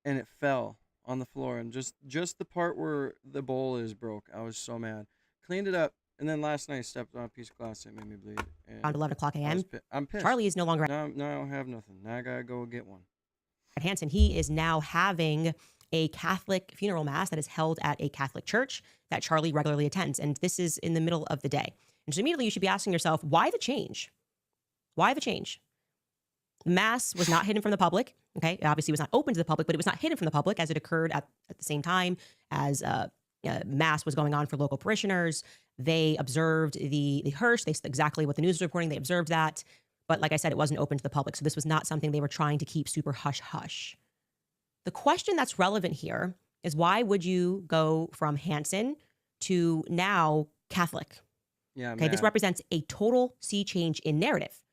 and it fell on the floor. And just the part where the bowl is broke. I was so mad. Cleaned it up, and then last night I stepped on a piece of glass that made me bleed. around 11 o'clock a.m. I'm pissed. Charlie is no longer Now I don't have nothing. Now I gotta go get one. at Hanson. He is now having a Catholic funeral mass that is held at a Catholic church that Charlie regularly attends. And this is in the middle of the day. And so immediately you should be asking yourself, why the change? Why the change? Mass was not hidden from the public. Okay. It obviously was not open to the public, but it was not hidden from the public, as it occurred at the same time as Mass was going on for local parishioners. They observed the hearse. They exactly what the news was reporting. They observed that. But like I said, it wasn't open to the public. So this was not something they were trying to keep super hush hush. The question that's relevant here is, why would you go from Hanson to now Catholic? Yeah. Okay. This represents a total sea change in narrative.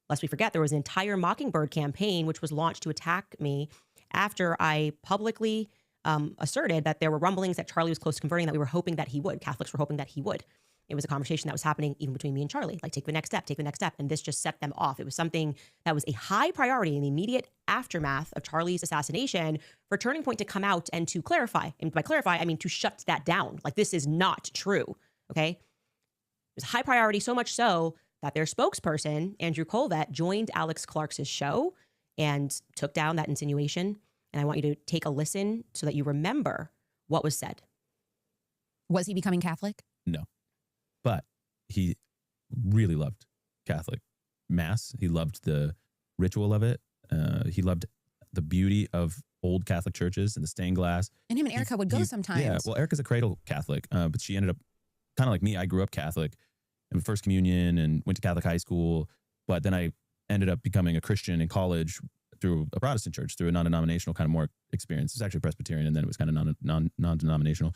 Lest we forget, there was an entire Mockingbird campaign which was launched to attack me after I publicly asserted that there were rumblings that Charlie was close to converting, that we were hoping that he would. Catholics were hoping that he would. It was a conversation that was happening even between me and Charlie, like, take the next step, take the next step. And this just set them off. It was something that was a high priority in the immediate aftermath of Charlie's assassination for Turning Point to come out and to clarify. And by clarify, I mean to shut that down. Like, this is not true. Okay. It was a high priority, so much so that their spokesperson, Andrew Colvett, joined Alex Clark's show and took down that insinuation. And I want you to take a listen so that you remember what was said. Was he becoming Catholic? No. But he really loved Catholic Mass. He loved the ritual of it. He loved the beauty of old Catholic churches and the stained glass. And him and Erica would go sometimes. Yeah, well, Erica's a cradle Catholic, but she ended up kind of like me. I grew up Catholic in First Communion and went to Catholic high school, but then I ended up becoming a Christian in college through a Protestant church, through a non-denominational kind of more experience. It's actually Presbyterian, and then it was kind of non-denominational.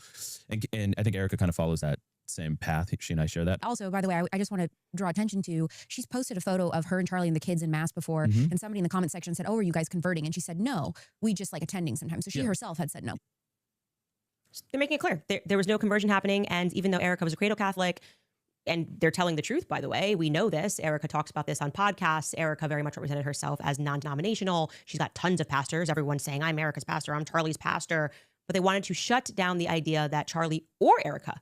And I think Erica kind of follows that same path. She and I share that. Also, by the way, I just want to draw attention to, she's posted a photo of her and Charlie and the kids in Mass before, and somebody in the comment section said, oh, are you guys converting? And she said, no, we just like attending sometimes. So she herself had said no. They're making it clear. There was no conversion happening. And even though Erica was a cradle Catholic, and they're telling the truth, by the way, we know this. Erica talks about this on podcasts. Erica very much represented herself as non-denominational. She's got tons of pastors. Everyone's saying, I'm Erica's pastor, I'm Charlie's pastor. But they wanted to shut down the idea that Charlie or Erica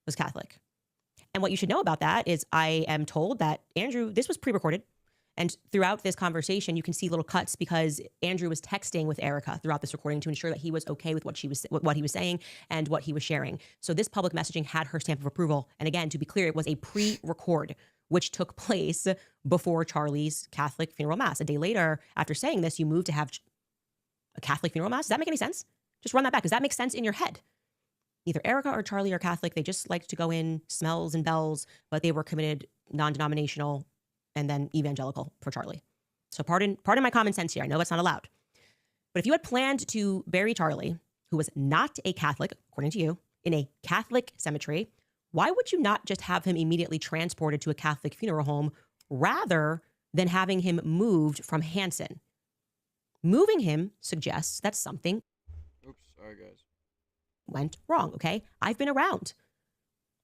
was Catholic. And what you should know about that is, I am told that Andrew, this was pre-recorded. And throughout this conversation, you can see little cuts because Andrew was texting with Erica throughout this recording to ensure that he was okay with what he was saying and what he was sharing. So this public messaging had her stamp of approval. And again, to be clear, it was a pre-record, which took place before Charlie's Catholic funeral mass. A day later, after saying this, you moved to have a Catholic funeral mass. Does that make any sense? Just run that back. Does that make sense in your head? Either Erica or Charlie are Catholic. They just liked to go in smells and bells, but they were committed non-denominational and then evangelical for Charlie. So pardon my common sense here. I know that's not allowed. But if you had planned to bury Charlie, who was not a Catholic, according to you, in a Catholic cemetery, why would you not just have him immediately transported to a Catholic funeral home rather than having him moved from Hanson? Moving him suggests that something Sorry, guys. Went wrong, okay? I've been around.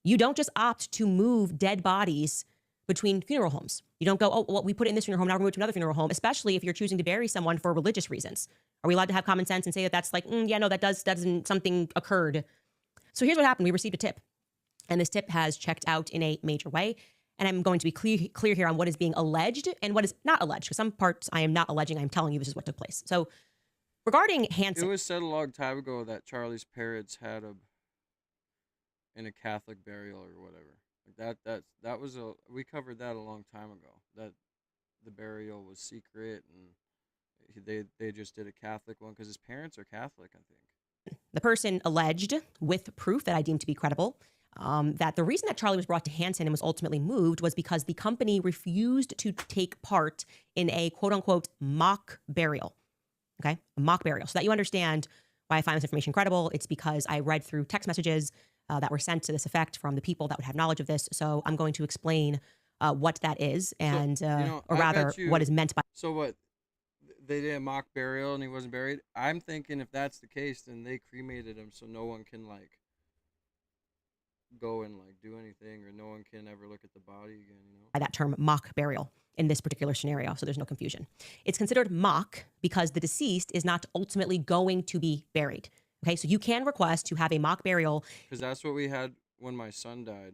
You don't just opt to move dead bodies between funeral homes. You don't go, oh, well, we put it in this funeral home, now we're moving to another funeral home, especially if you're choosing to bury someone for religious reasons. Are we allowed to have common sense and say that that's like, yeah, no, that doesn't, something occurred. So here's what happened. We received a tip. And this tip has checked out in a major way. And I'm going to be clear here on what is being alleged and what is not alleged. Because some parts I am not alleging. I'm telling you this is what took place. So regarding Hansen. It was said a long time ago that Charlie's parents had him in a Catholic burial or whatever. Like that was we covered that a long time ago. That the burial was secret and they just did a Catholic one because his parents are Catholic, I think. The person alleged, with proof that I deem to be credible, that the reason that Charlie was brought to Hansen and was ultimately moved was because the company refused to take part in a quote-unquote mock burial. Okay? A mock burial. So that you understand why I find this information credible, it's because I read through text messages that were sent to this effect from the people that would have knowledge of this. So I'm going to explain what that is and, or rather, what is meant by. So what? They did a mock burial and he wasn't buried? I'm thinking if that's the case, then they cremated him so no one can, like, go and, like, do anything or no one can ever look at the body again, you know? By that term, mock burial in this particular scenario, so there's no confusion. It's considered mock because the deceased is not ultimately going to be buried. Okay, so you can request to have a mock burial. Because that's what we had when my son died.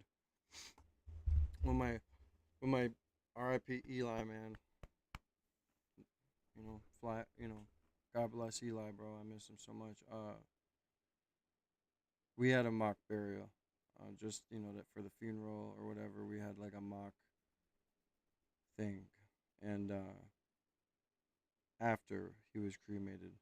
When my R.I.P. Eli, man. God bless Eli, bro. I miss him so much. We had a mock burial. Just, that for the funeral or whatever, we had like a mock thing. And after he was cremated.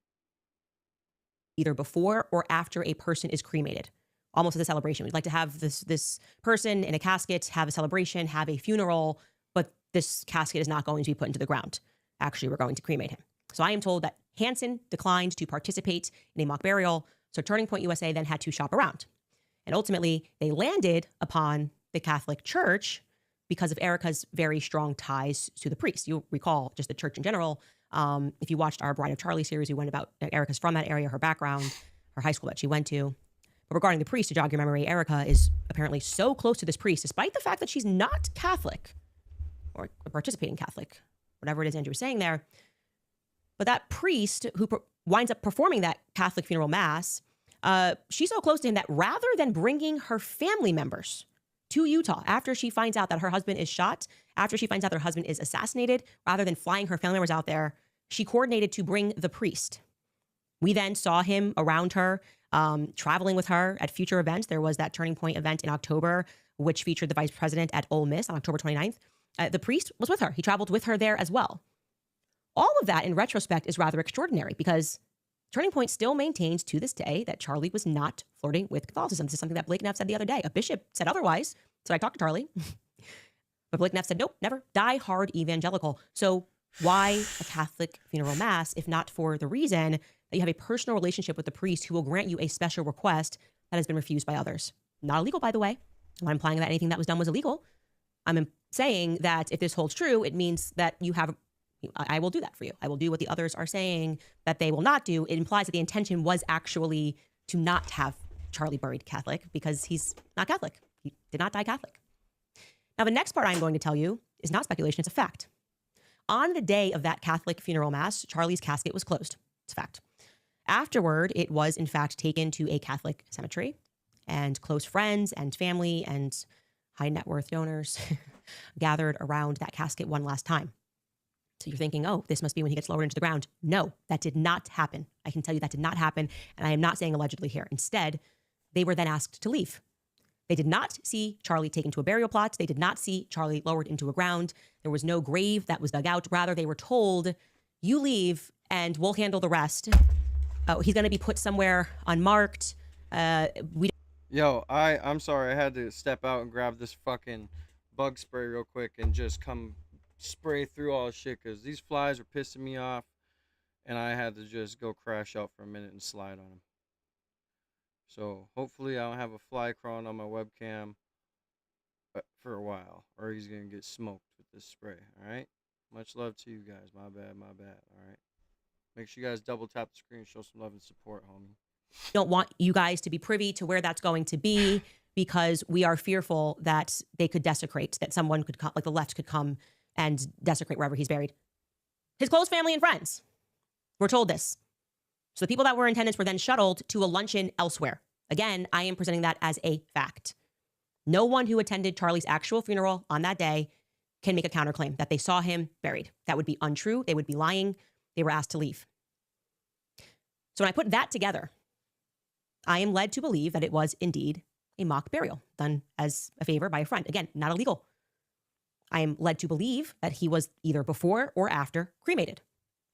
Either before or after a person is cremated. Almost as a celebration. We'd like to have this person in a casket, have a celebration, have a funeral, but this casket is not going to be put into the ground. Actually, we're going to cremate him. So I am told that Hansen declined to participate in a mock burial, so Turning Point USA then had to shop around. And ultimately, they landed upon the Catholic Church because of Erica's very strong ties to the priest. You'll recall just the church in general. If you watched our Bride of Charlie series, we went about Erica's from that area, her background, her high school that she went to. But regarding the priest, to jog your memory, Erica is apparently so close to this priest, despite the fact that she's not Catholic or a participating Catholic, whatever it is Andrew was saying there. But that priest who winds up performing that Catholic funeral mass, she's so close to him that rather than bringing her family members to Utah after she finds out that her husband is shot, after she finds out that her husband is assassinated, rather than flying her family members out there, she coordinated to bring the priest. We then saw him around her, traveling with her at future events. There was that Turning Point event in October, which featured the vice president at Ole Miss on October 29th. The priest was with her. He traveled with her there as well. All of that, in retrospect, is rather extraordinary because Turning Point still maintains to this day that Charlie was not flirting with Catholicism. This is something that Blake Neff said the other day. A bishop said otherwise, so I talked to Charlie. But Blake Neff said, nope, never. Die hard evangelical. So why a Catholic funeral mass if not for the reason that you have a personal relationship with the priest who will grant you a special request that has been refused by others? Not illegal, by the way. I'm not implying that anything that was done was illegal. I'm saying that if this holds true, it means that you have, I will do that for you. I will do what the others are saying that they will not do. It implies that the intention was actually to not have Charlie buried Catholic because he's not Catholic. He did not die Catholic. Now, the next part I'm going to tell you is not speculation, it's a fact. On the day of that Catholic funeral mass, Charlie's casket was closed. It's a fact. Afterward, it was in fact taken to a Catholic cemetery, and close friends and family and high net worth donors gathered around that casket one last time. So you're thinking, oh, this must be when he gets lowered into the ground. No, that did not happen. I can tell you that did not happen. And I am not saying allegedly here. Instead, they were then asked to leave. They did not see Charlie taken to a burial plot. They did not see Charlie lowered into a ground. There was no grave that was dug out. Rather, they were told, you leave and we'll handle the rest. Oh, he's going to be put somewhere unmarked. Yo, I'm sorry. I had to step out and grab this fucking bug spray real quick and just come spray through all the shit because these flies were pissing me off and I had to just go crash out for a minute and slide on them. So hopefully I don't have a fly crawling on my webcam for a while or he's going to get smoked with this spray, all right? Much love to you guys. My bad, all right? Make sure you guys double tap the screen, show some love and support, homie. Don't want you guys to be privy to where that's going to be because we are fearful that they could desecrate, that someone could come, like the left could come and desecrate wherever he's buried. His close family and friends were told this. So the people that were in attendance were then shuttled to a luncheon elsewhere. Again, I am presenting that as a fact. No one who attended Charlie's actual funeral on that day can make a counterclaim that they saw him buried. That would be untrue. They would be lying. They were asked to leave. So when I put that together, I am led to believe that it was indeed a mock burial done as a favor by a friend. Again, not illegal. I am led to believe that he was either before or after cremated.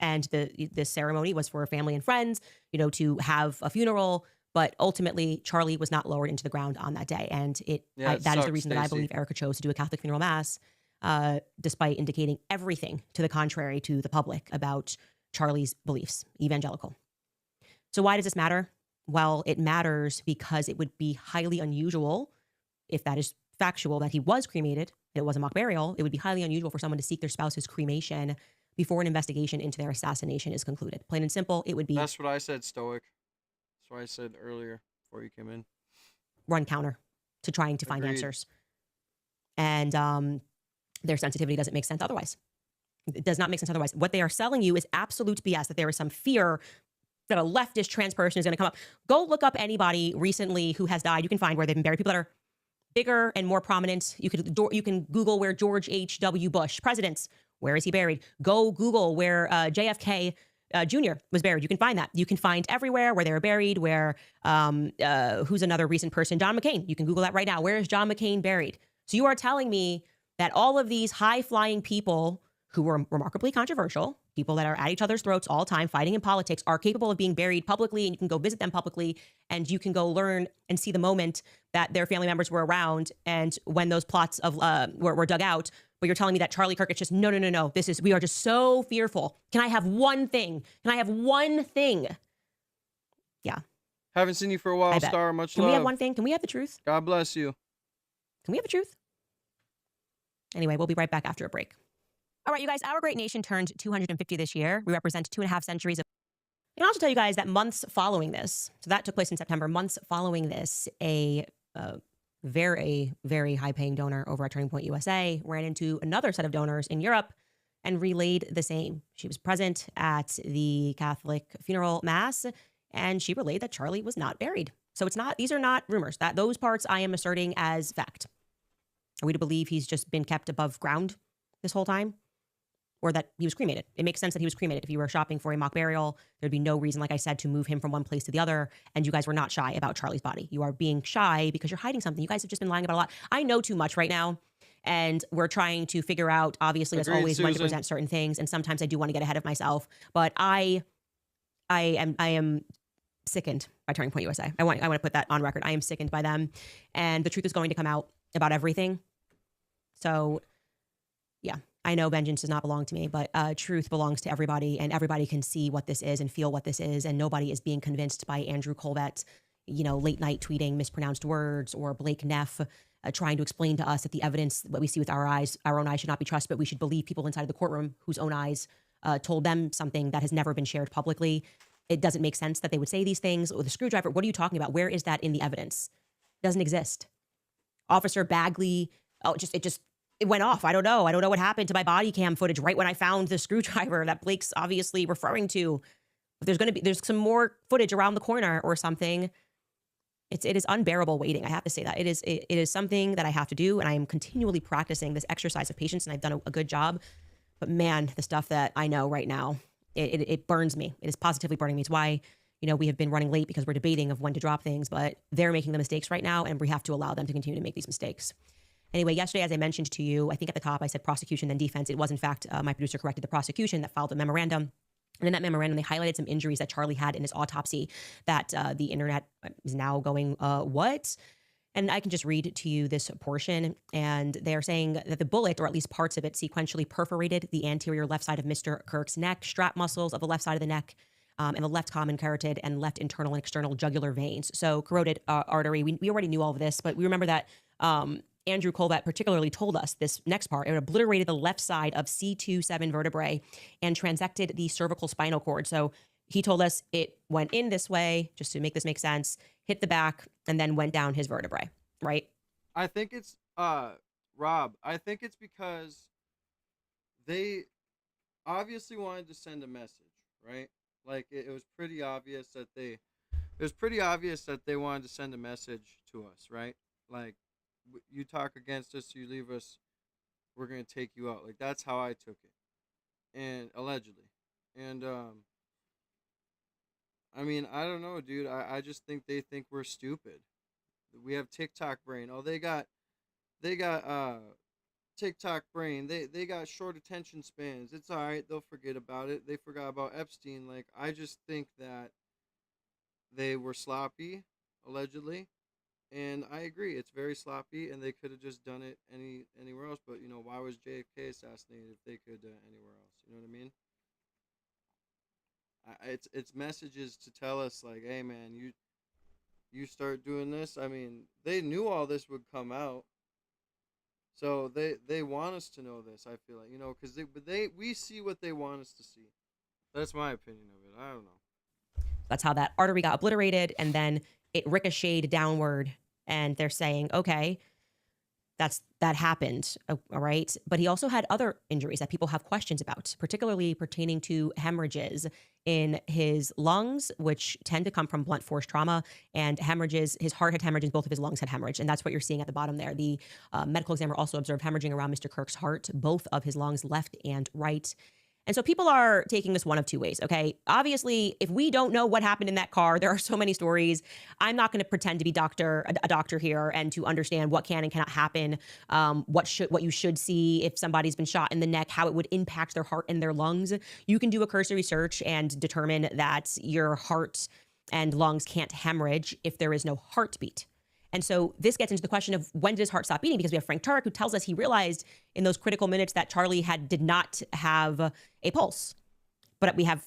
And the ceremony was for family and friends, to have a funeral. But ultimately, Charlie was not lowered into the ground on that day. And that is the reason that I believe Erica chose to do a Catholic funeral mass, despite indicating everything to the contrary to the public about Charlie's beliefs, evangelical. So why does this matter? Well, it matters because it would be highly unusual, if that is factual, that he was cremated, and it was a mock burial. It would be highly unusual for someone to seek their spouse's cremation before an investigation into their assassination is concluded. Plain and simple, it would be... That's what I said, Stoic. That's what I said earlier before you came in. Run counter to trying to find answers. And their sensitivity doesn't make sense otherwise. It does not make sense otherwise. What they are selling you is absolute BS, that there is some fear that a leftist trans person is going to come up. Go look up anybody recently who has died. You can find where they've been buried. People that are bigger and more prominent. You can Google where George H.W. Bush, presidents, where is he buried? Go Google where JFK Jr. was buried. You can find that. You can find everywhere where they were buried, where, who's another recent person? John McCain. You can Google that right now. Where is John McCain buried? So you are telling me that all of these high-flying people who were remarkably controversial, people that are at each other's throats all the time, fighting in politics, are capable of being buried publicly, and you can go visit them publicly, and you can go learn and see the moment that their family members were around and when those plots of were dug out. But you're telling me that Charlie Kirk, it's just, no. We are just so fearful. Can I have one thing? Can I have one thing? Yeah. Haven't seen you for a while, Star. Much love. Can we have one thing? Can we have the truth? God bless you. Can we have the truth? Anyway, we'll be right back after a break. All right, you guys, our great nation turned 250 this year. We represent 2.5 centuries of... I can also tell you guys that months following this, so that took place in September, months following this, a very, very high-paying donor over at Turning Point USA ran into another set of donors in Europe and relayed the same. She was present at the Catholic funeral mass, and she relayed that Charlie was not buried. So these are not rumors. Those parts I am asserting as fact. Are we to believe he's just been kept above ground this whole time? Or that he was cremated? It makes sense that he was cremated. If you were shopping for a mock burial, there'd be no reason, like I said, to move him from one place to the other. And you guys were not shy about Charlie's body. You are being shy because you're hiding something. You guys have just been lying about a lot. I know too much right now. And we're trying to figure out, obviously, as always, when to present certain things. And sometimes I do want to get ahead of myself. But I am sickened by Turning Point USA. I want to put that on record. I am sickened by them. And the truth is going to come out about everything. So, yeah. I know vengeance does not belong to me, but truth belongs to everybody, and everybody can see what this is and feel what this is, and nobody is being convinced by Andrew Colbert, late night tweeting mispronounced words, or Blake Neff trying to explain to us that the evidence that we see with our own eyes should not be trusted, but we should believe people inside of the courtroom whose own eyes told them something that has never been shared publicly. It doesn't make sense that they would say these things. Or the screwdriver, what are you talking about? Where is that in the evidence? It doesn't exist. Officer Bagley, it went off. I don't know what happened to my body cam footage right when I found the screwdriver that Blake's obviously referring to. If there's some more footage around the corner or something. It is unbearable waiting. I have to say that. It is something that I have to do, and I am continually practicing this exercise of patience, and I've done a good job. But man, the stuff that I know right now, it burns me. It is positively burning me. It's why, we have been running late, because we're debating of when to drop things, but they're making the mistakes right now, and we have to allow them to continue to make these mistakes. Anyway, yesterday, as I mentioned to you, I think at the top I said prosecution, then defense. It was, in fact, my producer corrected the prosecution that filed a memorandum. And in that memorandum, they highlighted some injuries that Charlie had in his autopsy that the internet is now going, what? And I can just read to you this portion. And they're saying that the bullet, or at least parts of it, sequentially perforated the anterior left side of Mr. Kirk's neck, strap muscles of the left side of the neck, and the left common carotid and left internal and external jugular veins. So corroded artery. We already knew all of this, but we remember that Andrew Colbert particularly told us this next part. It obliterated the left side of C2-7 vertebrae and transected the cervical spinal cord. So he told us it went in this way, just to make this make sense, hit the back, and then went down his vertebrae, right? I think it's, Rob, I think it's because they obviously wanted to send a message, right? Like, it was pretty obvious that they wanted to send a message to us, right? Like, you talk against us, you leave us, we're gonna take you out. Like that's how I took it, and allegedly, and I mean, I don't know, dude. I just think they think we're stupid. We have TikTok brain. Oh, they got TikTok brain. They got short attention spans. It's all right. They'll forget about it. They forgot about Epstein. Like I just think that they were sloppy, allegedly, and I agree. It's very sloppy, and they could have just done it anywhere else. But you know, why was JFK assassinated if they could anywhere else? You know what I mean? It's messages to tell us like, hey man, you start doing this. I mean, they knew all this would come out, so they want us to know this. I feel like, you know, because we see what they want us to see. That's my opinion of it. I don't know. That's how that artery got obliterated, and then it ricocheted downward. And they're saying, okay, that happened, all right. But he also had other injuries that people have questions about, particularly pertaining to hemorrhages in his lungs, which tend to come from blunt force trauma, and hemorrhages. His heart had hemorrhage, and both of his lungs had hemorrhage, and that's what you're seeing at the bottom there. The medical examiner also observed hemorrhaging around Mr. Kirk's heart, both of his lungs, left and right. And so people are taking this one of two ways, okay? Obviously, if we don't know what happened in that car, there are so many stories. I'm not going to pretend to be a doctor here and to understand what can and cannot happen, what you should see if somebody's been shot in the neck, how it would impact their heart and their lungs. You can do a cursory search and determine that your heart and lungs can't hemorrhage if there is no heartbeat. And so this gets into the question of when did his heart stop beating? Because we have Frank Turek, who tells us he realized in those critical minutes that Charlie did not have a pulse. But we have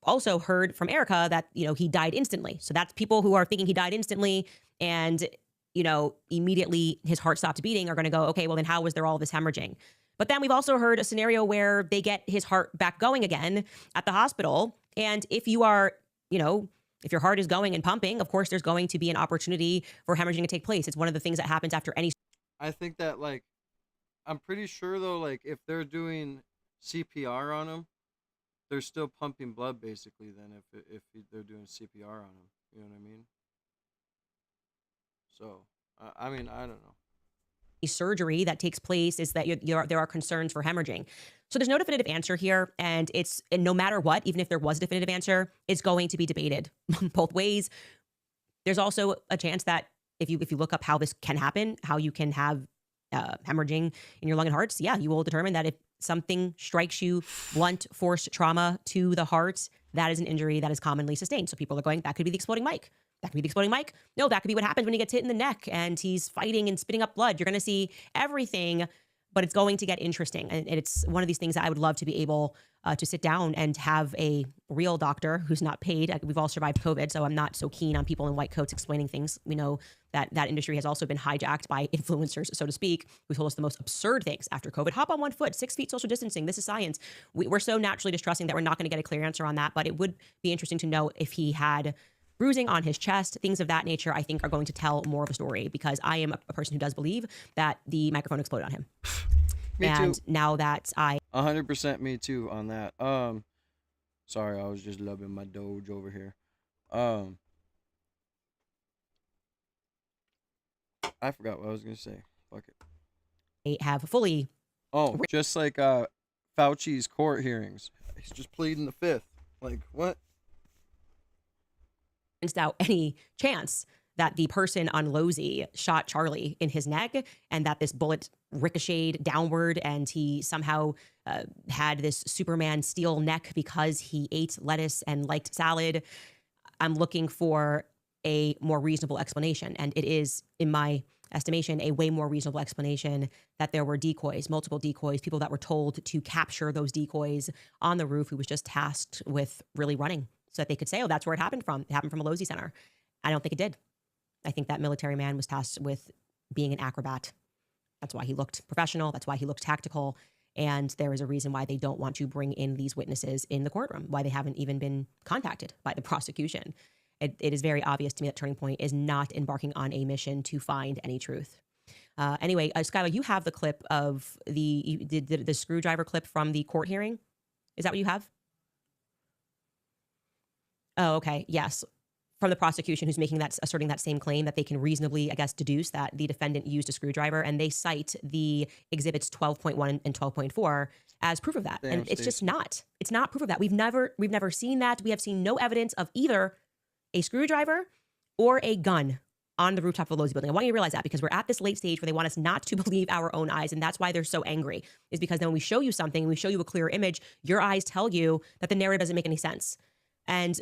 also heard from Erica that, you know, he died instantly. So that's people who are thinking he died instantly and, you know, immediately his heart stopped beating are going to go, okay, well then how was there all this hemorrhaging? But then we've also heard a scenario where they get his heart back going again at the hospital. And if you are, you know, if your heart is going and pumping, of course, there's going to be an opportunity for hemorrhaging to take place. It's one of the things that happens after any. I think that, like, I'm pretty sure, though, like, if they're doing CPR on him, they're still pumping blood, basically, then, if they're doing CPR on him. You know what I mean? So, I mean, I don't know. Surgery that takes place is that there are concerns for hemorrhaging. So there's no definitive answer here, and no matter what, even if there was a definitive answer, it's going to be debated both ways. There's also a chance that if you look up how this can happen, how you can have hemorrhaging in your lung and hearts, yeah, you will determine that if something strikes you, blunt force trauma to the heart, that is an injury that is commonly sustained. So people are going, that could be the exploding mic. That could be the exploding mic. No, that could be what happens when he gets hit in the neck and he's fighting and spitting up blood. You're going to see everything, but it's going to get interesting. And it's one of these things that I would love to be able to sit down and have a real doctor who's not paid. We've all survived COVID, so I'm not so keen on people in white coats explaining things. We know that that industry has also been hijacked by influencers, so to speak, who told us the most absurd things after COVID. Hop on 1 foot, 6 feet social distancing. This is science. We're so naturally distrusting that we're not going to get a clear answer on that, but it would be interesting to know if he had bruising on his chest, things of that nature, I think are going to tell more of a story, because I am a person who does believe that the microphone exploded on him. Me too. Now that 100% me too on that. Sorry, I was just loving my Doge over here. I forgot what I was gonna say. Fuck it. Have fully. Oh, just like Fauci's court hearings. He's just pleading the fifth. Like what? Out any chance that the person on Losey shot Charlie in his neck and that this bullet ricocheted downward and he somehow had this Superman steel neck because he ate lettuce and liked salad. I'm looking for a more reasonable explanation. And it is, in my estimation, a way more reasonable explanation that there were decoys, multiple decoys, people that were told to capture those decoys on the roof, who was just tasked with really running so that they could say, oh, that's where it happened from. It happened from a Losey Center. I don't think it did. I think that military man was tasked with being an acrobat. That's why he looked professional. That's why he looked tactical. And there is a reason why they don't want to bring in these witnesses in the courtroom, why they haven't even been contacted by the prosecution. It is very obvious to me that Turning Point is not embarking on a mission to find any truth. Anyway, Skylar, you have the clip of the screwdriver clip from the court hearing. Is that what you have? Oh, okay. Yes. from the prosecution who's making that, asserting that same claim, that they can reasonably, I guess, deduce that the defendant used a screwdriver, and they cite the exhibits 12.1 and 12.4 as proof of that. Damn, and it's Stacey. just not. It's not proof of that. We've never seen that. We have seen no evidence of either a screwdriver or a gun on the rooftop of the Losey building. I want you to realize that, because we're at this late stage where they want us not to believe our own eyes. And that's why they're so angry, is because then when we show you something, we show you a clearer image, your eyes tell you that the narrative doesn't make any sense. And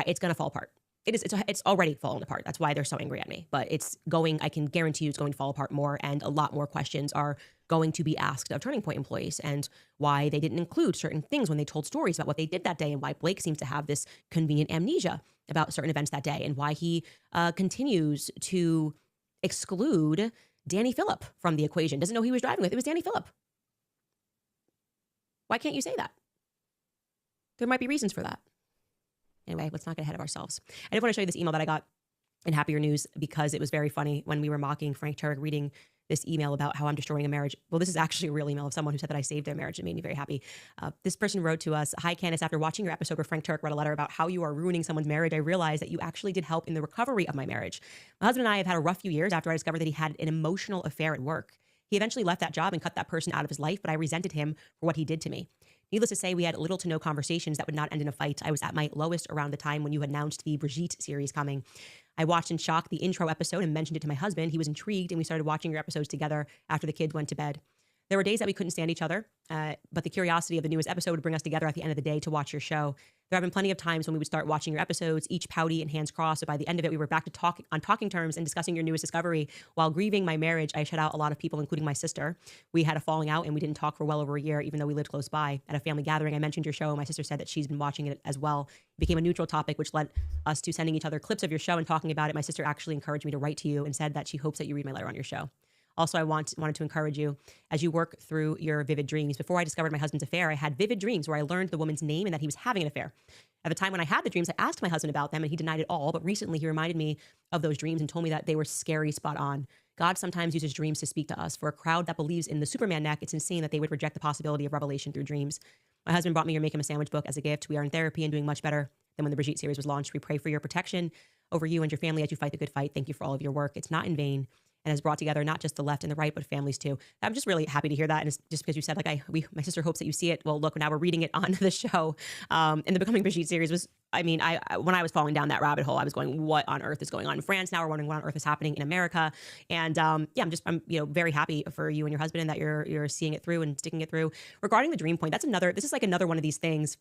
it's going to fall apart. It's already fallen apart. That's why they're so angry at me. But it's going, I can guarantee you it's going to fall apart more, and a lot more questions are going to be asked of Turning Point employees, and why they didn't include certain things when they told stories about what they did that day, and why Blake seems to have this convenient amnesia about certain events that day, and why he continues to exclude Danny Phillip from the equation. Doesn't know who he was driving with. It was Danny Phillip. Why can't you say that? There might be reasons for that. Anyway, let's not get ahead of ourselves. I did want to show you this email that I got in Happier News, because it was very funny when we were mocking Frank Turek reading this email about how I'm destroying a marriage. Well, this is actually a real email of someone who said that I saved their marriage. It made me very happy. This person wrote to us, "Hi, Candace. After watching your episode where Frank Turek read a letter about how you are ruining someone's marriage, I realized that you actually did help in the recovery of my marriage. My husband and I have had a rough few years after I discovered that he had an emotional affair at work. He eventually left that job and cut that person out of his life, but I resented him for what he did to me. Needless to say, we had little to no conversations that would not end in a fight. I was at my lowest around the time when you announced the Brigitte series coming. I watched in shock the intro episode and mentioned it to my husband. He was intrigued, and we started watching your episodes together after the kids went to bed. There were days that we couldn't stand each other, but the curiosity of the newest episode would bring us together at the end of the day to watch your show. There have been plenty of times when we would start watching your episodes, each pouty and hands crossed, but by the end of it, we were back to talking terms and discussing your newest discovery. While grieving my marriage, I shut out a lot of people, including my sister. We had a falling out, and we didn't talk for well over a year, even though we lived close by. At a family gathering, I mentioned your show, and my sister said that she's been watching it as well. It became a neutral topic, which led us to sending each other clips of your show and talking about it. My sister actually encouraged me to write to you and said that she hopes that you read my letter on your show. Also, I wanted to encourage you as you work through your vivid dreams. Before I discovered my husband's affair, I had vivid dreams where I learned the woman's name and that he was having an affair. At the time when I had the dreams, I asked my husband about them, and he denied it all. But recently, he reminded me of those dreams and told me that they were scary, spot on. God sometimes uses dreams to speak to us. For a crowd that believes in the Superman neck, it's insane that they would reject the possibility of revelation through dreams. My husband brought me your Make Him a Sandwich book as a gift. We are in therapy and doing much better than when the Brigitte series was launched. We pray for your protection over you and your family as you fight the good fight. Thank you for all of your work. It's not in vain, and has brought together not just the left and the right, but families too. I'm just really happy to hear that. And it's just because you said, like, my sister hopes that you see it. Well, look, now we're reading it on the show. And the Becoming Brigitte series was, I mean, when I was falling down that rabbit hole, I was going, what on earth is going on in France? Now we're wondering what on earth is happening in America. And I'm very happy for you and your husband, and that you're seeing it through and sticking it through. Regarding the dream point, this is like another one of these things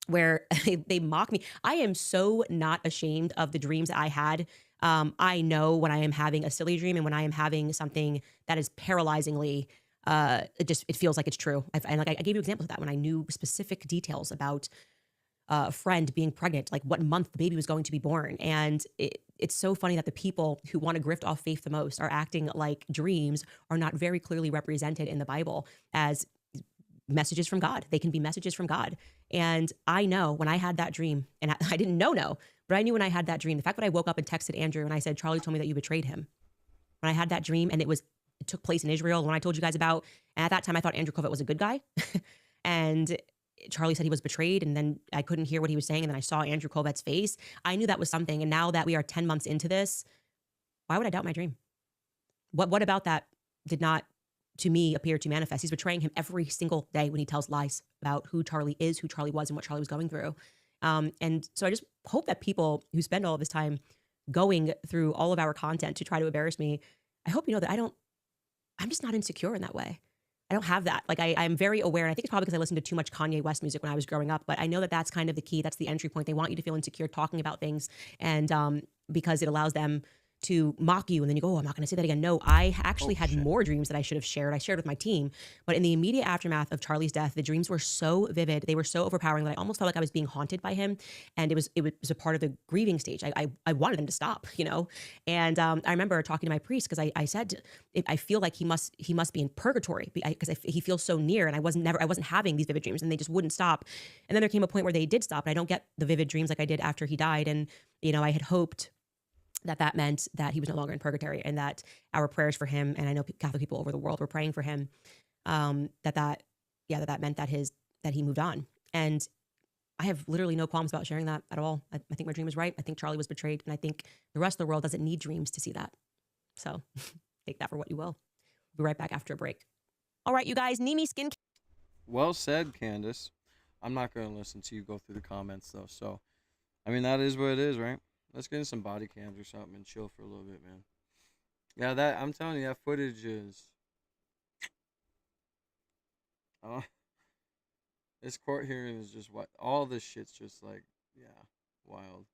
where they mock me. I am so not ashamed of the dreams I had. I know when I am having a silly dream and when I am having something that is paralyzingly, it feels like it's true. I gave you examples of that when I knew specific details about a friend being pregnant, like what month the baby was going to be born. And it's so funny that the people who want to grift off faith the most are acting like dreams are not very clearly represented in the Bible as messages from God. They can be messages from God. And I know when I had that dream, and I didn't know, but I knew when I had that dream, the fact that I woke up and texted Andrew and I said, Charlie told me that you betrayed him. When I had that dream, and it took place in Israel, the one I told you guys about. And at that time, I thought Andrew Kovett was a good guy. And Charlie said he was betrayed, and then I couldn't hear what he was saying. And then I saw Andrew Kovett's face. I knew that was something. And now that we are 10 months into this, why would I doubt my dream? What about that did not, to me, appear to manifest? He's betraying him every single day when he tells lies about who Charlie is, who Charlie was, and what Charlie was going through. And so I just hope that people who spend all of this time going through all of our content to try to embarrass me, I hope you know that I'm just not insecure in that way. I don't have that. Like I'm very aware, and I think it's probably because I listened to too much Kanye West music when I was growing up, but I know that that's kind of the key. That's the entry point. They want you to feel insecure talking about things, and because it allows them to mock you, and then you go, oh, I'm not going to say that again. No, I actually had more dreams that I should have shared. I shared with my team, but in the immediate aftermath of Charlie's death, the dreams were so vivid, they were so overpowering that I almost felt like I was being haunted by him, and it was a part of the grieving stage. I wanted them to stop, And I remember talking to my priest because I said, I feel like he must be in purgatory because he feels so near, and I wasn't having these vivid dreams, and they just wouldn't stop. And then there came a point where they did stop, and I don't get the vivid dreams like I did after he died, and I had hoped that meant that he was no longer in purgatory, and that our prayers for him, and I know Catholic people over the world were praying for him, that meant that he moved on. And I have literally no qualms about sharing that at all. I think my dream is right. I think Charlie was betrayed, and I think the rest of the world doesn't need dreams to see that. So take that for what you will. We'll be right back after a break. All right, you guys, Nimi Skin. Well said, Candace. I'm not going to listen to you go through the comments, though. So, I mean, that is what it is, right? Let's get in some body cams or something and chill for a little bit, man. Yeah, that I'm telling you, that footage is... this court hearing is just what... all this shit's just like, yeah, wild.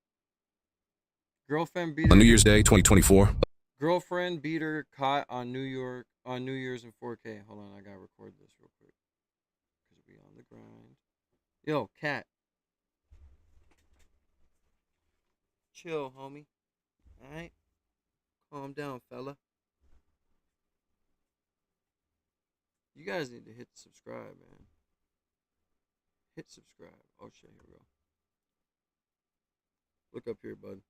Girlfriend beater... On New Year's Day, 2024. Girlfriend beater caught on New Year's in 4K. Hold on, I gotta record this real quick. Because we on the grind. Yo, cat. Chill, homie. Alright? Calm down, fella. You guys need to hit subscribe, man. Hit subscribe. Oh shit, here we go. Look up here, bud.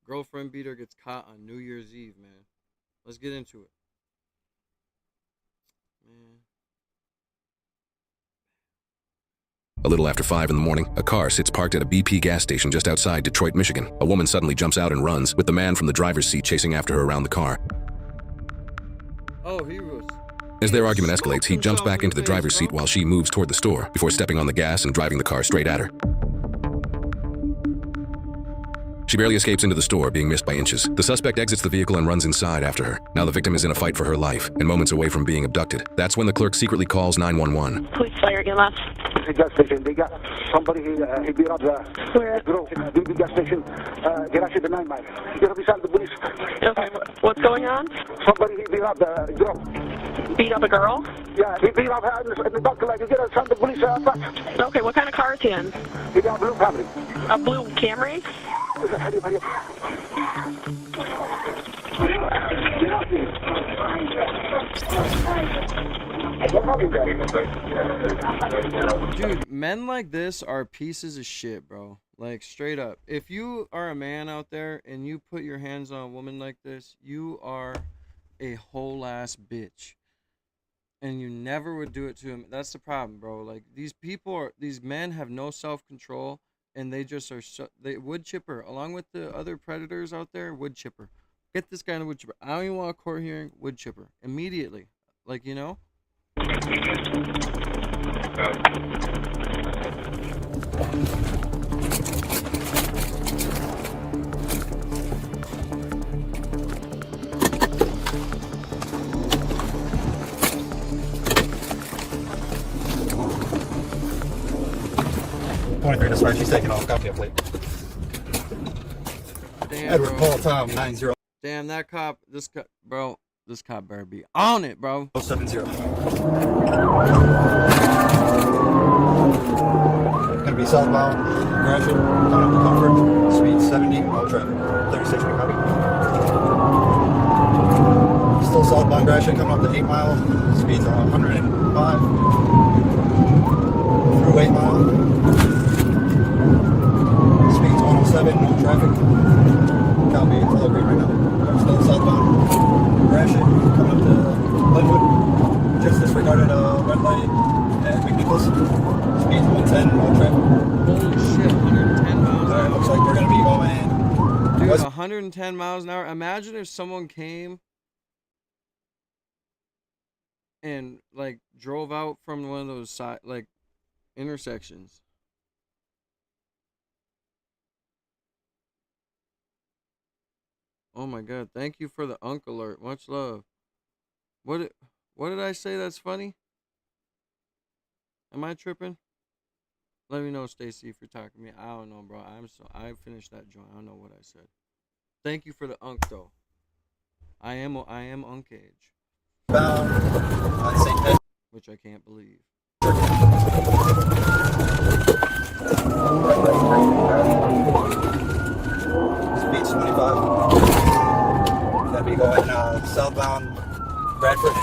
Girlfriend beater gets caught on New Year's Eve, man. Let's get into it. Man. A little after 5 in the morning, a car sits parked at a BP gas station just outside Detroit, Michigan. A woman suddenly jumps out and runs, with the man from the driver's seat chasing after her around the car. Oh, he was... As their argument escalates, he jumps back into the driver's seat while she moves toward the store, before stepping on the gas and driving the car straight at her. She barely escapes into the store, being missed by inches. The suspect exits the vehicle and runs inside after her. Now the victim is in a fight for her life, and moments away from being abducted. That's when the clerk secretly calls 911. Police fire again, left. The gas station, they got somebody, he beat up the girl in the gas station, garage at the 9 Mile. You gotta be beside the police. Okay, what's going on? Somebody, he beat up the girl. Beat up a girl? Yeah, he beat up her in the back, like, you gotta send the police back. Okay, what kind of car is he in? He got a blue Camry. A blue Camry? Dude, men like this are pieces of shit, bro. Like, straight up. If you are a man out there and you put your hands on a woman like this, you are a whole ass bitch. And you never would do it to him. That's the problem, bro. Like, these men have no self-control. And they just are they wood chipper along with the other predators out there. Wood chipper, get this guy in a wood chipper. I don't even want a court hearing. Wood chipper immediately, like, you know. That's right, she's taking off. Copy, plate. Damn, Edward bro. Paul Tom 90. Damn, that cop. This cop better be on it, bro. 070. Gonna be southbound, Gratiot, coming up to Comfort, speed 70, all traffic. 36 minute copy. Still southbound Gratiot, coming up to 8 Mile, speeds 105. Through 8 Mile. Speeds 107, no traffic. Copy, it's all green right now. Still southbound Gratiot, coming up to Glenwood. Just disregarded a red light at McNichols. Speeds 110, no traffic. Holy shit, 110 miles an hour. Looks like we're going to be going... Dude, 110 miles an hour. Imagine if someone came and, like, drove out from one of those side, like, intersections. Oh my god, thank you for the unk alert. Much love. What did I say that's funny? Am I tripping? Let me know, Stacy, if you're talking to me. I don't know, bro. I finished that joint. I don't know what I said. Thank you for the unk though. I am unk age. Which I can't believe. Speeds 25. Gonna be going southbound Bradford.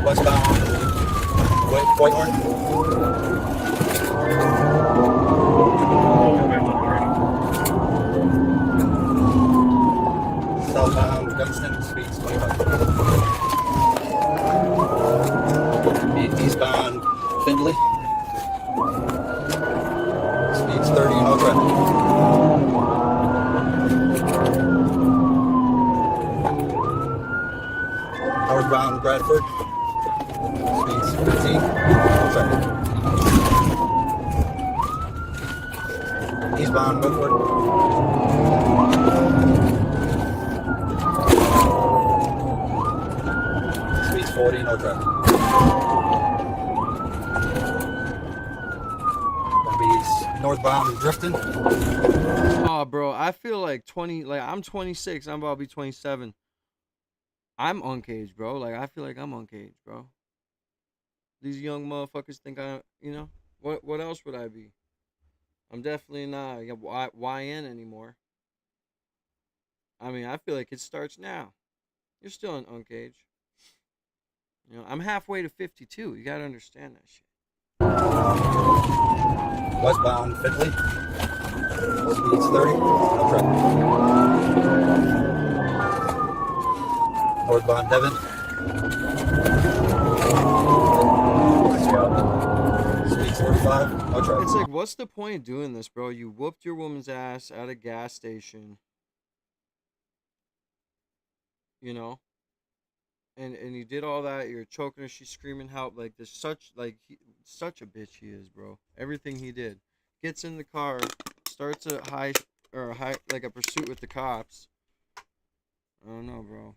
Westbound Whitehorn. Southbound Evanston, speeds 25. Eastbound Findlay. Speeds 30 and no traffic. Northbound Bradford. Speeds 15. No traffic. Eastbound Woodward. Speeds 40, no traffic. Northbound drifting. Oh, bro, I feel like I'm 26. I'm about to be 27. I'm uncaged, bro. Like, I feel like I'm uncaged, bro. These young motherfuckers think what else would I be? I'm definitely not YN anymore. I mean, I feel like it starts now. You're still an uncaged. You know, I'm halfway to 52. You gotta understand that shit. Westbound Findlay. Speeds 30. No traffic. Northbound Devon. Speeds 45. No traffic. It's like, what's the point of doing this, bro? You whooped your woman's ass at a gas station. You know? And you did all that. You're choking her. She's screaming help. Like, there's such a bitch he is, bro. Everything he did. Gets in the car, starts a high pursuit with the cops. I don't know, bro.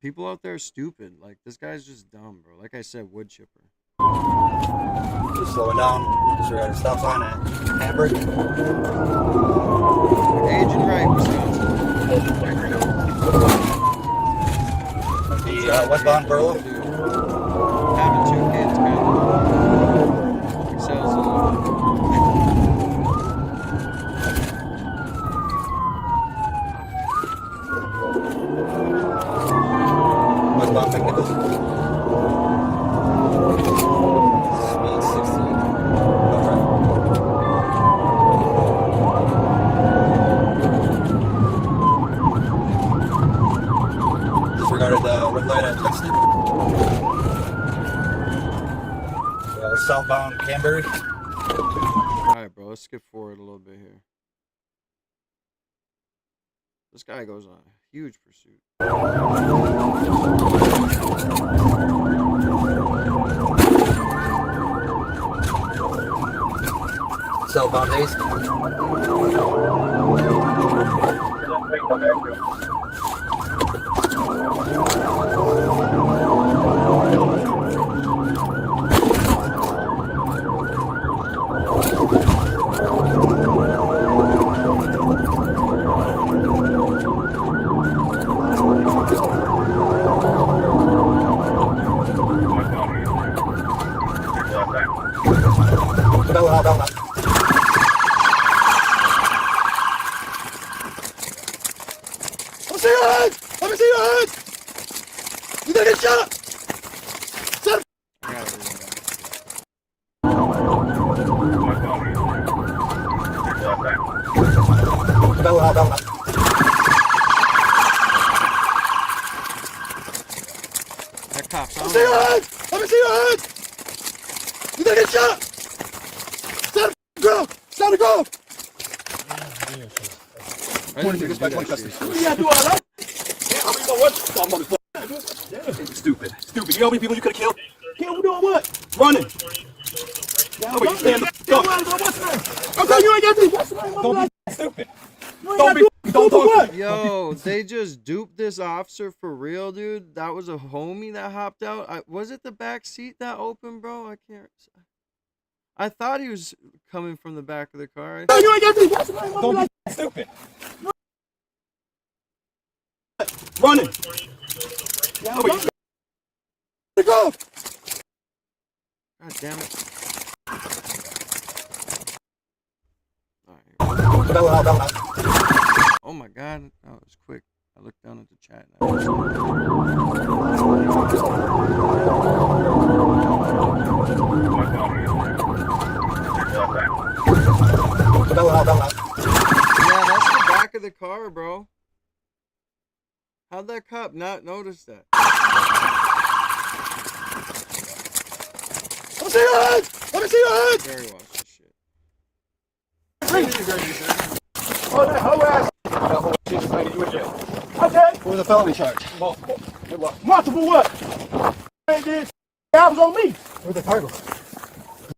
People out there are stupid. Like, this guy's just dumb, bro. Like I said, wood chipper. Just slowing down. Just right at a stop sign at Hamburg. Agent Wright, Wisconsin. Westbound Burlow. Having 2 kids kind of excels a lot. Westbound McNichols. Speed 16. No traffic. Disregarded the red light at Texas. Southbound Canberry. Alright, bro, let's skip forward a little bit here. This guy goes on a huge pursuit. Southbound Hayes. Bella. Let me see your head! Let me see your head! You gonna get shot! Son of Bella. That cop's on. Let me see your head! Let me see your head! You gonna get shot! Stand the ground! Stupid. You know how many people you could have killed? Killed doing what? Running. Now you stand up. I'm telling you, I got this. Don't be stupid. Don't talk. Yo, they just duped this officer for real, dude. That was a homie that hopped out. Was it the back seat that opened, bro? I can't. I thought he was coming from the back of the car. You ain't got this. Don't be stupid. Running. Now go. God damn it. Bella. Oh my god, that was quick. I looked down at the chat Bella. Yeah, that's the back of the car, bro. How'd that cop not notice that? Let me see your head! Let me see your head! Barry watched this shit. Oh, that hoe ass! Okay. What was the felony charge? Multiple. Multiple what? That was on me. Where's the title?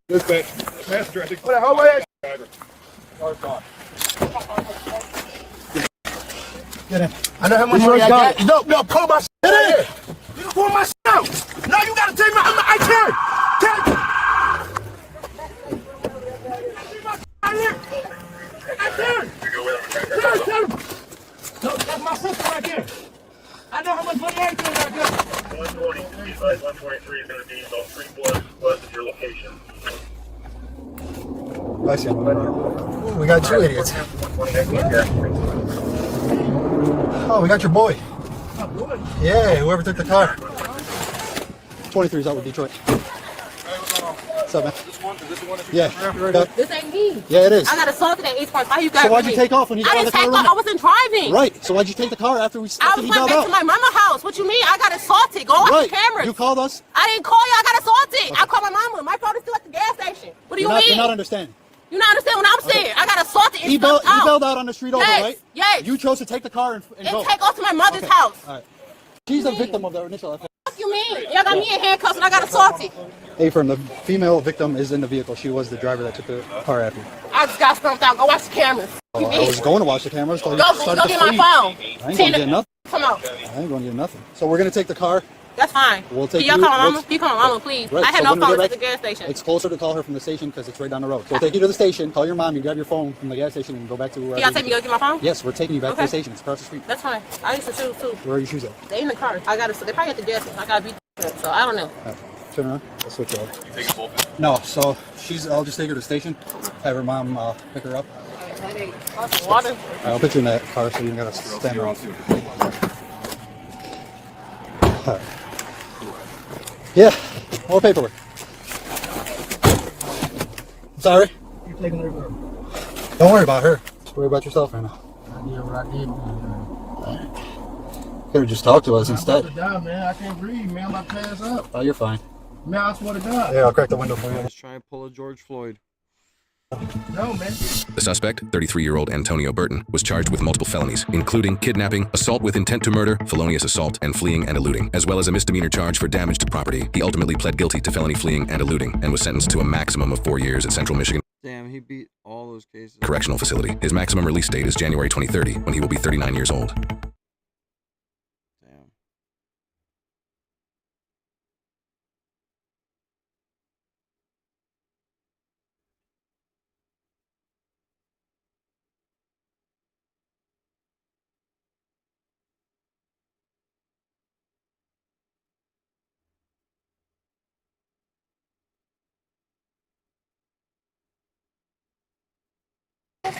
Dispatch. Passenger, I think. What the hoe ass? Get in. I know how much money I got. No, pull my shit. Get in. You pull my shit out. No, you gotta take my. I can't. No, that's my sister right there. I know how much money I got. 120, 123 is going to be about 3 blocks west of your location. I see. We got two idiots. Oh, we got your boy. Yeah, whoever took the car. 23's out with Detroit. What's up, man? Yeah. This ain't me. Yeah, it is. I got assaulted at East Park. Why you got So why'd me? you take off when you got I in the didn't car? take off. I wasn't driving. Right. So why'd you take the car after we I was went back to my mama's house. What you mean? I got assaulted. Go off Right. the cameras. You called us? I didn't call you. I got assaulted. I called my mama. My phone is still at the gas station. What do you mean? You're not understanding. You not understand what I'm saying? I got assaulted and He bailed out. out on the street over, Yes, right? yes. You chose to take the car and go. take off to my mother's Okay. house. All right. She's a victim of the initial offense. What you mean? Y'all got me in handcuffs and I got assaulted. Hey, from the female victim is in the vehicle. She was the driver that took the car after. I just got stumped out. Go watch the cameras. I was going to watch the cameras. Go Go get my phone. I ain't going to get nothing. Come on. I ain't going to get nothing. So we're going to take the car. That's fine. We'll take Can y'all call my we'll- mama? Can you call my mama, please? Right, I had so no when we phone get at the back- gas station. It's closer to call her from the station because it's right down the road. So we'll take you to the station, call your mom, you grab your phone from the gas station and go back to wherever. Can y'all take me to go get my phone? Yes, we're taking you back to Okay. the station. It's across the street. That's fine. I need some shoes too. Where are your shoes at? They in the car. I got to. They probably at the gas station. I got to beat them. So I don't know. All right, turn around. I'll switch you over. You take both? No, so I'll just take her to the station, have her mom pick her up. Water. I'll put you in that car so you don't gotta stand around. All right. Yeah, more paperwork. Sorry? Don't worry about her. Just worry about yourself right now. Could have just talked to us instead. I'm about to die, man. I can't breathe, man. I'm about to pass up. Oh, you're fine. Man, I swear to God. Yeah, I'll crack the window for you. Just try and pull a George Floyd. No, man. The suspect, 33-year-old Antonio Burton, was charged with multiple felonies, including kidnapping, assault with intent to murder, felonious assault, and fleeing and eluding, as well as a misdemeanor charge for damage to property. He ultimately pled guilty to felony fleeing and eluding and was sentenced to a maximum of 4 years at Central Michigan Damn, he beat all those cases. Correctional Facility. His maximum release date is January 2030, when he will be 39 years old. Damn.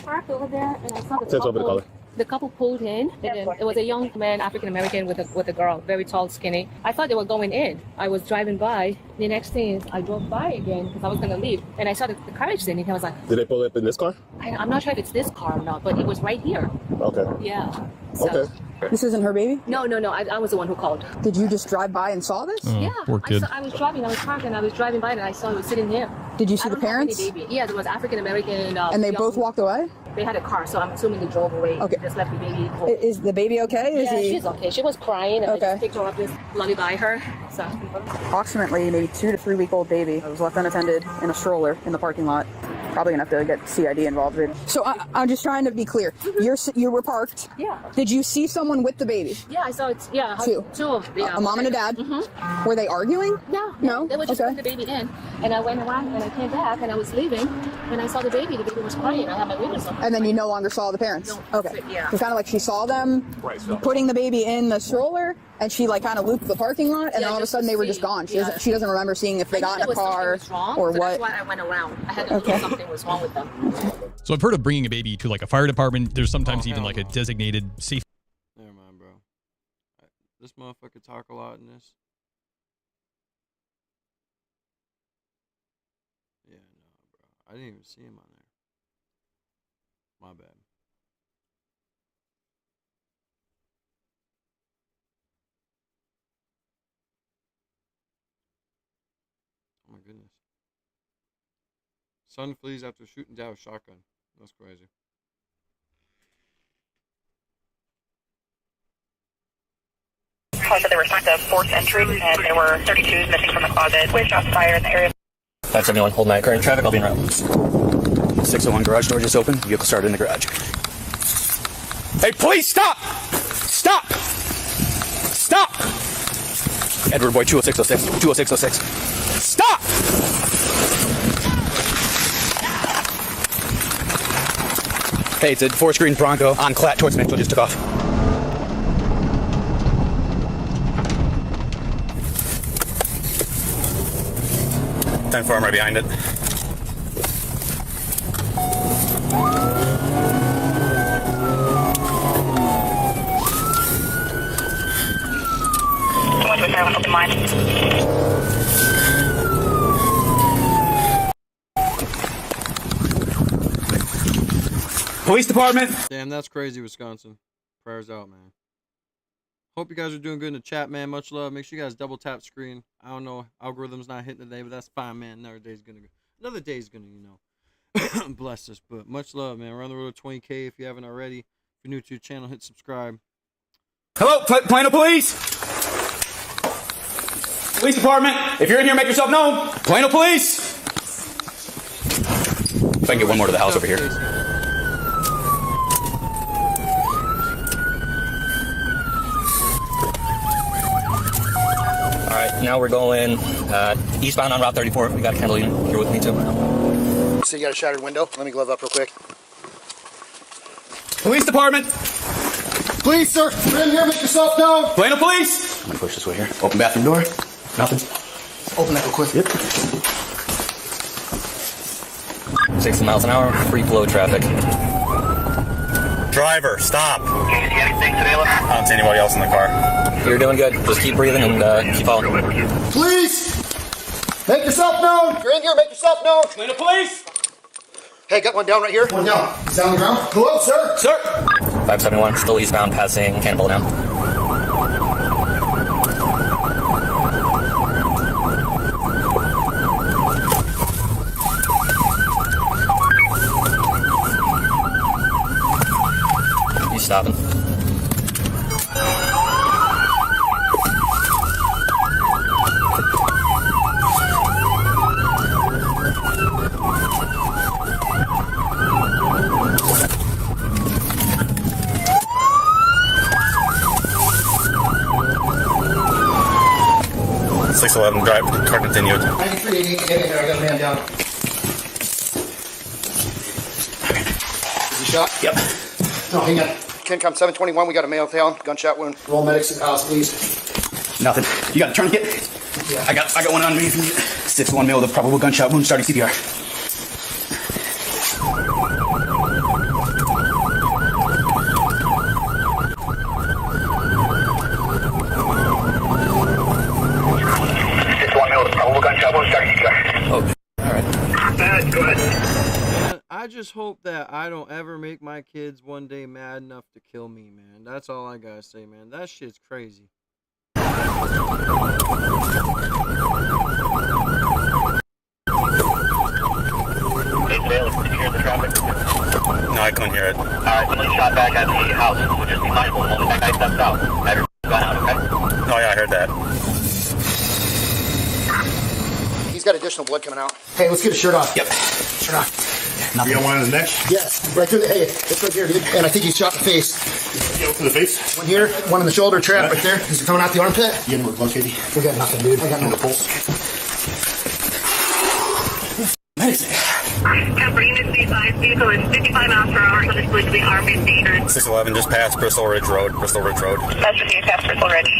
Parked over there, and I saw the Send over the couple. caller. The couple pulled in, and then it was a young man, African American, with a girl, very tall, skinny. I thought they were going in. I was driving by. The next thing is I drove by again because I was gonna leave, and I saw the carriage in, and I was like, Did they pull up in this car? I'm not sure if it's this car or not, but it was right here. Okay. Yeah. So, Okay. This isn't her baby? No, I was the one who called. Did you just drive by and saw this? Yeah. I was driving. I was parked, and I was driving by, and I saw it was sitting there. Did you see I the don't have parents? any baby. Yeah, there was African American. And they both walked away? They had a car, so I'm assuming they drove away. Okay. Just left the baby home. Is the baby okay? Is Yeah, he... she's okay. She was crying, and I Okay. just picked her up, just lullaby her. So. Approximately maybe 2 to 3 week old baby was left unattended in a stroller in the parking lot. Probably gonna have to get CID involved. So I'm just trying to be clear. You were parked. Yeah. Did you see someone with the baby? Yeah, I saw it. Yeah, Two. Two of them. A mom and a dad. Mm-hmm. Were they arguing? No. They were just Okay. putting the baby in, and I went around and I came back and I was leaving, and I saw the baby. The baby was crying. I had my windows open. And then you no longer saw the parents. Okay. Yeah. It's kind of like she saw them putting the baby in the stroller, and she like kind of looped the parking lot, and Yeah, then all of a just sudden to they were see. just gone. She Yeah. doesn't remember seeing if they I got knew in a there was car something was wrong, or so what. That's why I went around. I had to Okay. know something was wrong with them. So I've heard of bringing a baby to like a fire department. There's sometimes even like a designated safe. Never mind, bro. This motherfucker talk a lot in this. Yeah, no, bro. I didn't even see him on there. My bad. goodness. Son flees after shooting down with shotgun. That's crazy. Called that there were signs of forced entry, and there were 32s missing from the closet with shots fired in the area. 571, hold my current traffic, I'll be en route. 601 garage door just open, vehicle started in the garage. Hey, please stop! Stop! Stop! Edward Boy 20606, 20606. Stop! Hey, it's a forest green Bronco on Clat towards Mitchell, just took off. 10-4, I'm right behind it. Police department. Damn, that's crazy, Wisconsin. Prayers out, man. Hope you guys are doing good in the chat, man. Much love. Make sure you guys double tap screen. I don't know, algorithm's not hitting today, but that's fine, man. Another day's gonna, you know, bless us. But much love, man. We're on the road to 20K. If you haven't already, if you're new to the channel, hit subscribe. Hello, Plano Police. Police department. If you're in here, make yourself known. Plano Police. If I can get one more to the house over here. All right, now we're going eastbound on Route 34. We got a Kendall unit here with me too. So you got a shattered window? Let me glove up real quick. Police department. Please, sir, you're in here, make yourself known. Plano Police. I'm gonna push this way here. Open bathroom door. Nothing. Open that real quick. Yep. 60 miles an hour, free flow traffic. Driver, stop. I don't see anybody else in the car. You're doing good. Just keep breathing and keep following. Please, make yourself known. If you're in here, make yourself known. Plano Police. Hey, got one down right here. One down. He's down on the ground. Hello, sir. Sir. 571, still eastbound, passing Cannonball now. You stopping? Drive, car continued. 9388, I got a man down. Is he shot? Yep. No, hang on. Kencom 721, we got a male tail, gunshot wound. Roll medics in the house, please. Nothing. You got a tourniquet? Yeah. I got one on me. 6-1 male with a probable gunshot wound, starting CPR. Oh, all right. That's good. I just hope that I don't ever make my kids one day mad enough to kill me, man. That's all I gotta say, man. That shit's crazy. No, I couldn't hear it. Alright, somebody shot back at the house, so just be mindful. The moment that guy steps out, have your gun out, okay? Oh, yeah, I heard that. He's got additional blood coming out. Hey, let's get his shirt off. Yep. Shirt off. You got one in the neck? Yes, right through the, hey, it's right here, dude. And I think he's shot in the face. Yeah, to the face? One here, one in the shoulder, trap right there. Is he coming out the armpit? You got no blood, Katie? We got nothing, dude. I got no pulse. Medicine. 55 miles per hour, so this would be armed dangerous. 611 just past Bristol Ridge Road. Bristol Ridge Road. That's received past Bristol Ridge.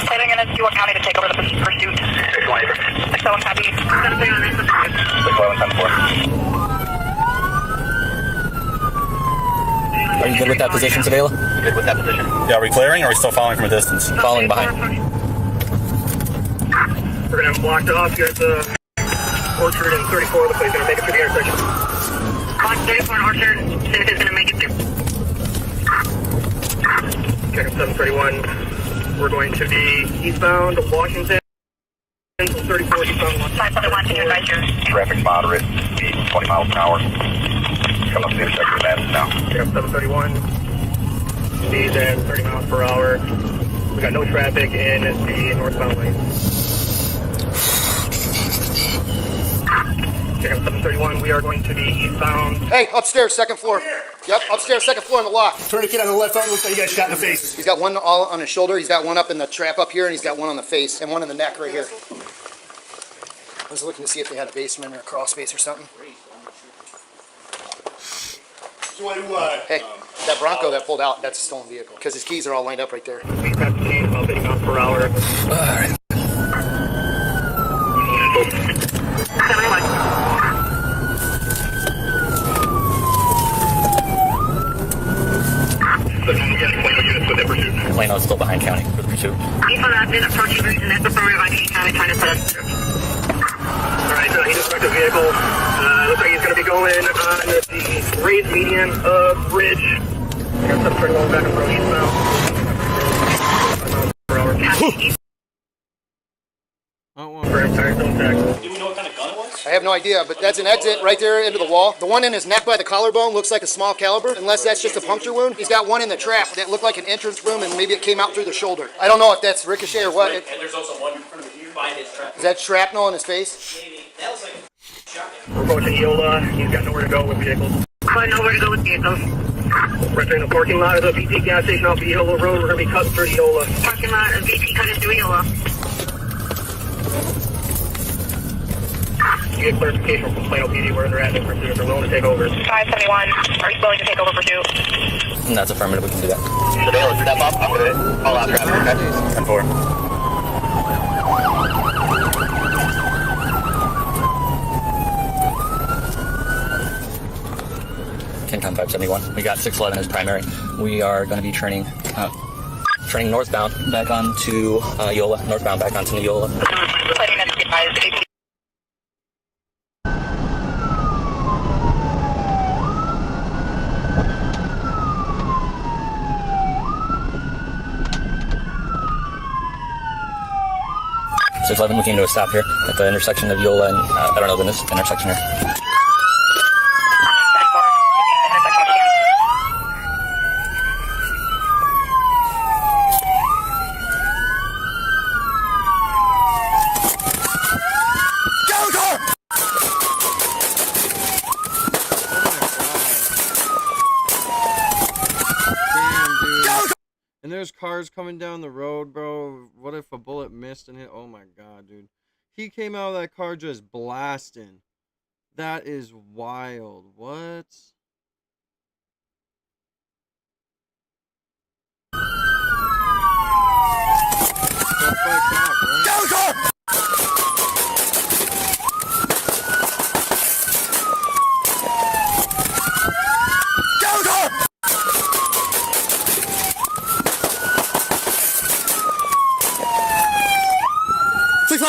Planning in Stewart County to take over the pursuit. 611 copy. 611 Are you good with that position, Savela? Good with that position. Yeah, are we clearing or are we still following from a distance? Following behind. We're going to have blocked off. You guys, Orchard and 34 looks like it's going to make it through the intersection. Clock 34 and Orchard, Civic is going to make it through. Check up 731. We're going to be eastbound Washington. 34 eastbound 571, can you advise your Traffic moderate, speed 20 miles an hour. Come up to the intersection of Madison now. Pick up 731, speed at 30 miles per hour. We got no traffic in the northbound lane. Pick up 731, we are going to be eastbound. Hey, upstairs, second floor. Yep, upstairs, second floor in the loft. Tourniquet on the left arm, looks like you got shot in the face. He's got one all on his shoulder, he's got one up in the trap up here, and he's got one on the face, and one in the neck right here. I was looking to see if they had a basement or a crawl space or something. Hey, that Bronco that pulled out, that's a stolen vehicle, because his keys are all lined up right there. Speed past the chain, about 50 miles per hour. Alright. Plano is still behind county for the pursuit. East on Admin, approaching region, that's affirmative ID, county, trying to set up. Alright, so he just wrecked a vehicle. Looks like he's going to be going on the raised median bridge. I got some pretty long back and forth eastbound. For entire zone tax. Do we know what kind of gun it was? I have no idea, but that's an exit right there into the wall. The one in his neck by the collarbone looks like a small caliber, unless that's just a puncture wound. He's got one in the trap that looked like an entrance room, and maybe it came out through the shoulder. I don't know if that's ricochet or what. And there's also one in front of you by his trap. Is that shrapnel in his face? Maybe. That looks like a shotgun. We're approaching Eola. He's got nowhere to go with vehicles. Nowhere to go with vehicles. We're entering the parking lot of the BP gas station off Eola Road. We're going to be cutting through Eola. Parking lot of BP cutting through Eola. You get clarification from Plano PD where they're at in pursuit. If they're willing to take over. 571, are you willing to take over pursuit? And that's affirmative, we can do that. So they'll step up. I'm going to call out traffic, okay? 10-4. Kencom 571. We got 611 as primary. We are going to be turning northbound back onto Eola, northbound back onto Eola. Planning that to get by the 611, we came to a stop here at the intersection of Eola and, I don't know, this intersection here. And there's cars coming down the road, bro. What if a bullet missed and hit? Oh my god, dude. He came out of that car just blasting. That is wild. What?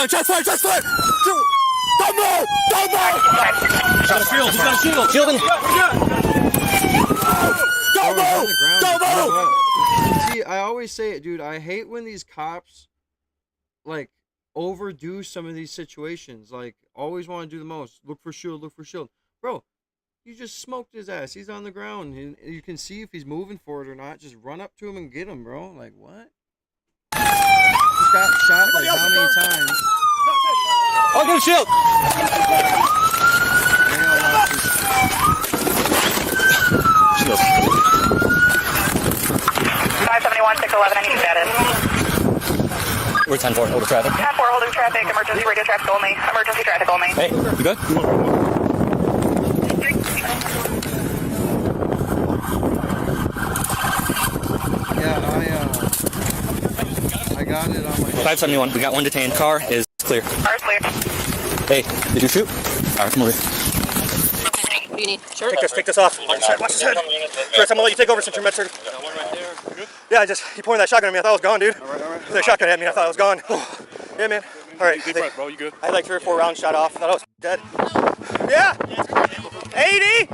Shots fired! Shots fired! Don't move! Don't move! Got a shield! He's got a shield! Shielding! Don't move! Don't move! See, I always say it, dude. I hate when these cops, like, overdo some of these situations. Like, always want to do the most. Look for shield, look for shield. Bro, you just smoked his ass. He's on the ground. You can see if he's moving for it or not. Just run up to him and get him, bro. Like, what? He's got shot like how many times? I'll get a shield! 571, 611, I need status. We're 10-4, hold the traffic. 10-4, holding traffic, emergency radio traffic only. Emergency traffic only. Hey, you good? Yeah, I got it on my... 571, we got one detained. Car is clear. Car is clear. Hey, did you shoot? Alright, come over here. What do you need? Sure. Take this off. Watch his head. Chris, I'm gonna let you take over since you're med-surg. Yeah, he pointed that shotgun at me. I thought I was gone, dude. Alright. That shotgun at me. I thought I was gone. Yeah, man. Alright. Deep breath, bro. You good? I had like 3 or 4 rounds shot off. I thought I was dead. Yeah! 80!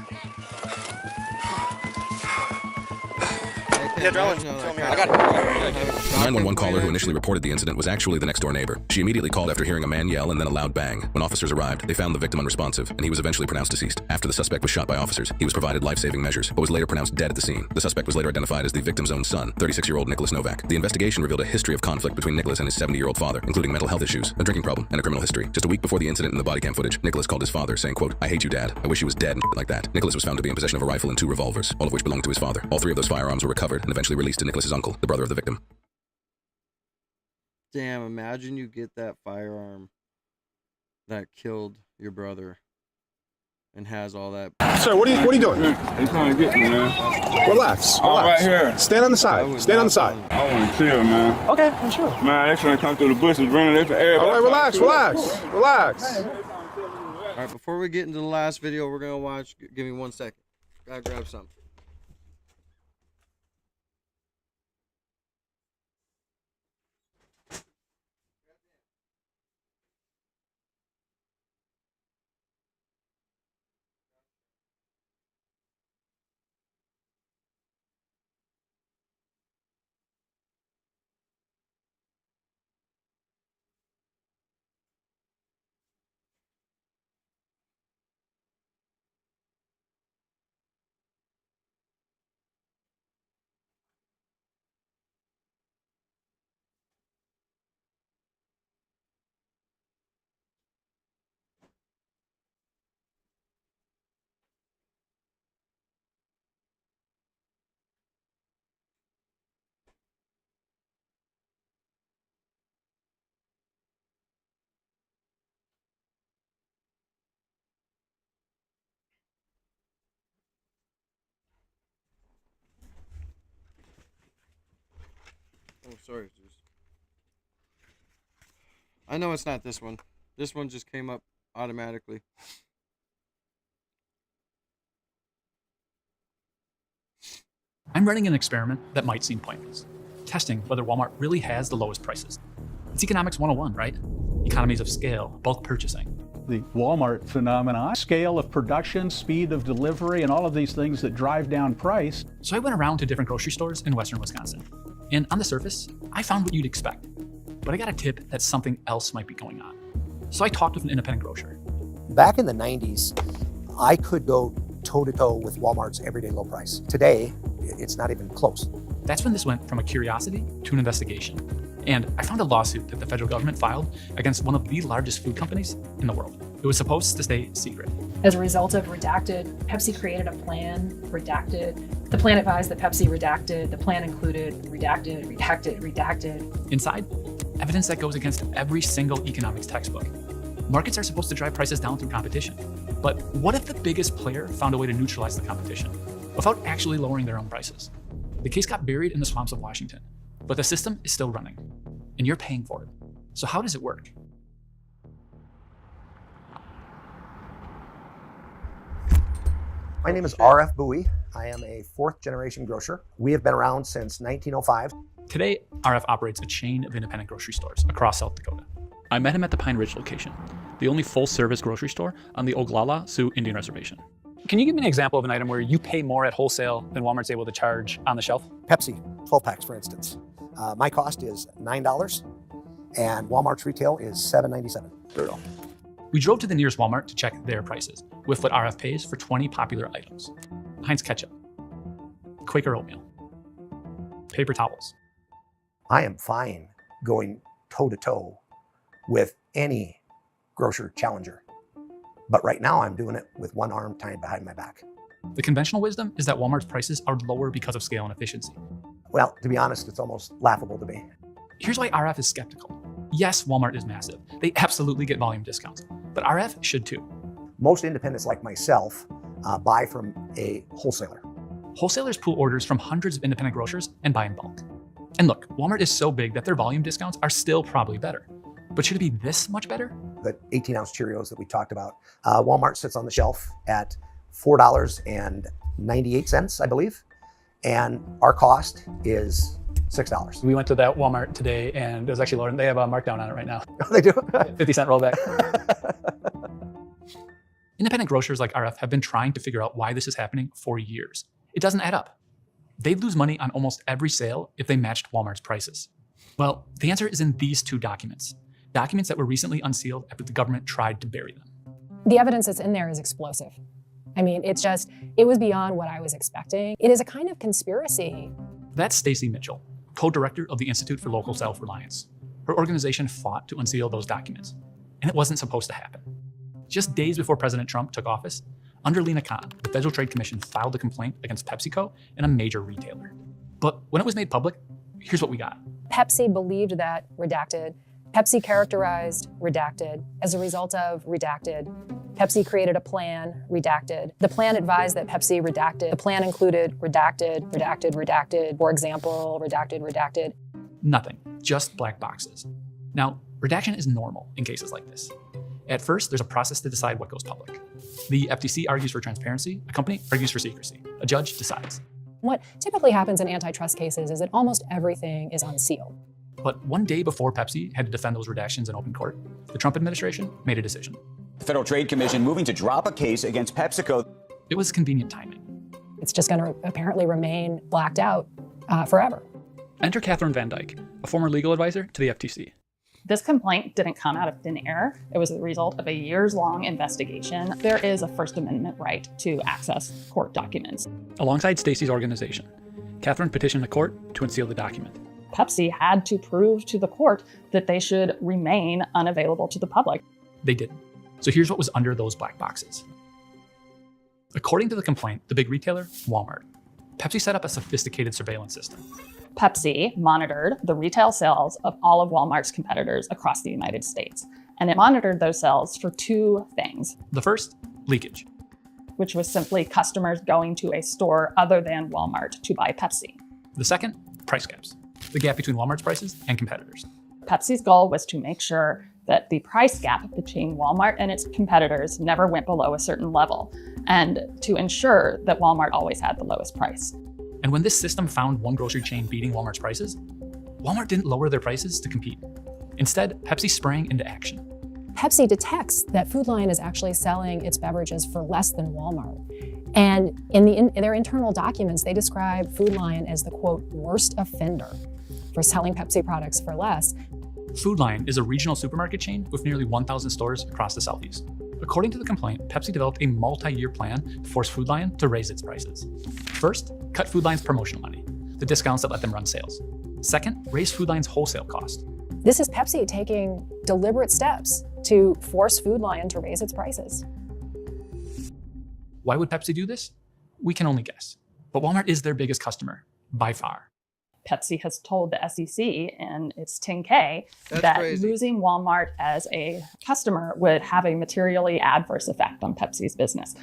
Yeah, drone. I got it. The 911 caller who initially reported the incident was actually the next-door neighbor. She immediately called after hearing a man yell and then a loud bang. When officers arrived, they found the victim unresponsive, and he was eventually pronounced deceased. After the suspect was shot by officers, he was provided life-saving measures, but was later pronounced dead at the scene. The suspect was later identified as the victim's own son, 36-year-old Nicholas Novak. The investigation revealed a history of conflict between Nicholas and his 70-year-old father, including mental health issues, a drinking problem, and a criminal history. Just a week before the incident in the body cam footage, Nicholas called his father, saying, quote, "I hate you, Dad. I wish he was dead," and like that. Nicholas was found to be in possession of a rifle and 2 revolvers, all of which belonged to his father. All 3 of those firearms were recovered and eventually released to Nicholas's uncle, the brother of the victim. Damn, imagine you get that firearm that killed your brother and has all that. Sir, what are you doing? He's trying to get me, man. Relax. I'm right here. Stand on the side. Stand on the side. I want to chill, man. Okay, I'm sure. Man, they trying to come through the bushes, running there for air. All right, relax. All right, before we get into the last video we're gonna watch, give me 1 second. Gotta grab something. Oh, sorry, Zeus. I know it's not this one. This one just came up automatically. I'm running an experiment that might seem pointless. Testing whether Walmart really has the lowest prices. It's economics 101, right? Economies of scale, bulk purchasing. The Walmart phenomenon, scale of production, speed of delivery, and all of these things that drive down price. So I went around to different grocery stores in Western Wisconsin. And on the surface, I found what you'd expect. But I got a tip that something else might be going on. So I talked with an independent grocer. Back in the 90s, I could go toe-to-toe with Walmart's everyday low price. Today, it's not even close. That's when this went from a curiosity to an investigation. And I found a lawsuit that the federal government filed against one of the largest food companies in the world. It was supposed to stay secret. As a result of redacted, Pepsi created a plan, redacted. The plan advised that Pepsi redacted. The plan included redacted, redacted, redacted. Inside, evidence that goes against every single economics textbook. Markets are supposed to drive prices down through competition. But what if the biggest player found a way to neutralize the competition without actually lowering their own prices? The case got buried in the swamps of Washington, but the system is still running, and you're paying for it. So how does it work? My name is R.F. Bowie. I am a 4th-generation grocer. We have been around since 1905. Today, RF operates a chain of independent grocery stores across South Dakota. I met him at the Pine Ridge location, the only full-service grocery store on the Oglala Sioux Indian Reservation. Can you give me an example of an item where you pay more at wholesale than Walmart's able to charge on the shelf? Pepsi, 12 packs, for instance. My cost is $9, and Walmart's retail is $7.97. There you go. We drove to the nearest Walmart to check their prices, with what RF pays for 20 popular items. Heinz ketchup, Quaker oatmeal, paper towels. I am fine going toe-to-toe with any grocer challenger. But right now I'm doing it with one arm tied behind my back. The conventional wisdom is that Walmart's prices are lower because of scale and efficiency. Well, to be honest, it's almost laughable to me. Here's why RF is skeptical. Yes, Walmart is massive. They absolutely get volume discounts, but RF should too. Most independents like myself buy from a wholesaler. Wholesalers pool orders from hundreds of independent grocers and buy in bulk. And look, Walmart is so big that their volume discounts are still probably better. But should it be this much better? The 18-ounce Cheerios that we talked about, Walmart sits on the shelf at $4.98, I believe. And our cost is $6. We went to that Walmart today and it was actually lower. They have a markdown on it right now. Oh, they do? 50-cent rollback. Independent grocers like RF have been trying to figure out why this is happening for years. It doesn't add up. they'd lose money on almost every sale if they matched Walmart's prices. Well, the answer is in these two documents that were recently unsealed after the government tried to bury them. The evidence that's in there is explosive. I mean, it was beyond what I was expecting. It is a kind of conspiracy. That's Stacy Mitchell, co-director of the Institute for Local Self-Reliance. Her organization fought to unseal those documents, and it wasn't supposed to happen. Just days before President Trump took office, under Lina Khan, the Federal Trade Commission filed a complaint against PepsiCo and a major retailer. But when it was made public, here's what we got. Pepsi believed that redacted. Pepsi characterized redacted. As a result of redacted, Pepsi created a plan, redacted. The plan advised that Pepsi redacted. The plan included redacted, redacted, redacted. For example, redacted, redacted. Nothing, just black boxes. Now, redaction is normal in cases like this. At first, there's a process to decide what goes public. The FTC argues for transparency, a company argues for secrecy. A judge decides. What typically happens in antitrust cases is that almost everything is unsealed. But one day before Pepsi had to defend those redactions in open court, the Trump administration made a decision. The Federal Trade Commission moving to drop a case against PepsiCo. It was convenient timing. It's just going to apparently remain blacked out forever. Enter Catherine Van Dyke, a former legal advisor to the FTC. This complaint didn't come out of thin air. It was the result of a years-long investigation. There is a First Amendment right to access court documents. Alongside Stacy's organization, Catherine petitioned the court to unseal the document. Pepsi had to prove to the court that they should remain unavailable to the public. They didn't. So here's what was under those black boxes. According to the complaint, the big retailer, Walmart, Pepsi set up a sophisticated surveillance system. Pepsi monitored the retail sales of all of Walmart's competitors across the United States. And it monitored those sales for two things. The first, leakage, which was simply customers going to a store other than Walmart to buy Pepsi. The second, price gaps, the gap between Walmart's prices and competitors. Pepsi's goal was to make sure that the price gap between Walmart and its competitors never went below a certain level, and to ensure that Walmart always had the lowest price. And when this system found one grocery chain beating Walmart's prices, Walmart didn't lower their prices to compete. Instead, Pepsi sprang into action. Pepsi detects that Food Lion is actually selling its beverages for less than Walmart. And in their internal documents, they describe Food Lion as the, quote, worst offender for selling Pepsi products for less. Food Lion is a regional supermarket chain with nearly 1,000 stores across the Southeast. According to the complaint, Pepsi developed a multi-year plan to force Food Lion to raise its prices. First, cut Food Lion's promotional money, the discounts that let them run sales. Second, raise Food Lion's wholesale cost. This is Pepsi taking deliberate steps to force Food Lion to raise its prices. Why would Pepsi do this? We can only guess. But Walmart is their biggest customer, by far. Pepsi has told the SEC in its 10K that losing Walmart as a customer would have a materially adverse effect on Pepsi's business.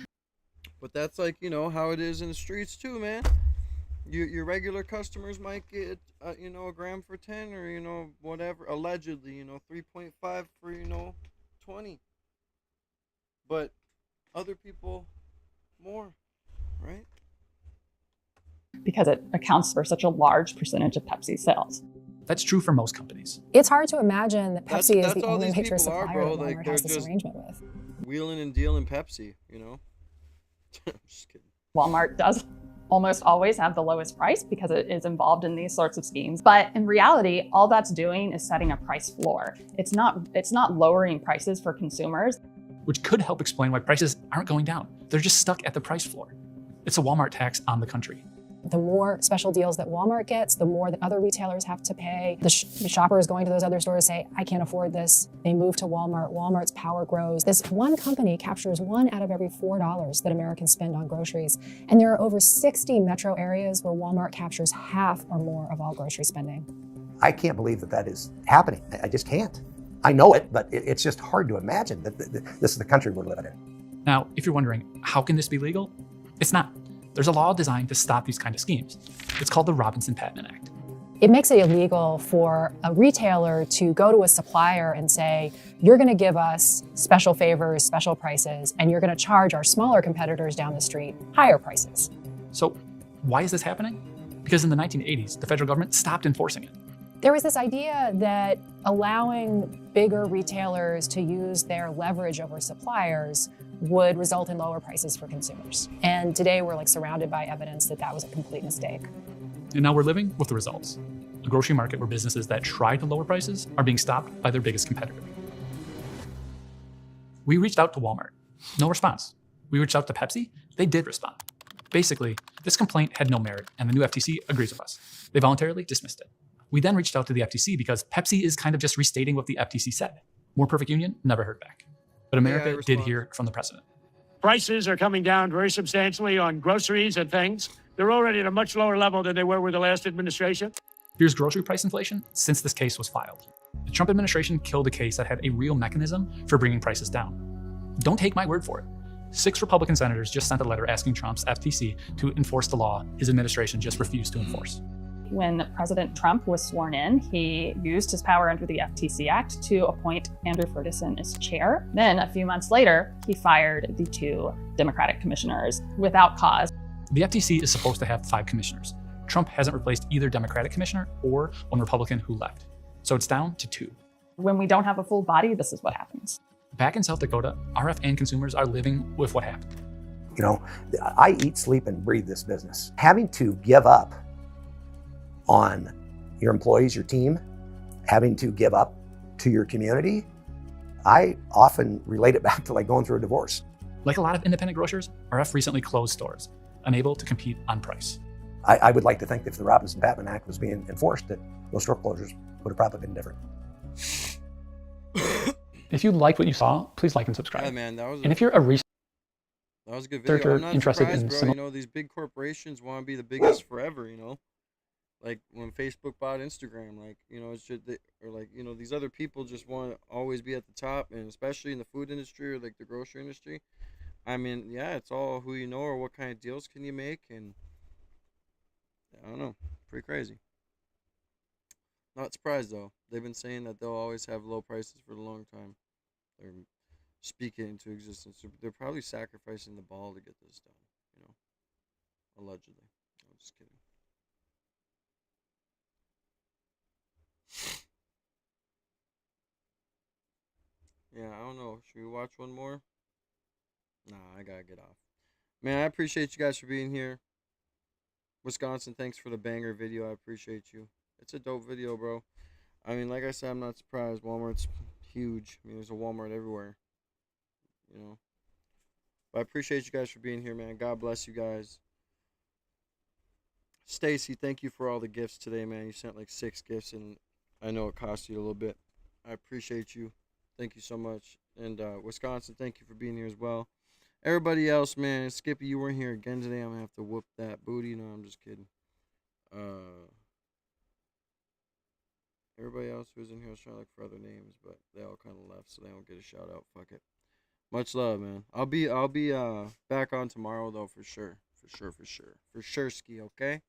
But that's like, you know, how it is in the streets too, man. Your regular customers might get, you know, a gram for 10 or, you know, whatever, allegedly, you know, 3.5 for, you know, 20. But other people, more, right? Because it accounts for such a large percentage of Pepsi's sales. That's true for most companies. It's hard to imagine that Pepsi is the all only these major people supplier are, bro. that Walmart Like, has they're this just arrangement with. Wheeling and dealing Pepsi, you know? I'm just kidding. Walmart does almost always have the lowest price because it is involved in these sorts of schemes. But in reality, all that's doing is setting a price floor. It's not lowering prices for consumers. Which could help explain why prices aren't going down. They're just stuck at the price floor. It's a Walmart tax on the country. The more special deals that Walmart gets, the more that other retailers have to pay. The shopper is going to those other stores say, I can't afford this. They move to Walmart. Walmart's power grows. This one company captures $1 out of every $4 that Americans spend on groceries. And there are over 60 metro areas where Walmart captures half or more of all grocery spending. I can't believe that is happening. I just can't. I know it, but it's just hard to imagine that this is the country we're living in. Now, if you're wondering, how can this be legal? It's not. There's a law designed to stop these kind of schemes. It's called the Robinson-Patman Act. It makes it illegal for a retailer to go to a supplier and say, you're going to give us special favors, special prices, and you're going to charge our smaller competitors down the street higher prices. So why is this happening? Because in the 1980s, the federal government stopped enforcing it. There was this idea that allowing bigger retailers to use their leverage over suppliers would result in lower prices for consumers. And today we're like surrounded by evidence that that was a complete mistake. And now we're living with the results. A grocery market where businesses that try to lower prices are being stopped by their biggest competitor. We reached out to Walmart. No response. We reached out to Pepsi. They did respond. Basically, this complaint had no merit, and the new FTC agrees with us. They voluntarily dismissed it. We then reached out to the FTC because Pepsi is kind of just restating what the FTC said. More perfect union, never heard back. But America did hear from the president. Prices are coming down very substantially on groceries and things. They're already at a much lower level than they were with the last administration. Here's grocery price inflation since this case was filed. The Trump administration killed a case that had a real mechanism for bringing prices down. Don't take my word for it. 6 Republican senators just sent a letter asking Trump's FTC to enforce the law his administration just refused to enforce. When President Trump was sworn in, he used his power under the FTC Act to appoint Andrew Ferguson as chair. Then, a few months later, he fired the 2 Democratic commissioners without cause. The FTC is supposed to have 5 commissioners. Trump hasn't replaced either Democratic commissioner or one Republican who left. So it's down to 2. When we don't have a full body, this is what happens. Back in South Dakota, RF and consumers are living with what happened. You know, I eat, sleep, and breathe this business. Having to give up on your employees, your team, having to give up to your community, I often relate it back to like going through a divorce. Like a lot of independent grocers, RF recently closed stores, unable to compete on price. I would like to think that if the Robinson-Patman Act was being enforced, that those store closures would have probably been different. If you liked what you saw, please like and subscribe. Yeah, man, that was and if you're a researcher that was a good video. I'm not interested surprised, in bro. similar, You know, these big corporations want to be the biggest forever, you know? Like when Facebook bought Instagram, like, you know, or like, you know, these other people just want to always be at the top, and especially in the food industry or like the grocery industry. I mean, yeah, it's all who you know or what kind of deals can you make, and I don't know, pretty crazy. Not surprised though. They've been saying that they'll always have low prices for a long time. They're speaking into existence. They're probably sacrificing the ball to get this done, you know, allegedly. I'm just kidding. Yeah, I don't know. Should we watch one more? Nah, I gotta get off. Man, I appreciate you guys for being here. Wisconsin, thanks for the banger video. I appreciate you. It's a dope video, bro. I mean, like I said, I'm not surprised. Walmart's huge. I mean, there's a Walmart everywhere. You know. But I appreciate you guys for being here, man. God bless you guys. Stacy, thank you for all the gifts today, man. You sent like 6 gifts, and I know it cost you a little bit. I appreciate you. Thank you so much. And Wisconsin, thank you for being here as well. Everybody else, man. Skippy, you weren't here again today. I'm going to have to whoop that booty. No, I'm just kidding. Everybody else who was in here, I was trying to look for other names, but they all kind of left, so they don't get a shout out. Fuck it. Much love, man. I'll be back on tomorrow though, for sure. For sure, Ski, okay?